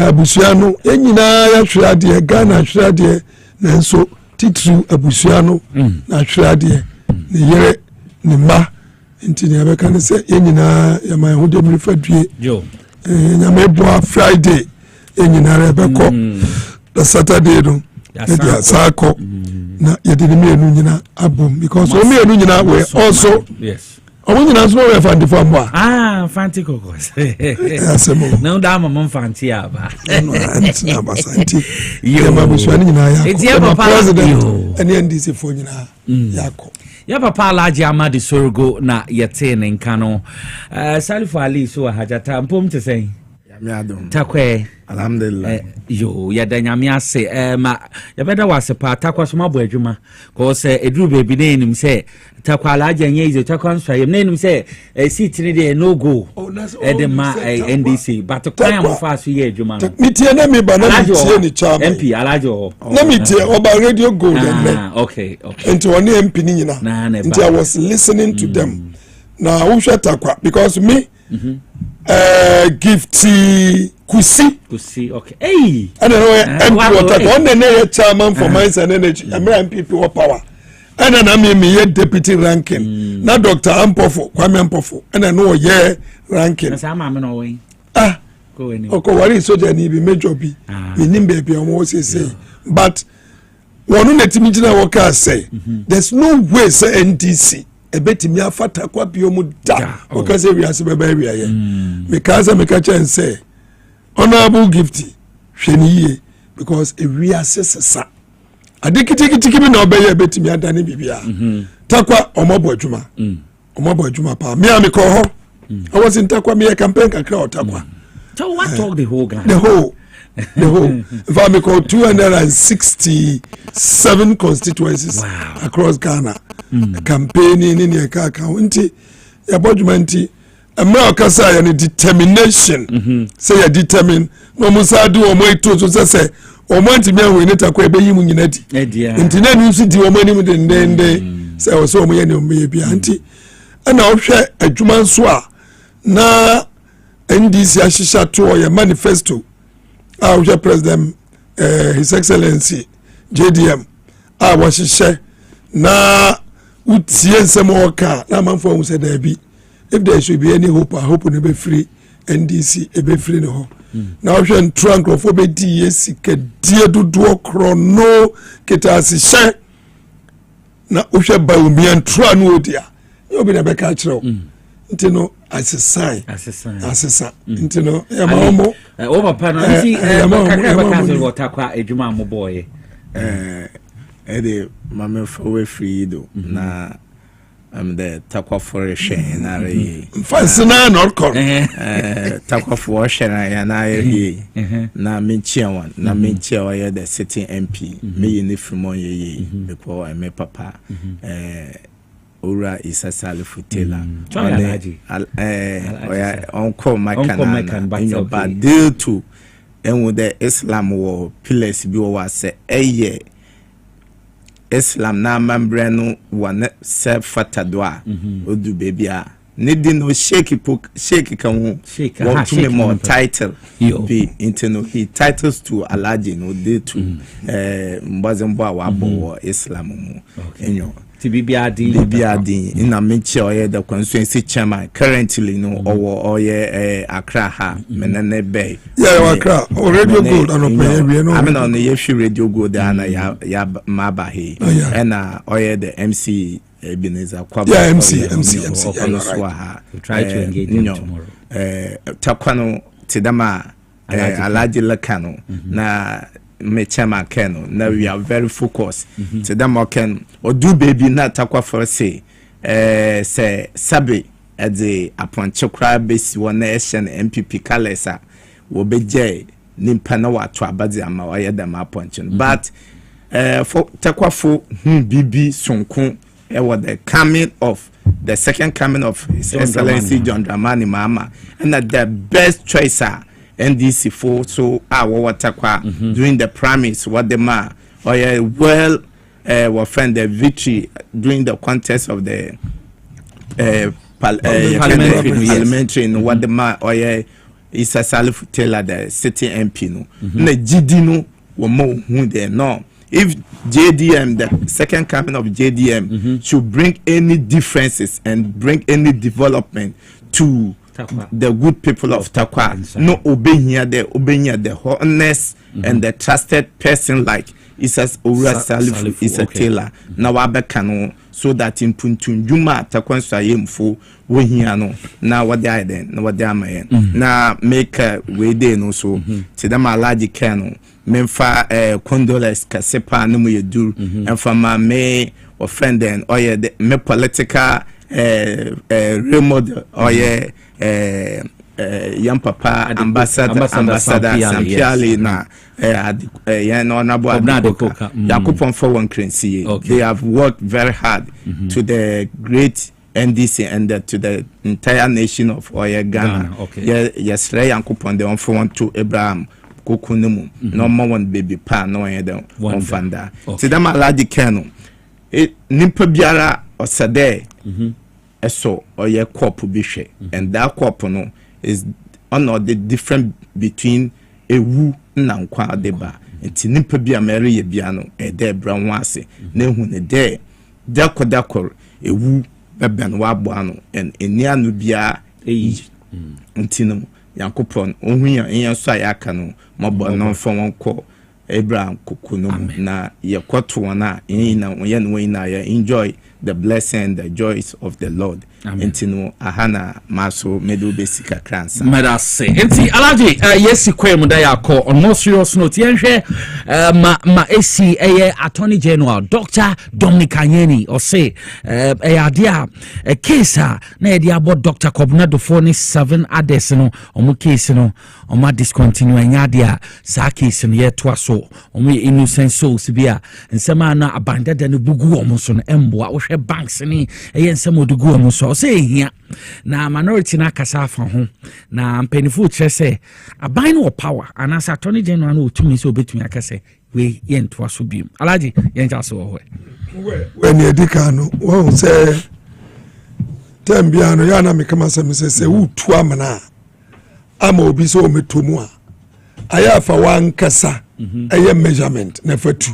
abusuano nyina ya hwe ade Ghana hwe ade nanso titru abusuano na hwe ade ne yere ne ma ntini abeka ne se nyina ya ma ho de mrifadue nyama ebo Friday nyina rebeko the Saturday no ya sako na yedini mienu nyina abom because o mienu nyina we also omo nyina so we fanti famwa fanti kokos asemo no da mama fanti aba no anti aba santi yo mabuswani nyina ya papa president ene ndisi fo nyina yako ya papa Alhaji Amadi Sorgo na yete ne nka no Salifu Ali so hajata mpom te sen Takwe. Alhamdulillah. Yo, ya danyame ase ma ya beda wase pa takwa so mabo adwuma ko se eduru baby ne nim se takwa alaje nya izo takwa nso yem ne nim se seat ni de no go edema NDC but kwan am fa so ye adwuma no mitie na me ba na mitie ni chama MP alaje ho na mitie oba radio go dem okay into one MP ni nyina into I was listening to them na wo hwe takwa because me gifty kusi okay hey and MP water one na chairman for mines and energy MPP power and then me deputy ranking na Dr. Ampofo Kwame Ampofo and I know ye ranking na ma me no we go any okay what is so there ni be major bi me nim baby o mo say but one na timi gina work say there's no way say NDC ebetimi afata kwa biomu da because we are beba area here because me catch and say honorable gifty hweniye because we are sesa adikitiki bi na obeye ebetimi adane bibia takwa omobo adwuma pa me amiko ho I was in takwa me campaign kakra takwa so what talk the whole guy the whole if I make 267 constituencies across Ghana campaigning in your county your budgementy America say any determination say you determine no musa do o mo to so say o mo ntimi ahwe ni takwa ebe yi mu nyina di ntina ni nsi di o mo ni mu de say o so o mo ye ni o mo ye bia nti na o hwe adwuma nso a na NDC ashisha to your manifesto our president his excellency JDM washisha na utie nsem oka na manfo hu say there be if there should be any hope I hope no be free NDC e be free no na o hwe trankofo be di yesika die dodo krono kitasihye na o hwe ba omian tra no odia you be na be ka kire o ntino asesa ntino ya maomo o papa no nti kakra watakwa adwuma mo boy ede mama for free do na am the takwa for shen na re fansina not call takwa for shen ya na re na menchia wan na menchia wa ya the sitting MP me ni from ye because me papa Ura isa salifutela onko makana in your bad deal to and with the Islam war pillars bi wa say Islam na membrano one self fatadwa odu baby a need no shake kan want to me more title be into he titles to alaji no dey to mbazembo a wabo Islam mu enyo Bibiadi in a mention or the constituency chairman currently no or Accra ha Menene Bay. Yeah, Accra or Radio Gold and I mean on the Yeshu Radio Gold and ya Mabahi and the MC Ebenezer MC try to engage tomorrow. Takwano Tidama Alaji Lakano na me chama keno now we are very focused to them can or do baby not takwa for say sabe at the upon chokra base one nation MPP kalesa will be jay nimpana to abazi ama waya them appointion but for takwa for BB sonkun was the coming of the second coming of His Excellency John Dramani Mahama and that the best choice NDC for so our takwa during the premise what the ma or were friend the victory during the contest of the parliamentary no what the ma or is a salif tell the city MP no na GD no wo mo hu there no if JDM the second coming of JDM should bring any differences and bring any development to the good people of Takwa, no obeying the honest and the trusted person like Isas Ura Salif is a tailor. Now Abekano, so that in Puntun Juma Takwansa Yemfo, Wahiano, now what they are then, now what they are my now make a way they no so, Tidama Ladi Cano, Memfa Condolence Casepa, no you do, and from my may or friend then, or me political remodel, or young papa ambassador Sampiali na yan honorable Yakupon for one currency. They have worked very hard to the great NDC and to the entire nation of Ghana. Yes, Ray Yakupon the for one to Abraham Kukunumu. No more one baby pa no one fanda. To them aladi keno. It nimpa biara osade eso oye kopu bishe, and that kopu no is the difference between ewu na nkwa deba. Nti nimpa bia mere ye bia no de bra wase na hu ne de dakor ewu beben wa bo ano en eni anu bia eyi nti no Yankopon ohun yan so ayaka no mobo no fo won ko Abraham Kukuno na yekoto wana ina yen na ya enjoy the blessing and the joys of the Lord. Entino ahana maso medo besika kransa. Medase. Enti alaji yesi kwemu da yako on more serious note yenhwe ma esi Attorney General Dr. Dominic Anyeni or say dia case na dia about Dr. Kobna do 47 others no omo case no omo discontinue anya dia sa case no yetwa so omo innocent souls bia nsema na abandada no bugu omo so no emboa wo hwe banks ni nsema odugu omo so say here na minority na kasa fa ho na mpenifu kire say aban no power and as Attorney General no otumi so betumi akase we yentoa so biem alaji yenja so ho when edika no wo say tembiano yana mekama se utu amana ama obi so metomu a aya fa wankasa eye measurement na fatu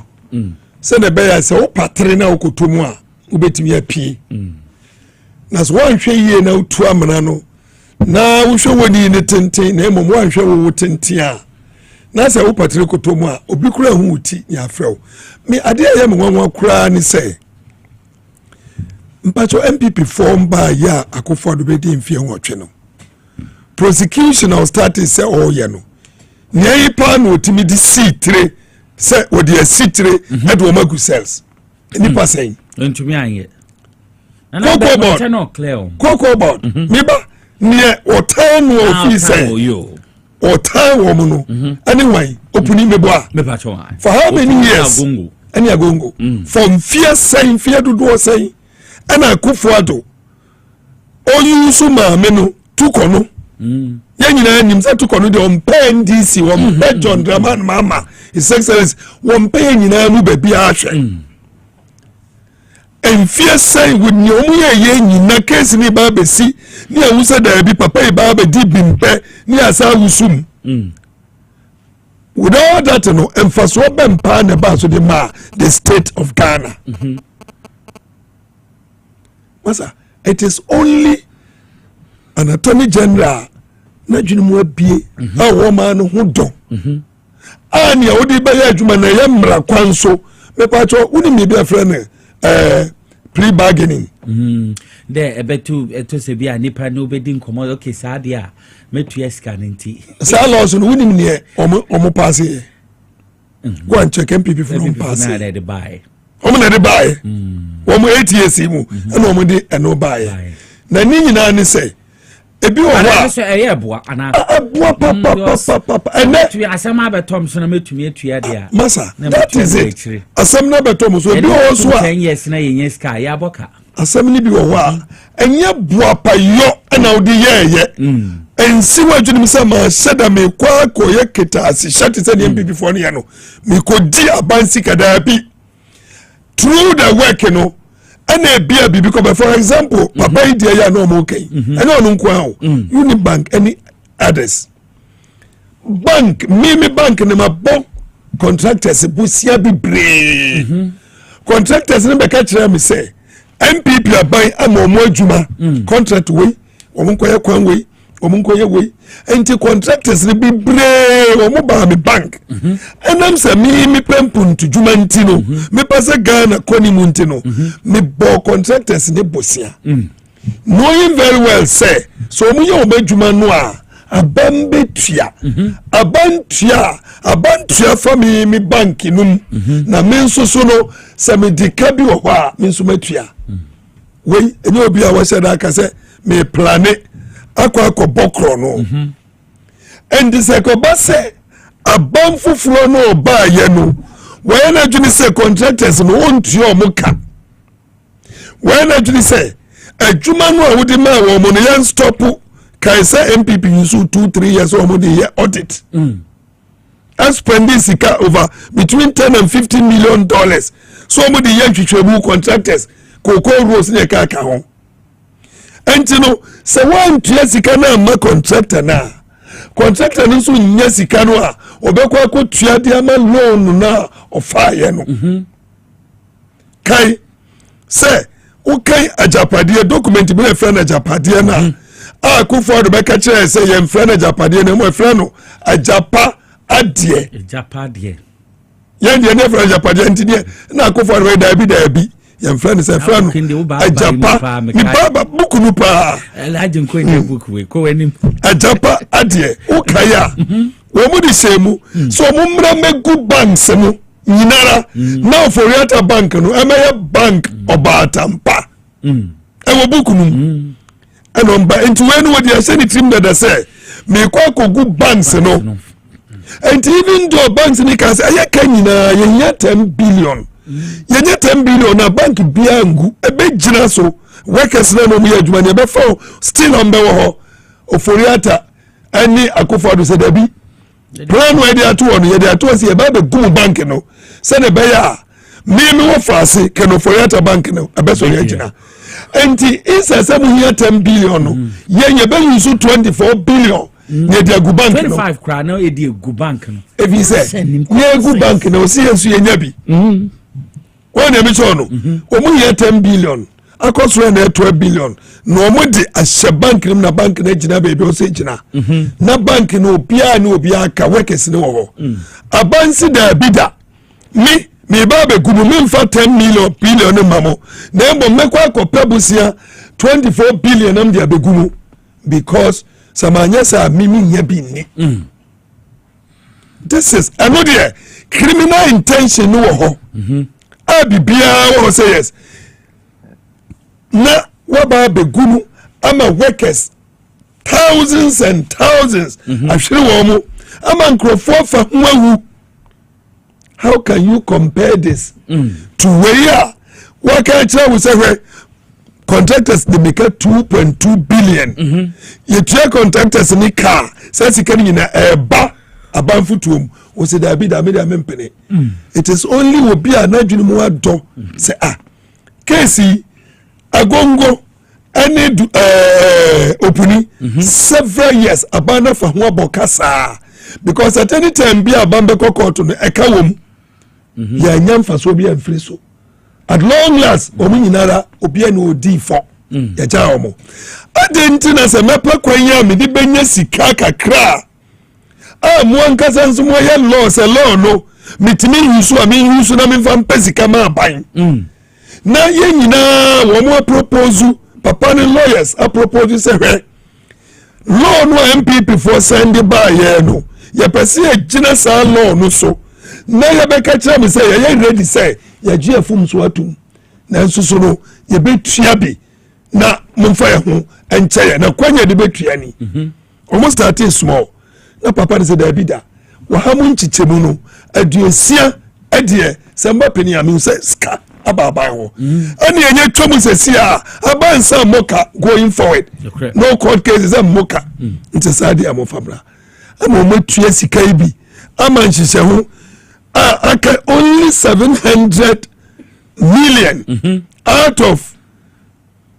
se ne be ya se wo patre na okotomu a ubetimi apie na so wanhwe yie na utu amana no na wohwe woni ne tenten na emom wanhwe wo tenten a na se wo patre kotomu a obi kura hu uti ya frew me ade ya me nwanwa kura ni se mpacho MPP form ba ya akofo do be di mfie nwotwe no prosecution or start say oh ye no nyai pa no otimi di C3 say odi a C3 e do magu cells ni pa say ntumi anye Cocoa board me ba near or time no officer or time woman no anyway opuni meboa for how many years any agongo from fear do say and akufo oyusu ma me no tukono ye nyina nim sa tukono de on pen DC on pe John Draman mama his excellence on pe nyina nu ba bia ahwe en fear say with nyomu ye nyina case ni ba besi ni awusa da bi papa ba ba di bimpe ni asa wusum without that no emfaso bempa na ba so de ma the state of Ghana Masa, it is only an Attorney General na dwunumu abie a woman no ho don ani a wodi ba ya adwuma na ya mmra kwanso me pa cho woni me bia frɛ pre bargaining de ebetu eto se bia nipa no obedi nkomo okay saa de a metu eska nti saa laws no woni me omo pass here go and check MPP from pass na de buy omo na de buy omo 8 years mu na omo de eno buy na ni nyina ni say ebi wo wa so eye boa ana boa papa ene tu asema betom so na metumi etua de a masa that is it asem na betom so ebi wo so a 10 years na yenye sky ya boka asem ni bi wo wa enye boa pa yo na odi ye ensi wadwunim se ma sheda me kwa koye kita asishati se ni MPP for no me ko di abansi kada bi through the work you know and bia bi because for example papa idea ya no mo okay and no nko a UniBank any others bank me bank ne mabo contractors busia bi bre contractors ne be ka kire me say MPP aban amomo adwuma contract we omonko ye kwan we omonko ye we enti contractors ne bi bre omo ba me bank enam se me pempun to dwuma ntino me pase Ghana koni mu ntino me bo contractors ne bosia knowing very well say so omo ye obadwuma no a abambe tua abantua fa me bank num na me nso so no se me dika bi wo a me nso matua we eni obi a wo se da ka se me plane akwa bokro no and this akoba say abam fufuro no ba ye no when adwini say contractors no ontu omuka when adwini say adwuma no awudi ma wo mo no yan stop kai say MPP use 2-3 years o mo dey audit and spending sika over between 10 and 15 million dollars so mo dey yan twetwemu contractors koko rules ne ka ho enti no se wan tua sika na ma contractor no so nya sika no a obekwa akotua de ama loan na ofaye no kai se o kai ajapade document bi na friend ajapade na a ko for do beka kire se ye friend ajapade na mo friend no ajapa adie ye de ne friend ajapade enti de na ko for do da bi your friend is a friend. Ajapa, mi baba buku nu pa. Elijah kwenye buku we ko enim. Ajapa adie ukaya. Wo mu di semu. So mu mra megu bank semu. Nyinara. Now for Riata bank no emeye bank obatampa. Ewo buku nu. Eno mba enti we no di ase ni team that say me kwa kogu banks no. And even though banks ni ka say aye kan nyina ye 10 billion. Yenye 10 billion na bank bia ngu ebe gina so workers na no mu adwuma ne be fo still on be wo ho oforiata ani akofado se dabi plan we dey atu on ye dey atu se e ba be gum bank no se ne be ya me wo frase ke no oforiata bank no ebe so ye gina enti isa se mu here 10 billion no yenye be use 24 billion ye dey gu bank no 25 kra no e dey gu bank no e bi se ye gu bank no si ensu ye nya bi when you mention no omu here 10 billion akosoro na 12 billion no omu di a bank na bank na gina baby o se gina na bank no obia ka workers ne wo ho abansi da bida me ba be gumu me mfa 10 billion ne mamo na embo mekwa akopebusia 24 billion am dia be gumu because samanya sa mimi nya bi ni this is another criminal intention no ho Abibia will say yes. Na waba begunu ama workers thousands and thousands. Actually, womu ama nkrofo fa huawu. How can you compare this to where wakacha we say contractors they make 2.2 billion. You try contractors ni car. Says you can in a bar. Abanfutum o se da bi da me da mempene it is only obi anadwini mu ado say case agongo any opuni several years abana fa ho abokasa because at any time bi abambe kokoto no ekawom ya nyamfa so bi amfiri so at long last omu nyinara obi ani odi fo ya ja omo adentina se mepa kwanya me di benya sika kakra muankasa nso mo ye law se law no mitimi yusu ami yusu na mi fam pesika ma ban na ye nyina wo mo propose papa ne lawyers a propose se hwe law no MPP for send by ye no ye pese ye gina sa law no so na ye be ka kire me se ye ready say ye gye afum so atum na nso so no ye betua bi na momfa ye ho enche na kwanya de betua ni almost starting small na papa se da bida wa ha mun chichemu no aduosia adie samba peni ame se ska ababa ho ani enye twom se sia abansa moka going forward no court cases am moka nti sadi amofabra ama matua sika ibi ama nhihye ho aka only 700 million out of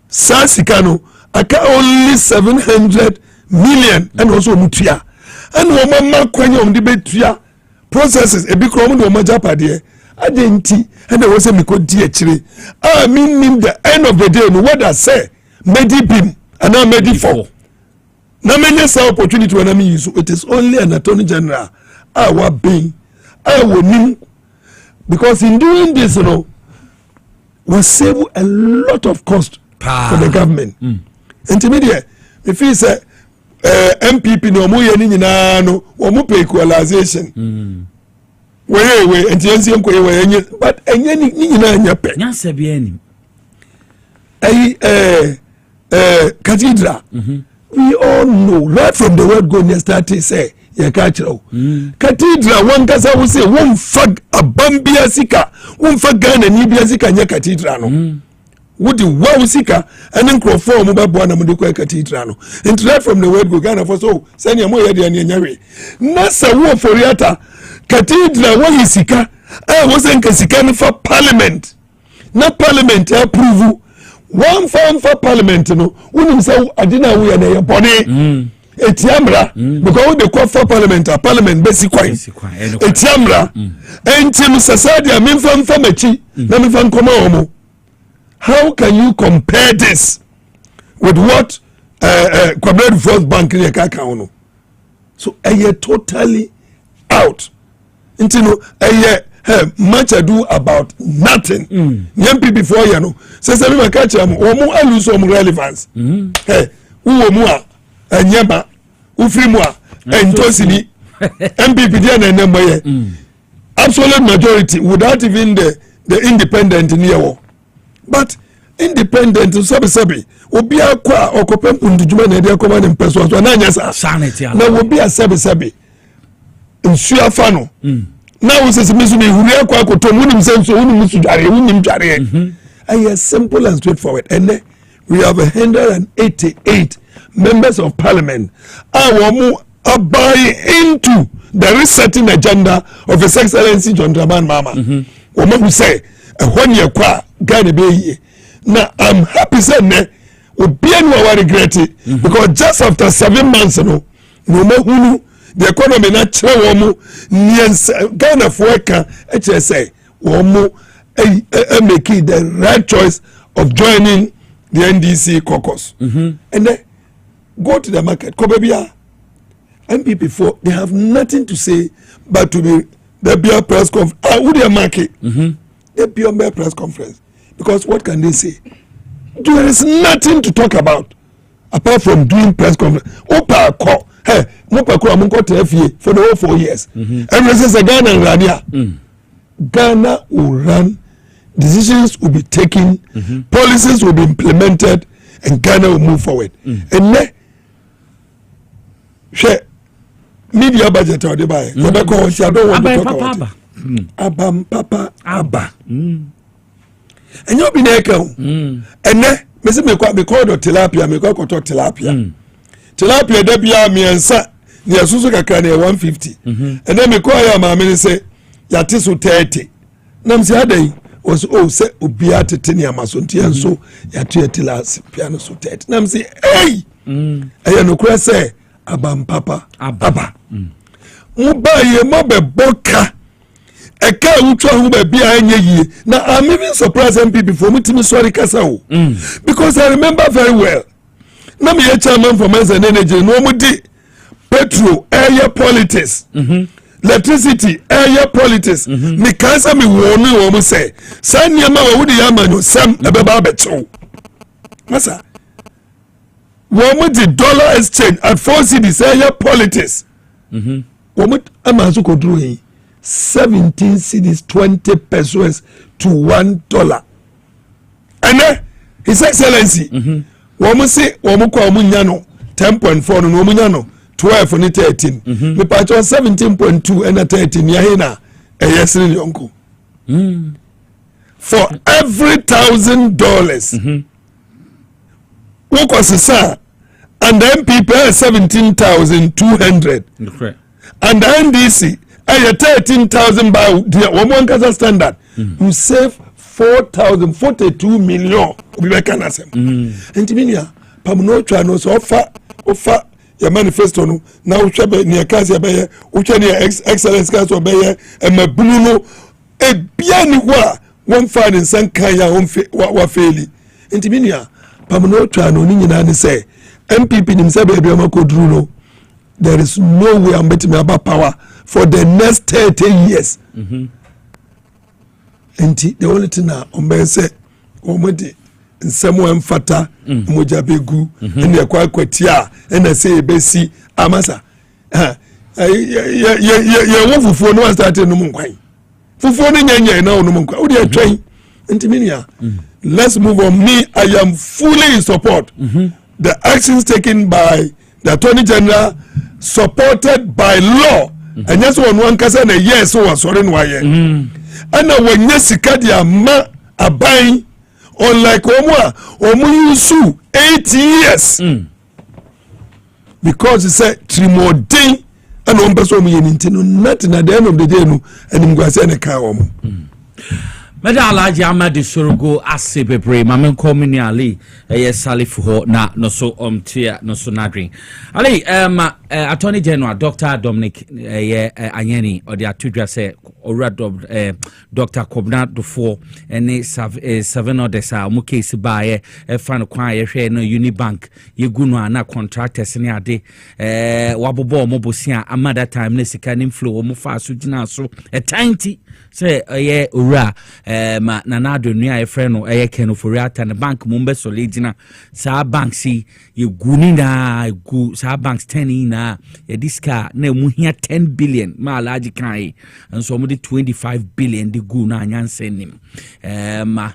sasika no aka only 700 million and also mutua and woman kwanya on the betua processes e bi krom no majapade adenti and there was a miko di akire mean the end of the day no what I say medi bim and now medi for na many say opportunity when I mean use it is only an attorney general our being nim because in doing this you know we save a lot of cost for the government intermediate if he say MPP no mo ye ni nyina no wo mo pay equalization we entiensi enko ye we enye but enye ni nyina anya pe nyansa bia ni cathedral we all know right from the word go near started say ya catch cathedral one kasa we say one fag abambia sika one fag Ghana ni bia sika nya cathedral no would wow sika and then crofo mo ba na mo de kwa cathedral no and right from the word go Ghana for so send your mo ya de nyawe na sa wo foriata cathedral wo sika was in sika for parliament na parliament approve one form for parliament no unim say adina we na your body etiamra because they call for parliament basic kwai etiamra entim society amemfam famachi na memfam koma omo. How can you compare this with what Commonwealth First Bank in Kaka no? So I totally out. Into no much ado about nothing. Young people before you know. Says everyone catch them or more lose some relevance. Hey, who more and yama ufrimwa and tosini MPP and number absolute majority without even the independent near. But independent sabi obi akwa okopem undujuma na dia koma ne mpeso so na nyasa na obi asabi nsu afano na wo sese misu me huri akwa akoto munim senso unim sudare unim dware I simple and straightforward and we have 188 members of parliament awomu buy into the resetting agenda of His Excellency John Dramani Mahama who say when you kwa Ghana be now I'm happy say ne obi anu wa regret it because just after 7 months no more the economy na chere wo mu Ghana for ka e say wo mu make the right choice of joining the NDC caucus and then go to the market kobebia MPP for they have nothing to say but to be the beer press conference who they market the beer press conference because what can they say? There is nothing to talk about apart from doing press conference. Opa ko hey mopa ko amunko TFA for the whole 4 years and this is Ghana and Rania Ghana will run, decisions will be taken, policies will be implemented and Ghana will move forward and ne share media budget or the buy I don't want to talk about it. Abam papa abba and you be naked and then me call tilapia me call tilapia tilapia debia me ansa ni asusu kakra na 150 and then me call ya ma me say ya tisu 30 nam say adai was say obia tete ni amasonti enso ya tu tilapia piano so 30 nam say hey aye no kura say abam papa abba mu ba ye mo be boka eka utwa hu ba bia anye yie na I'm even surprised MPP before me timi sorry kasa o because I remember very well na me chairman for mines and energy no mo di petrol air politics electricity air politics me kansa me wonu wo mo say san niam wa wudi ya manyo sam ebeba becho masa wo mo di dollar exchange at 4 cedis air politics wo mo amazu ko duro yi 17 cedis 20 pesos to $1 and then His Excellency womu say womu kwa womu nyano 10.4 no womu nyano 12 ni 13 me pacho 17.2 and 13 ya hina yesiri yonko for every $1,000 woko sisa and the MPP 17,200 and the NDC 13,000 by one Gaza standard. You save 4,042 million. We can answer. And Timinia, Pamno Chano, so offer your manifesto now. Shabe near Casia Bayer, Uchania Excellence Caso Bayer, and my Bruno, a Bianwa, one fine in San Kaya, Wafeli. And Timinia, Pamno Chano, Nina say, MPP himself, Druno. There is no way I'm betting about power for the next 30 years. And the only thing now, say, Omedi, and someone fata, Mojabegu, and the Aquatia, and I say, Bessie, Amasa. You for no one started no more. For 4 years now, no more. Oh, they train. And Timinia, let's move on. Me, I am fully in support the actions taken by the Attorney General supported by law. And yes, one can say yes, so was sorry why. And when yes, Sikadia ma a buying unlike Omu Yusu 8 years. Because he said 3 more days and on person nothing at the end of the day no and him go say na ka omo. Meda Alhaji Amadi Sorogo ase bebre mamen komini Ali Salif ho na no so tia no so nadrin Ali Attorney General Dr. Dominic Anyeni or the atudwa say ora Dr. Kobna Dufo ene 7 others a mu case ba ye fa no kwan ye hwe no UniBank ye gu no ana contractors ne ade wabobo mo bosia ama that time ne sika ne flow mo fa so gina so tanti say ora ma na do nua e frɛ no ken for reata na bank mo mbe solidina sa bank si ye guni na gu sa banks 10 na ye diska na mu hia 10 billion ma Alhaji kai and so mo di 25 billion di gu na anyanse nim ma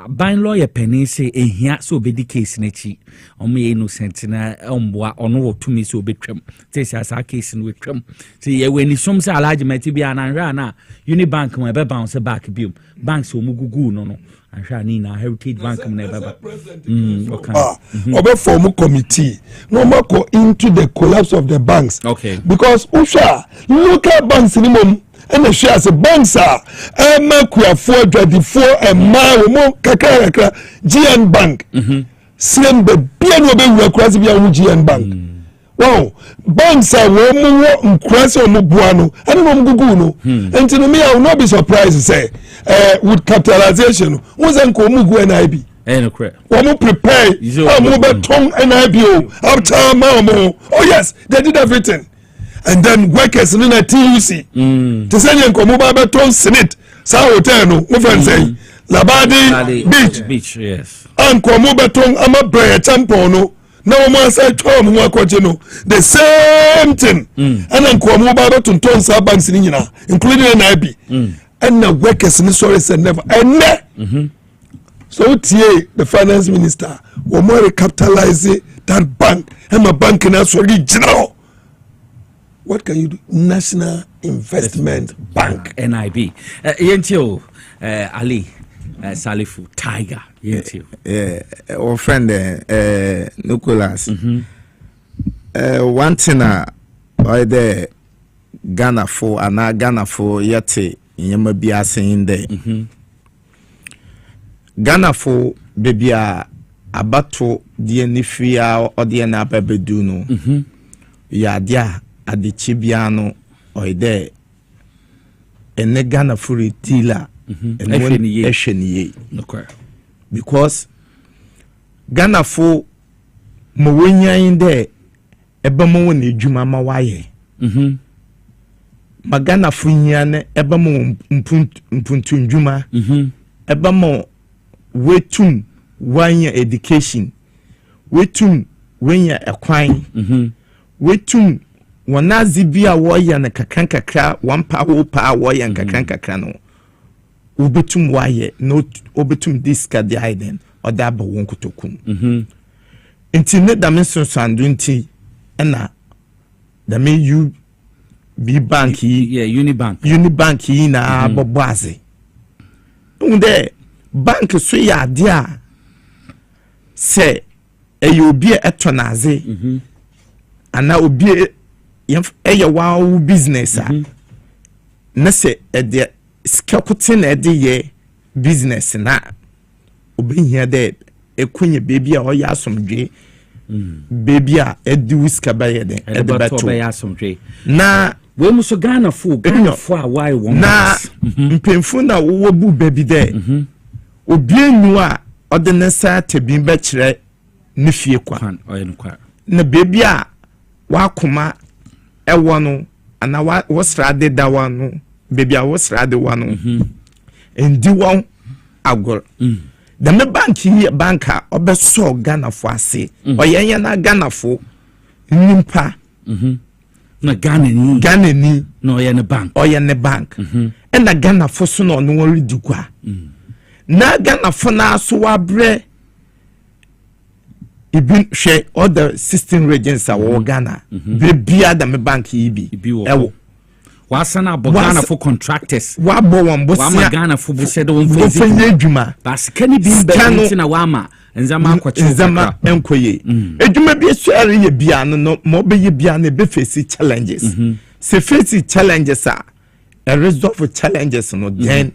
ban lawyer penny say ehia so obedi case na chi omo ye innocent na omboa ono wo tumi so obetwam say asa case no wetwam say ye weni som say Alhaji mati bia na hwa na UniBank mo be bounce back biom banks o mugugu no ahwa ni na Heritage Bank mo na baba obe form committee no go into the collapse of the banks. Okay, because usha local banks ni mom and the shares of banks are Makuafo 24 and Ma Kakara GN Bank. Same the BNB will cross via GN Bank. Wow, banks are one cross on Mubuano and Muguno. And to me, I will not be surprised to say, with capitalization, wasn't Komugu and IB. One prepare, Mubaton and IBO, after Mamo. Oh, yes, they did everything. And then workers in the TUC. To send you come over beton Senate, Sao Hotel, no say Labadi Beach, yes. And come over beton, I'm a prayer champono. No more say Tom Wakotino. The same thing. And then come over beton ton Sabans in Yina, including an IB. And the workers in the sorry said never. And so the finance minister will more capitalize that bank and my bank in us original. What can you do? National Investment Bank. NIB. Yentio Ali Salifu Tiger. Yentio. Our friend Nicholas. One thing I there Ghana for and Ghana for yete in be saying there. Ghana for baby abato the nifia or the nabeduno. Ya dia adi chibiano oide ene Ghana furi tila esheniye because Ghana fu mwenya inde ebe mo woni djuma ma waye ma Ghana fu nyane ebe mo mpuntu djuma ebe mo wetum wanya education wetum wanya ekwan wetum wanazi bia woya na kakra wampa wo pa woya kakra no ubetum waye no obetum diska the hidden or that ba won kotokum enti ne da men so sandu enti na da me you be bank UniBank yi na boboaze unde bank so ya dia se eyobi etonaze ana obi eye wow business na se de skakutin na de ye business na obihia de ekunye baby a oya asomdwe baby a edi wiska ba ye de e de bato na we muso Ghana fo a why won na mpemfu na wo bu baby de obi enu a ode ne sa tabin ba kire ne fie kwa na baby a wakoma ewo no ana wasrade da wano baby a wasrade wano endi won agor da me banka obeso Ghana fo ase oyenye na Ghana fo nimpa na Ghana ni no oyene bank and na Ghana fo so no no redi kwa na Ghana fo na so wabre Even share all the 16 regions are Ghana. Be at the bank EB. Wasana Ghana for contractors. Wama Ghana for Busedo Juma. That's Kenny being in a Wama and Zama Enkoye. Ejuma be swearing ye biano no mobe ye biane be face challenges. Se face challenges are a result of challenges no then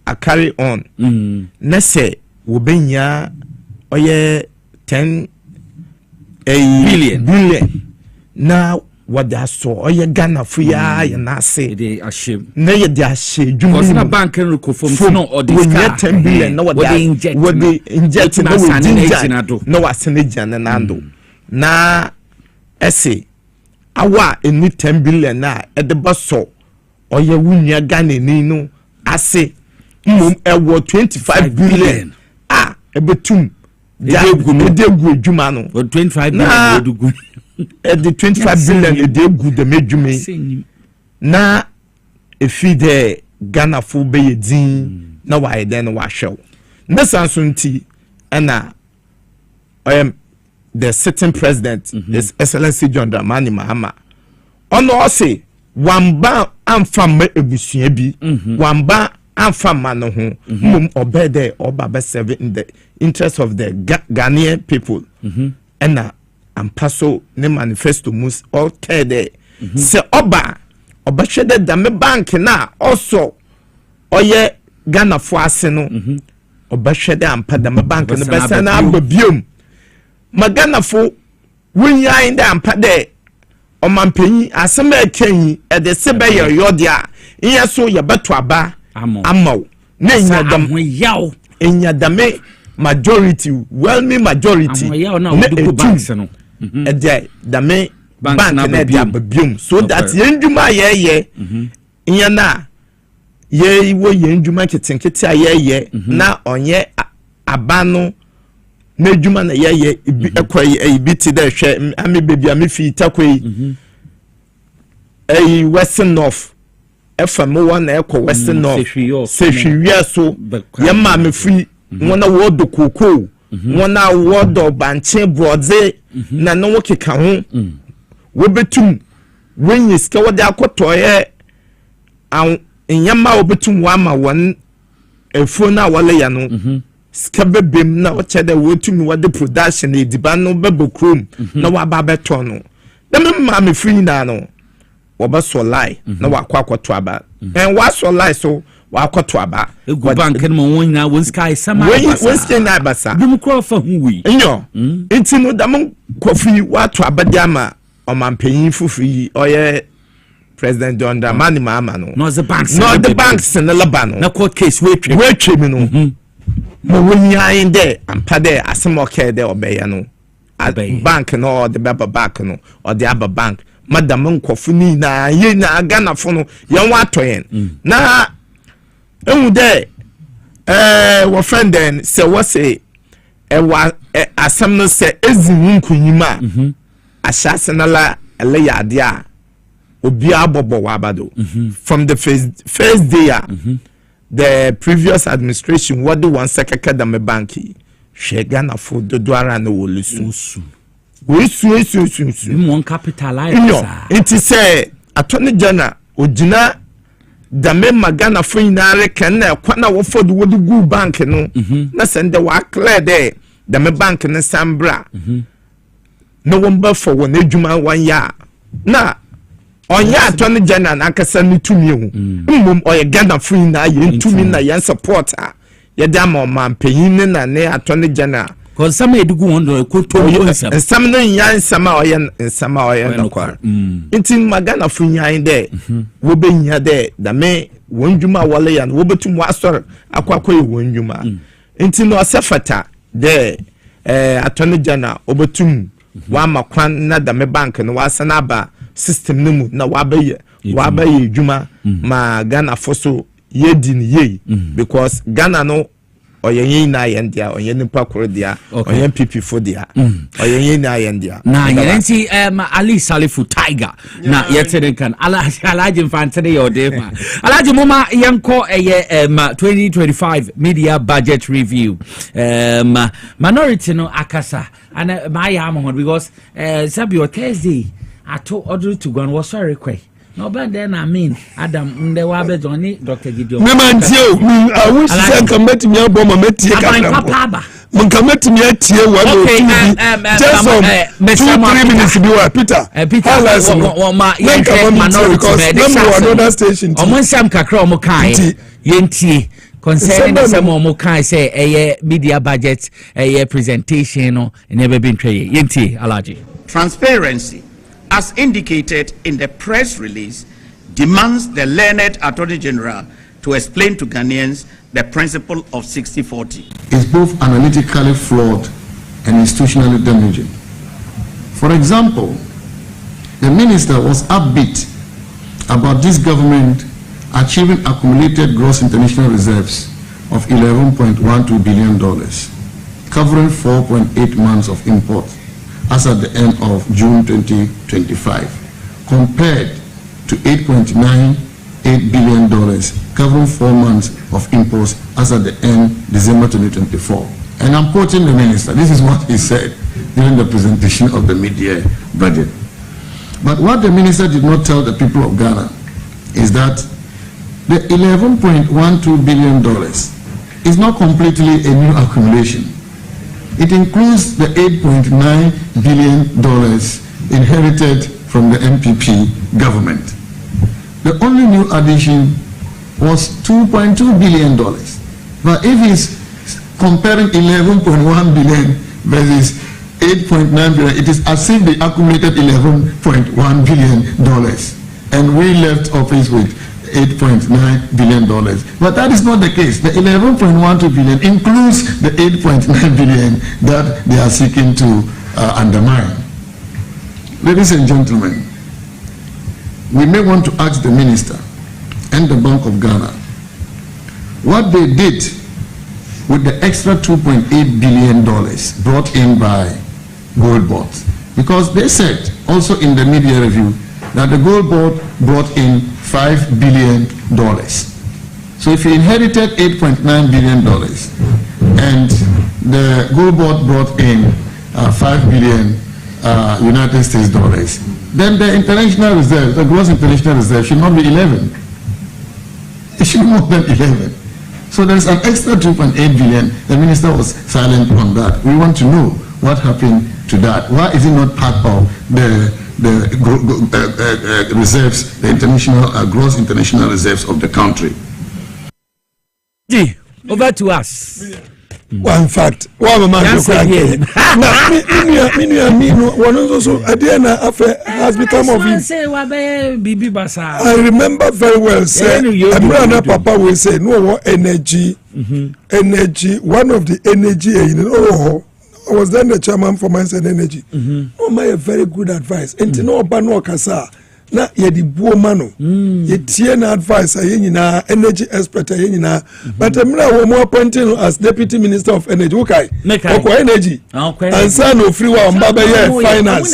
I carry on. Nese wobenya oye 10 billion. Now what they saw oye Ghana for ya na say they ashame. Na ye they ashame. Because na bank no from no or this car 10 billion no what they inject no we no wasenegya na nando. Na ese awa eni 10 billion na e de boso oye wunya Ghana ni no ase mum ewo 25 billion ebetum de gu adwuma no 25 billion de gu the 25 billion de gu de medwuma na efi de Ghana fo be yedin na wa ede no wa hwew na sanso nti na the sitting president His Excellency John Dramani Mahama ono say wamba amfam ebusua bi wamba amfam no ho mum obede oba serve in the interest of the Ghanaian people and ampaso ne manifesto mus all there se oba shede da me bank na also oye Ghana fo ase no oba shede ampa da me bank no besa na ababiom magana fo wunya inde ampa de omampanyi asema ekenyi e de se be yodia iya so ye beto aba amaw na enya dame majority me majority na banks no e dame bank na dia babium so that yenduma ye iya na ye wo yenduma kitenkete ye na onye abano na djuma na ye ekwayi biti da hwe ame bebi ame fi takwai western north FM one ekọ western north se hwiya so ye ma me fi wona wo do koko wona wo do banche broadze na no wo keka ho wo betum wenyi ska wo da akotoye an nyama wo betum wa ma won efu na wale ya no skabebem na ochede wotumi wade production ediba no bebokrom na waba beto no dem ma me free na no woba so lie na wakwakoto aba en wa so lie so wakoto aba egu bank no won na won sky sama won sky na basa dum kro fa hu wi nyo enti no dam kofi wato abade ama omampanyin fufi oye President John Dramani Mahama no the banks in the Labano na court case we me no mo wonya inde ampa de asemoke de obeya no bank no the baba bank no or the other bank madam nkofu ni na ye na Ghana fo no ye wa toyen na emu de wo friend den se wo say wa asem no se ezin nkunyima ahyase na la ele yade a obi abobo wa abado from the first day the previous administration what the one second the banki she Ghana for the douara no wolusu we su mon capitalize it is say attorney general ogina da me magana for inare ken na kwana wo for the wodu bank no na send the wa clear there the me bank na sambra no one but for one ejuma 1 year na onya attorney general akasa ni tumi hu mmom oye Ghana free na ye tumi na ye support a ye da ma mampanyin na ne attorney general ko sama edugu wondo ko to nsam no yan sama oye no kwa nti magana free yan de wo benya de da me wonjuma wale yan wo betum wasor akwakoy wonjuma nti no sefata de attorney general obetum wa makwan na da me bank no wasana ba system nemu na wabaye djuma ma Ghana foso yedi ni ye because Ghana no oyen na yendia oyen nipa koro dia oyen PP for dia oyen na yendia na yenti Ali Salifu Tiger na yetede kan alaji mfantene yodema alaji mama yanko 2025 media budget review minority no akasa and my am because Sabio Thursday I told order to go and was sorry quick. No, but then I mean, Adam, Ndewabe Johnny, Dr. Gideon. I wish I can met me a bomb, met you. Munkamet me at here, one just 2-3 minutes to do Peter. Peter, another station. On some Kakro Mokai, Yenti. Concerning some more Mokai say a media budget, a presentation, never been traded. Yenti, Alaji. Transparency, as indicated in the press release, demands the learned Attorney General to explain to Ghanaians the principle of 60-40. It's both analytically flawed and institutionally damaging. For example, the minister was upbeat about this government achieving accumulated gross international reserves of $11.12 billion, covering 4.8 months of imports as at the end of June 2025, compared to $8.98 billion, covering 4 months of imports as at the end December 2024. And I'm quoting the minister. This is what he said during the presentation of the mid-year budget. But what the minister did not tell the people of Ghana is that the $11.12 billion is not completely a new accumulation. It includes the $8.9 billion inherited from the MPP government. The only new addition was $2.2 billion. But if he's comparing $11.1 billion versus $8.9 billion, it is as if they accumulated $11.1 billion. And we left office with $8.9 billion. But that is not the case. The $11.12 billion includes the $8.9 billion that they are seeking to undermine. Ladies and gentlemen, we may want to ask the minister and the Bank of Ghana what they did with the extra $2.8 billion brought in by Gold Board. Because they said also in the media review that the Gold Board brought in $5 billion. So if you inherited $8.9 billion and the Gold Board brought in $5 billion United States dollars, then the international reserve, the gross international reserve, should not be 11. It should be more than 11. So there's an extra 2.8 billion. The minister was silent on that. We want to know what happened to that. Why is it not part of the reserves, the international gross international reserves of the country? Over to us. One fact, one man has become of him. I remember very well, sir. And Papa will say, no energy, energy. One of the energy, I was then the chairman for Mines and Energy. Oh, my very good advice. And no bano kasa. Na ye di buo mano ye tie na advice aye na energy expert aye na but emra wo mo appointing as deputy minister of energy okay oko energy ansa no free wa mbaba ye finance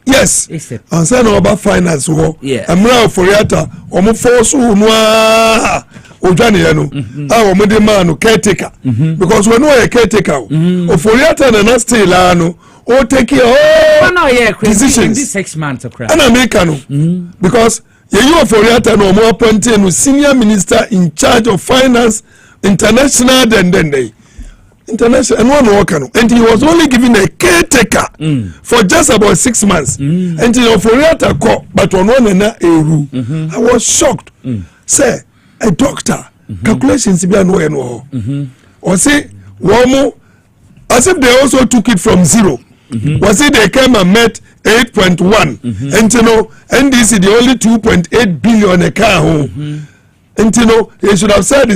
yes ansa no ba finance wo emra oforiata omo force no a odwane ye no a omo de man no caretaker because we know ye caretaker oforiata na still ano or take care decisions in this 6 months of crap. And American because you for Riata no more appointed senior minister in charge of finance international then they international and one worker and he was only given a caretaker for just about 6 months and you know for Riata call but on one and I was shocked say a doctor calculations be no or say one more as if they also took it from zero. Was it they came and met 8.1 and you know NDC the only 2.8 billion a car and you know they should have said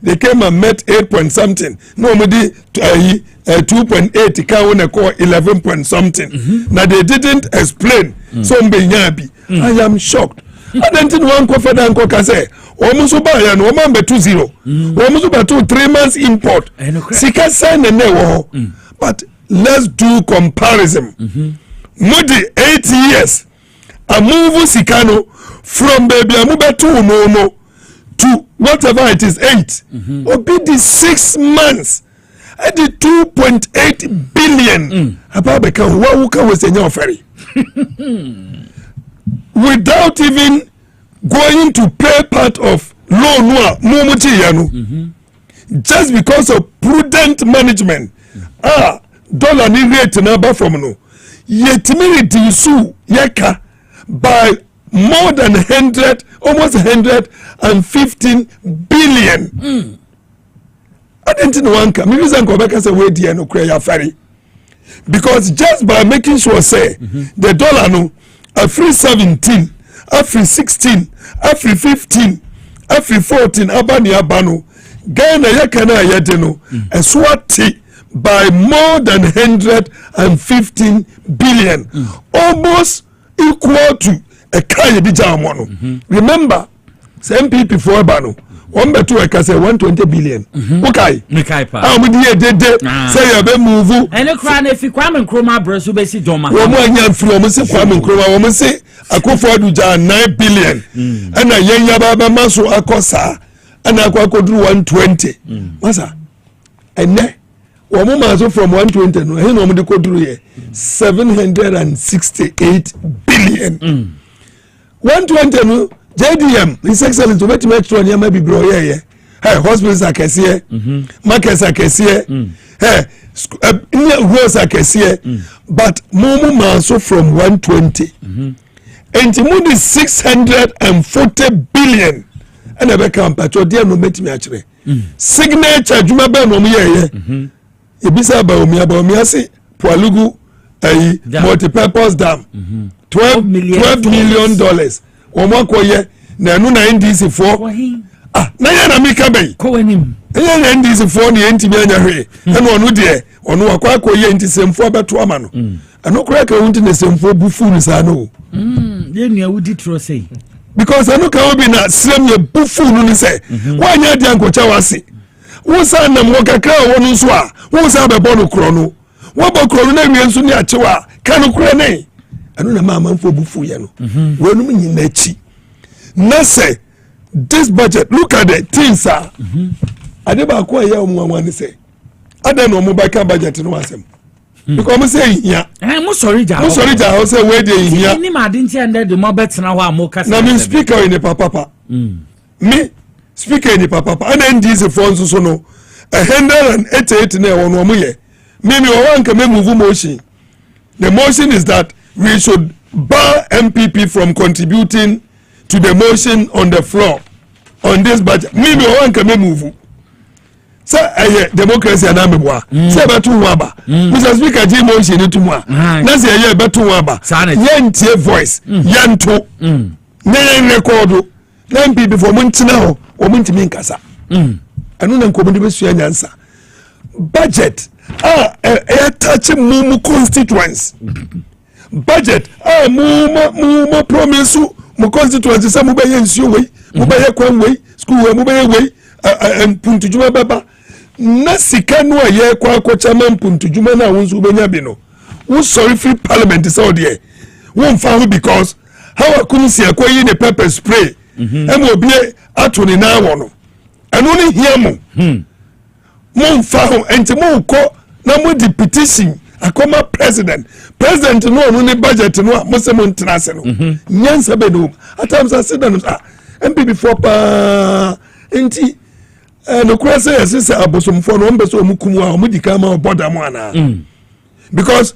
they came and met 8 point something nobody 2.8 car on a core 11 point something now they didn't explain so I am shocked adantin wan ko feda nko ka say omo so ba ya no omo betu 0 omo so betu 3 months import sika say na wo ho but let's do comparison mudi 8 years a move sikano from baby amu betu no to whatever it is 8 obi the 6 months at the 2.8 billion about become what we say now ferry without even going to pay part of loan just because of prudent management dollar ni rate number from no yetimi reduce yeka by more than 100 almost 115 billion I didn't know one come. Maybe some go back and say wait here no cry ferry because just by making sure say the dollar no every 17 every 16 every 15 every 14 abani abano Ghana yakana yede no eswati by more than 115 billion almost equal to a kaya bija mono remember some people for abano one betu e ka say 120 billion okay pa we dey say you be move ene kra na fi Kwame Nkrumah braso be si doma wo mo anya mfiri wo se Kwame Nkrumah wo mo se akofo aduja 9 billion ana yenya baba maso akosa ana akoduru 120 masa ene wo mo maso from 120 no he no mo de koduru ye 768 billion 120 no JDM His Excellency to make metro near maybe bro yeah hey hospitals are kesiye markets are kesiye hey roads are kesiye but mumu manso from 120 and mudi 640 billion and ebe kan patro dia no metimi akire signature adwuma ba no ye ebisa ba omi ase Poalugu multi-purpose dam $12 million omo koye na enu na NDC for na ya na mika bei ko wanim ya na NDC for ni ntimi anya hwe enu onu de onu akwa koye ntisemfo beto ama no enu kura ka wunti ne semfo bufu ni sa no ye nua wudi tro sei because enu ka obi na srem ye bufu no ni se wanya de ankocha wase wo sa na mo kakra wo no so a wo sa be bo no kro no wo bo kro no na wie nso ni achewa ka no kura nei anu na mama mfo bufu ye no wonu nyina chi na say this budget look at the things adeba ko ye omwa ni say ada no mo baka budget no asem because mo say hia mo sorry ja ho say we dey hia ni ma din ti ende de mo betena ho am kasa na me speaker in papa me speaker in papa and NDC funds so no 188 na won mo ye me wan ka me move motion the motion is that we should bar MPP from contributing to the motion on the floor on this budget. Maybe one can move. Say democracy and amebwa. Say betu waba. Mr. Speaker, G motion into moi. Na say betu waba. Yentie voice. Yanto. Na record. Na MPP for muntina ho. O muntimi nkasa. Anu na nkomo de besu anyansa. Budget. Touching mumu constituents. Budget mu promise mu constituency say mu be yensuo we mu be kwan we school we mu be we puntujuma baba na sika no aye kwa akocha man puntujuma na wonso benya bi no wo sorry free parliament say odie won fa ho because how akunsi akoyi ne pepper spray em obi atuni na wo no enu ni hia mo mo fa ho enti mo ko na mo di petition akoma president no ni budget no mo se mo ntrase no nyansa be no atam sa sit down MPP for pa enti no kwase yesese abosomfo no mbe so omukumu a omudika ma border mo ana because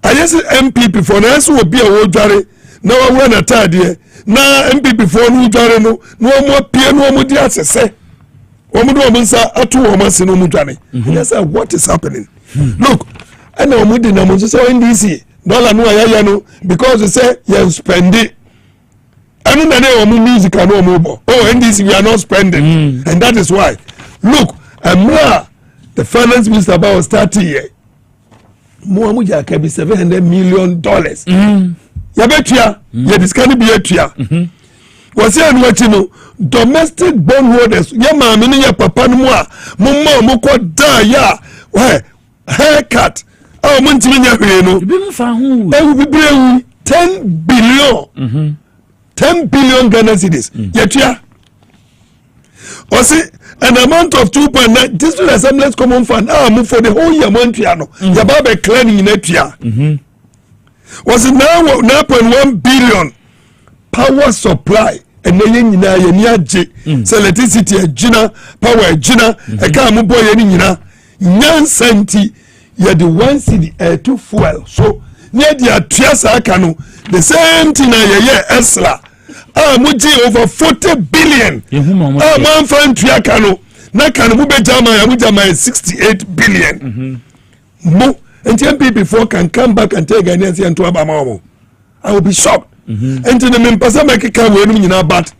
ayese MPP for na so obi a wo dware na wa na tade na MPP for no dware no mo pie no mo di asese omudo omunsa atu o mase no mu dwane yes what is happening look and no mudi na mo so NDC dollar no ayaya no because they say you spend it anu na dey o music and o mo bo oh NDC we are not spending and that is why look the finance minister about starting here mo amuja ka be $700 million yabetua ye discount bi atua wose anu achi no domestic bondholders ye maame ne ye papa no mu a momma mo ko da ya haircut mo ntimi nya hwe no bi mu fa ho bibreu 10 billion 10 billion Ghana cedis yatua wose an amount of 2.9 district assemblies common fund move for the whole year monthia no yaba be cleaning in atua was now 9.1 billion power supply and then nyina ye ni age electricity agina power agina e ka mo boy ni nyina nyansanti ye the one city to fuel so near the atua sa aka no the same thing na ye esla muji over 40 billion man fan tua kano na kano mu be jama ya mu jama 68 billion mo NTMP before can come back and take Ghanaians and to Abama. I will be shocked. And to the Mimpasa Mekika we nyina but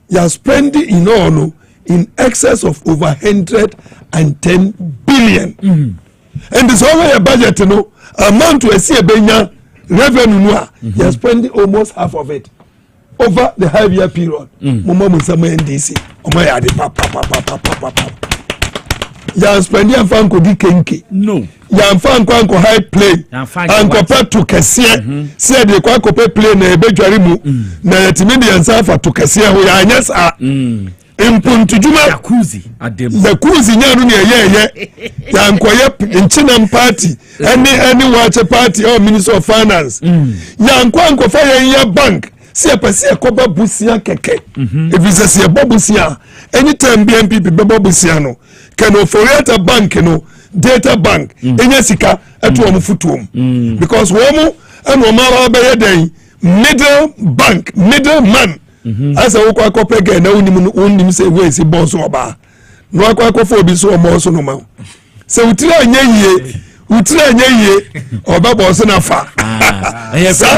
you are spending in all in excess of over 110 billion. And this over a budget no amount to a benya revenue no you are spending almost half of it over the 5-year period. Momo Musama NDC. Omo ya de papa. Ya spending and fan kodi kenke. No. Ya fan kwanko high plane. Anko pa to kese. Se de kwanko pe plane na ebedware mu. Na yatimidi yansafa to kese ho ya anyasa. Impuntu juma Yakuzi nyanu ne ye. Ya ankoye Nchinam party. Any watch party or Minister of Finance. Ya anko fa ye bank. Si apasi akoba busia keke. If it's a si abobusia anytime BNP bebo busia no can oforiata bank no data bank enya sika eto omufutuom because womu eno mara be den middleman as a wokwa kopege na unim say we si boss oba no akwa kofo obi so omo so no ma se utira nye ye oba boss na fa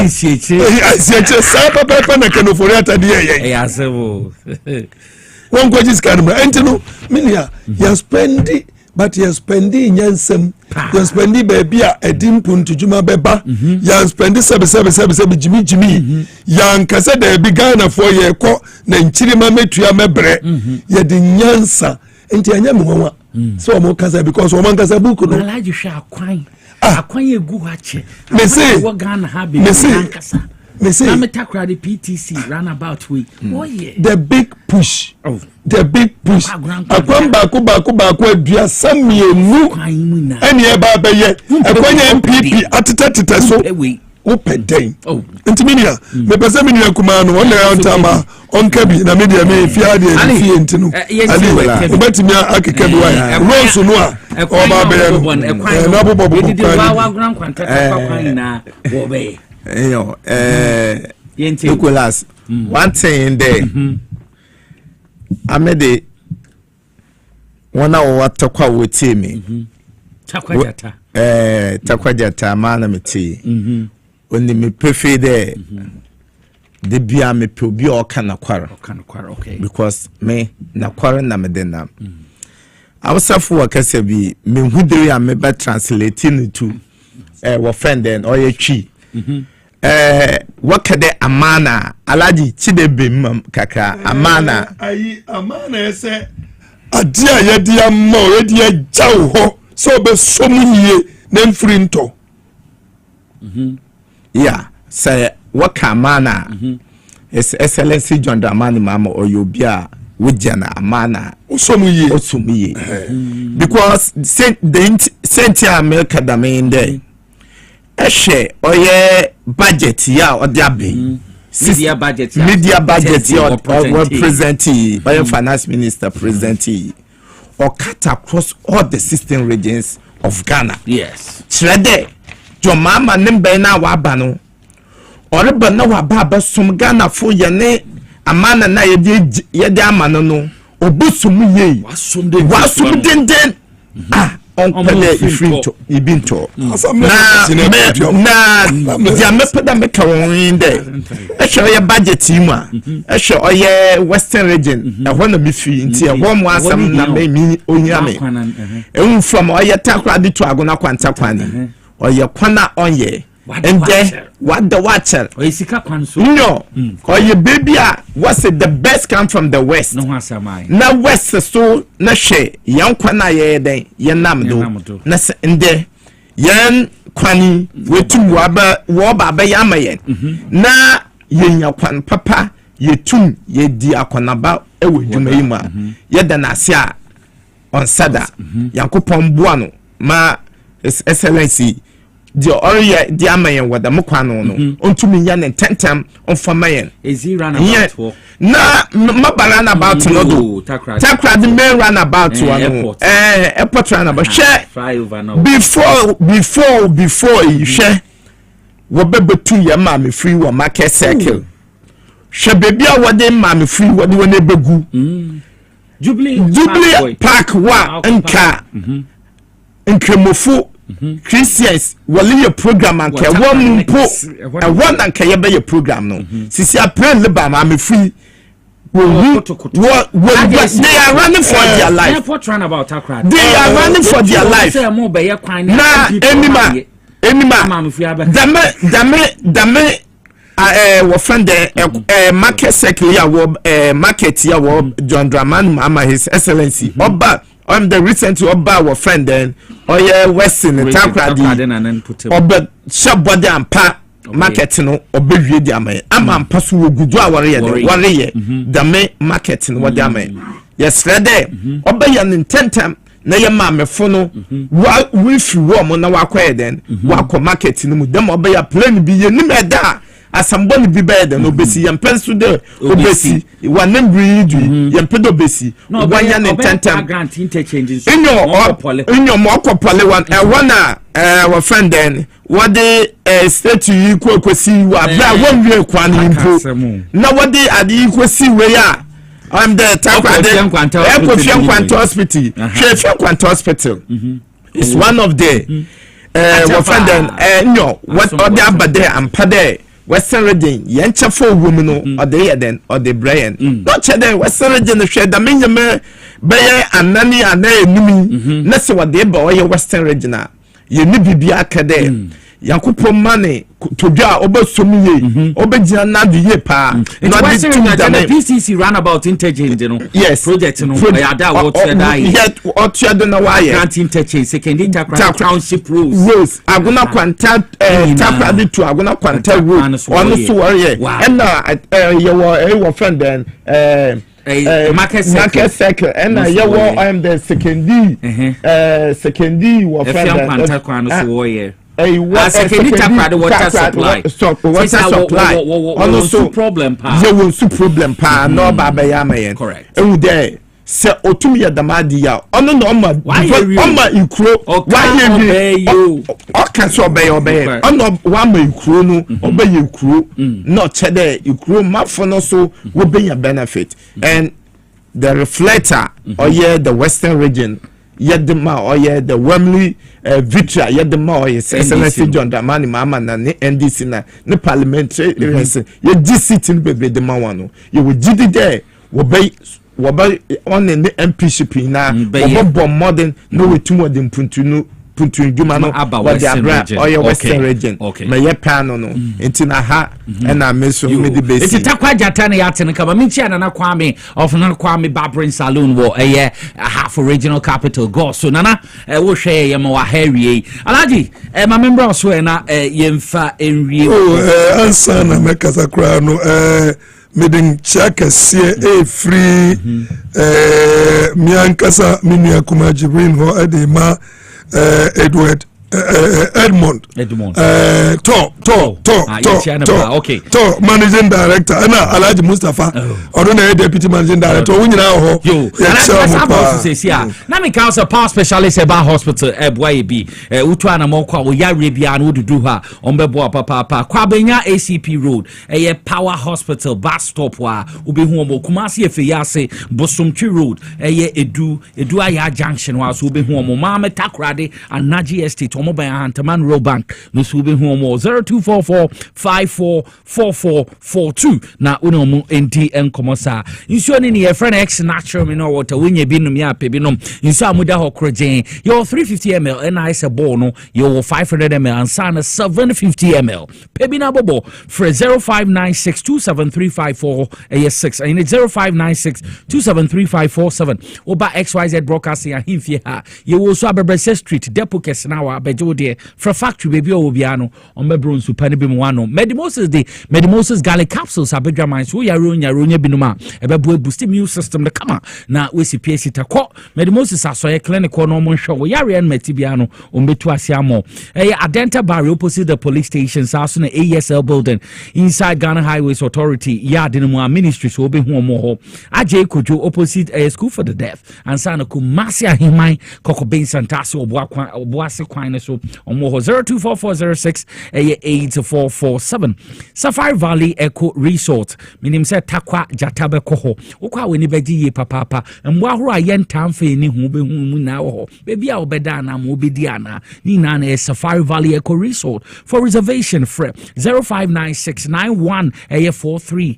siyeche sa papa na can oforiata de ye asebo one go just can no minia you spend but you spending yansem you spending baby a edimpu ntujuma beba you spending sebe jimi yan kase da bi Ghana for ye ko na nchirima metua mebre ye di nyansa enti anya me wonwa so mo kasa because wo man kasa book no alaji hwa akwan egu hache me say wo Ghana ha be kasa me say I'm the PTC roundabout way. Oh yeah. The big push. The big push. Akwan baako adua samienu. Eni e ba be ye. Akwanya MPP atete so. Wo peden. Ntiminia. Me pese me nua kuma no on the ontama on kabi na media me fia de fie ntinu. Ali. Obetimi akeka bi wa. Rose no a. O ba be ye. Na bobo bu kwa. Nicholas, one thing there, I made it 1 hour what talk with me. Takwajata, man, me tea. Only me prefer there. The beer me probably all can acquire, okay, because me na quarrel na medena. I was a fool, I say be me who do I maybe translating to what friend then or your chi. Wakade amana alaji chidebe kaka amana amana ese adia yedi amma yedi ajaw ho so be somunye na mfrinto yeah say waka amana is excellency John Dramani mama oyobia wujana amana osomuye because sent America da main day eshe oye budget ya odiabe media budget ya representing by finance minister presenting or cut across all the 16 regions of Ghana. Yes. Trade your mama nembe na waba no oreba na waba som Ghana fo ye ne amana na ye amana no obusum ye wasum den on pele ifrinto ibinto na ya mepeda meka won de e show your budget team e show your western region e ho na bifi nti e ho mo asam na me ohia me e from oye takra di to agona kwanta kwani oye kwana onye and then what the watcher no or your baby what's it the best come from the west na west so na she yan kwana ye den yan namdo na inde yan kwani wetum wo ba yamayen na yenya kwan papa yetum ye di akonaba ewo dwuma yi ma ye da na ase a on sada yankopon boano ma excellency the area the amayen wada mkwano no ontumi nya ne tentam on famayen ezi run about na mabara na about no do takra the main run about no airport run about share before you share wo bebetu ye ma me free wo market circle she baby a wode ma me free wode wona begu Jubilee Park wa nka nkremofu Christians wali your program and ke one mpo e one and ke ye be your program no sisi april liba ma me free what they are running for their life they are running for their life na enima dame our friend market circle ya market ya John Dramani Mama His Excellency Oba I'm the recent Oba our friend then Western Takradi Oba Shabody and Pa market no Obewie di amaye ama mpaso wo gudu a wareye dame market no wodi amaye yes rede Oba ya nintentam na ye ma mefo no we fi wo mo na wakọ den wakọ market no mu dem Oba ya plan bi ye nim eda asamboni bi bed no besi yempensu de obesi wanem bridu yempedo besi wanya ne tentem grant interchange inyo mo akopole one our friend then what the state you kwesi wa bra wonwe kwan impo na what the adi kwesi we ya I'm the Fian Quanto Hospital Fian Hospital it's one of the our friend then no what other abade and pade Western region yencha for women or the then or the brain not cheddar Western region share the minimum bayer and nanny and nimi nese what they boy Western region you need be akade yankupo money to ja obosomiye obegina na do ye pa no the PCC roundabout interchange no yes project no yada what yet otuado na why grant interchange second township rules aguna kwanta taprade to aguna kwanta road on so worry and your friend then market circle and I'm the secondary wa friend kwanta kwano so worry second water supply also problem pa there was problem pa no baba yamayen correct and there se otumi ya damadi ya ono no oma ikro why you okay so obey ono wa ma ikro no obey ikro no chede ikro mafono so we be your benefit and the reflector or the western region yedema or the Wembley Victory yedema or Excellency John Dramani Mama na NDC na ne parliamentary race ye GC be the mawano you will GD there wobe on the MPship na wobe modern no we too more than puntu nduma no what the abra or your western region me ye pano no entina ha na meso me the base enti takwa jata na yate kama minchi na kwame of na kwame barbering saloon wo half regional capital go so nana wo hwe ye ma wa hawie alaji ma member so na yemfa enwie ansa na mekasa kra no medin chaka sie free miankasa minua kuma Jibrin ho edema Edmond to managing director ana Alhaji Mustafa odona deputy managing director wunyina ho na me council power specialist about hospital boy bi utu ana mo kwa wo yare bia na odudu ha ombebo papa kwa benya ACP road power hospital bus stop wa obehu omo Kumasi Efeyase Bosomtwi road edu aya junction wa so obehu omo ma metakrade anaji estate omo ban Hantaman Rural Bank no so be hu omo 0244544442 na uno omo enti enkomo sa nsuo ni ye friend X natural mineral water wenye binum ya pe binum nsuo amuda ho krogen your 350 ml and I say ball no your 500 ml and sana 750 ml pe bina bobo for 0596273546 and 0596273547 oba XYZ broadcasting ahimfie ha you will so abebrese street depo kese na wa bejo de for factory baby o bia no on bebro nsu pani bi mu ano medimosis garlic capsules abedwa man so yaro nya binuma ebebo boost immune system the kama na we si PSC takọ medimosis asoye clinic no mo hwe wo yare en matibia no o metu ase amo Adenta Barrio opposite the police station so na ASL building inside Ghana Highways Authority yard in mu ministry so be hu mo ho aje kojo opposite a school for the deaf and sana kumasi ahiman kokoben santase oboase kwan so omo ho 0244068447 Safari Valley Eco Resort minim se takwa jatabe ko ho ukwa weni beji ye papa mbo ahoro aye ntamfe ni hu be hu mu na ho bebi a obeda na mo obedi ana ni na na Safari Valley Eco Resort for reservation for 0596914394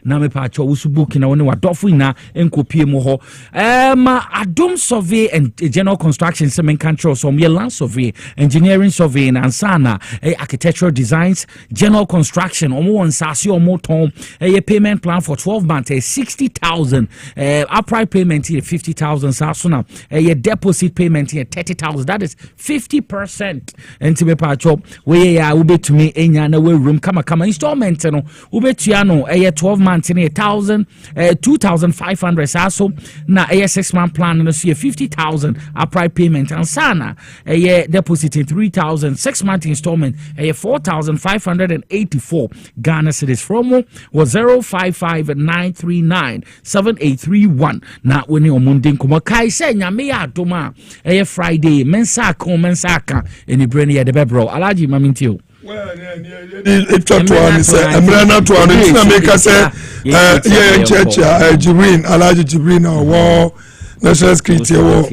na me pa cho usubuki na woni wadofo ina enkopie mu ho Adom survey and general construction semen control so me land survey engineering survey and sana architectural designs general construction omo onsase omo ton payment plan for 12 months 60,000 upright payment here 50,000 sasuna deposit payment here 30,000 that is 50% enti me pa cho we ya ube to me enya na we room kama installment no ube to no 12 months in 2,500 saso na 6 month plan no see 50,000 upright payment and sana deposit 3,000 6 month installment 4,584 Ghana cedis from was 0559397831 na woni omundin kuma kai se nyame ya adoma Friday mensa ka eni brand ya de bebro alaji mamintio it's to one say emrana to one na make say church Jibrin Alaji Jibrin or national security or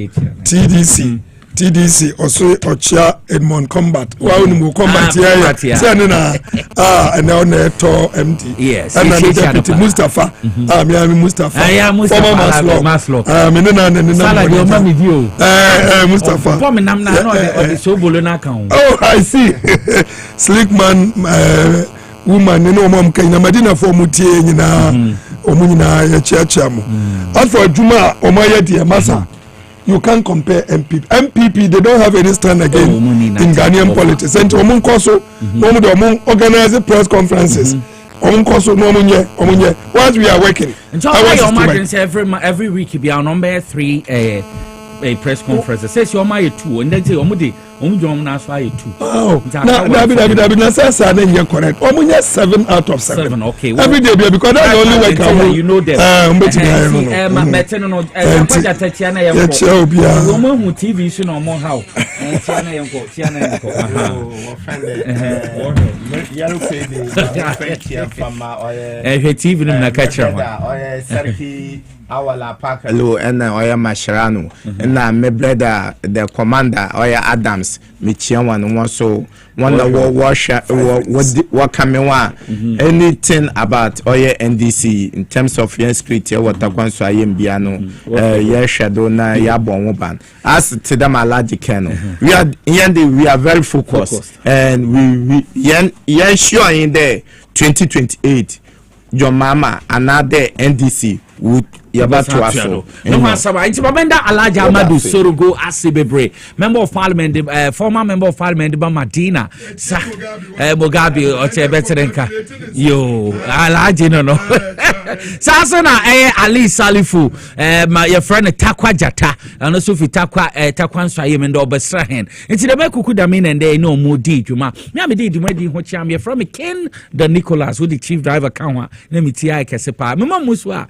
TDC also Ochia Edmond Combat wa unu combat here say na and now to MD yes and deputy Mustafa me Mustafa former Maslow me na sala de o mami dio Mustafa for me nam na no de so bolo na kan oh I see slick man woman no mom kan na madina for mutie nyina omunyina ya chiachia mo after juma omoye de masa. You can't compare MPP, they don't have any stand again in Ghanaian politics. And organize press conferences. Once we are working. And so every week, be our number 3 a press conference. Says you're my 2, and then say, oh, David, you're correct. 7 out of 7. Okay. Every day, because that's the only way you know them. TV should know more how. TV na catcher. Awala Pakalo and Oya Masharano and my brother the commander Oya Adams Michiawan one so one what coming anything about Oya NDC in terms of your script what so I am biano shadow na yabon ban as to them a large kennel we are very focused and we sure in there 2028 your mama another NDC would yaba to aso no masaba nti babenda Alhaji Amadu Sorogo Asebebre member of parliament former member of parliament ba Madina sa Mugabe oche beterenka yo Alhaji no sasa na Ali Salifu my your friend Takwa Jata and also fi Takwa nso ayem ndo obesra hen nti de mekuku da me nde no mo di dwuma me am di dwuma di ho chia me from Ken the Nicholas who the chief driver kan ho na me ti ai kese pa me mamuso a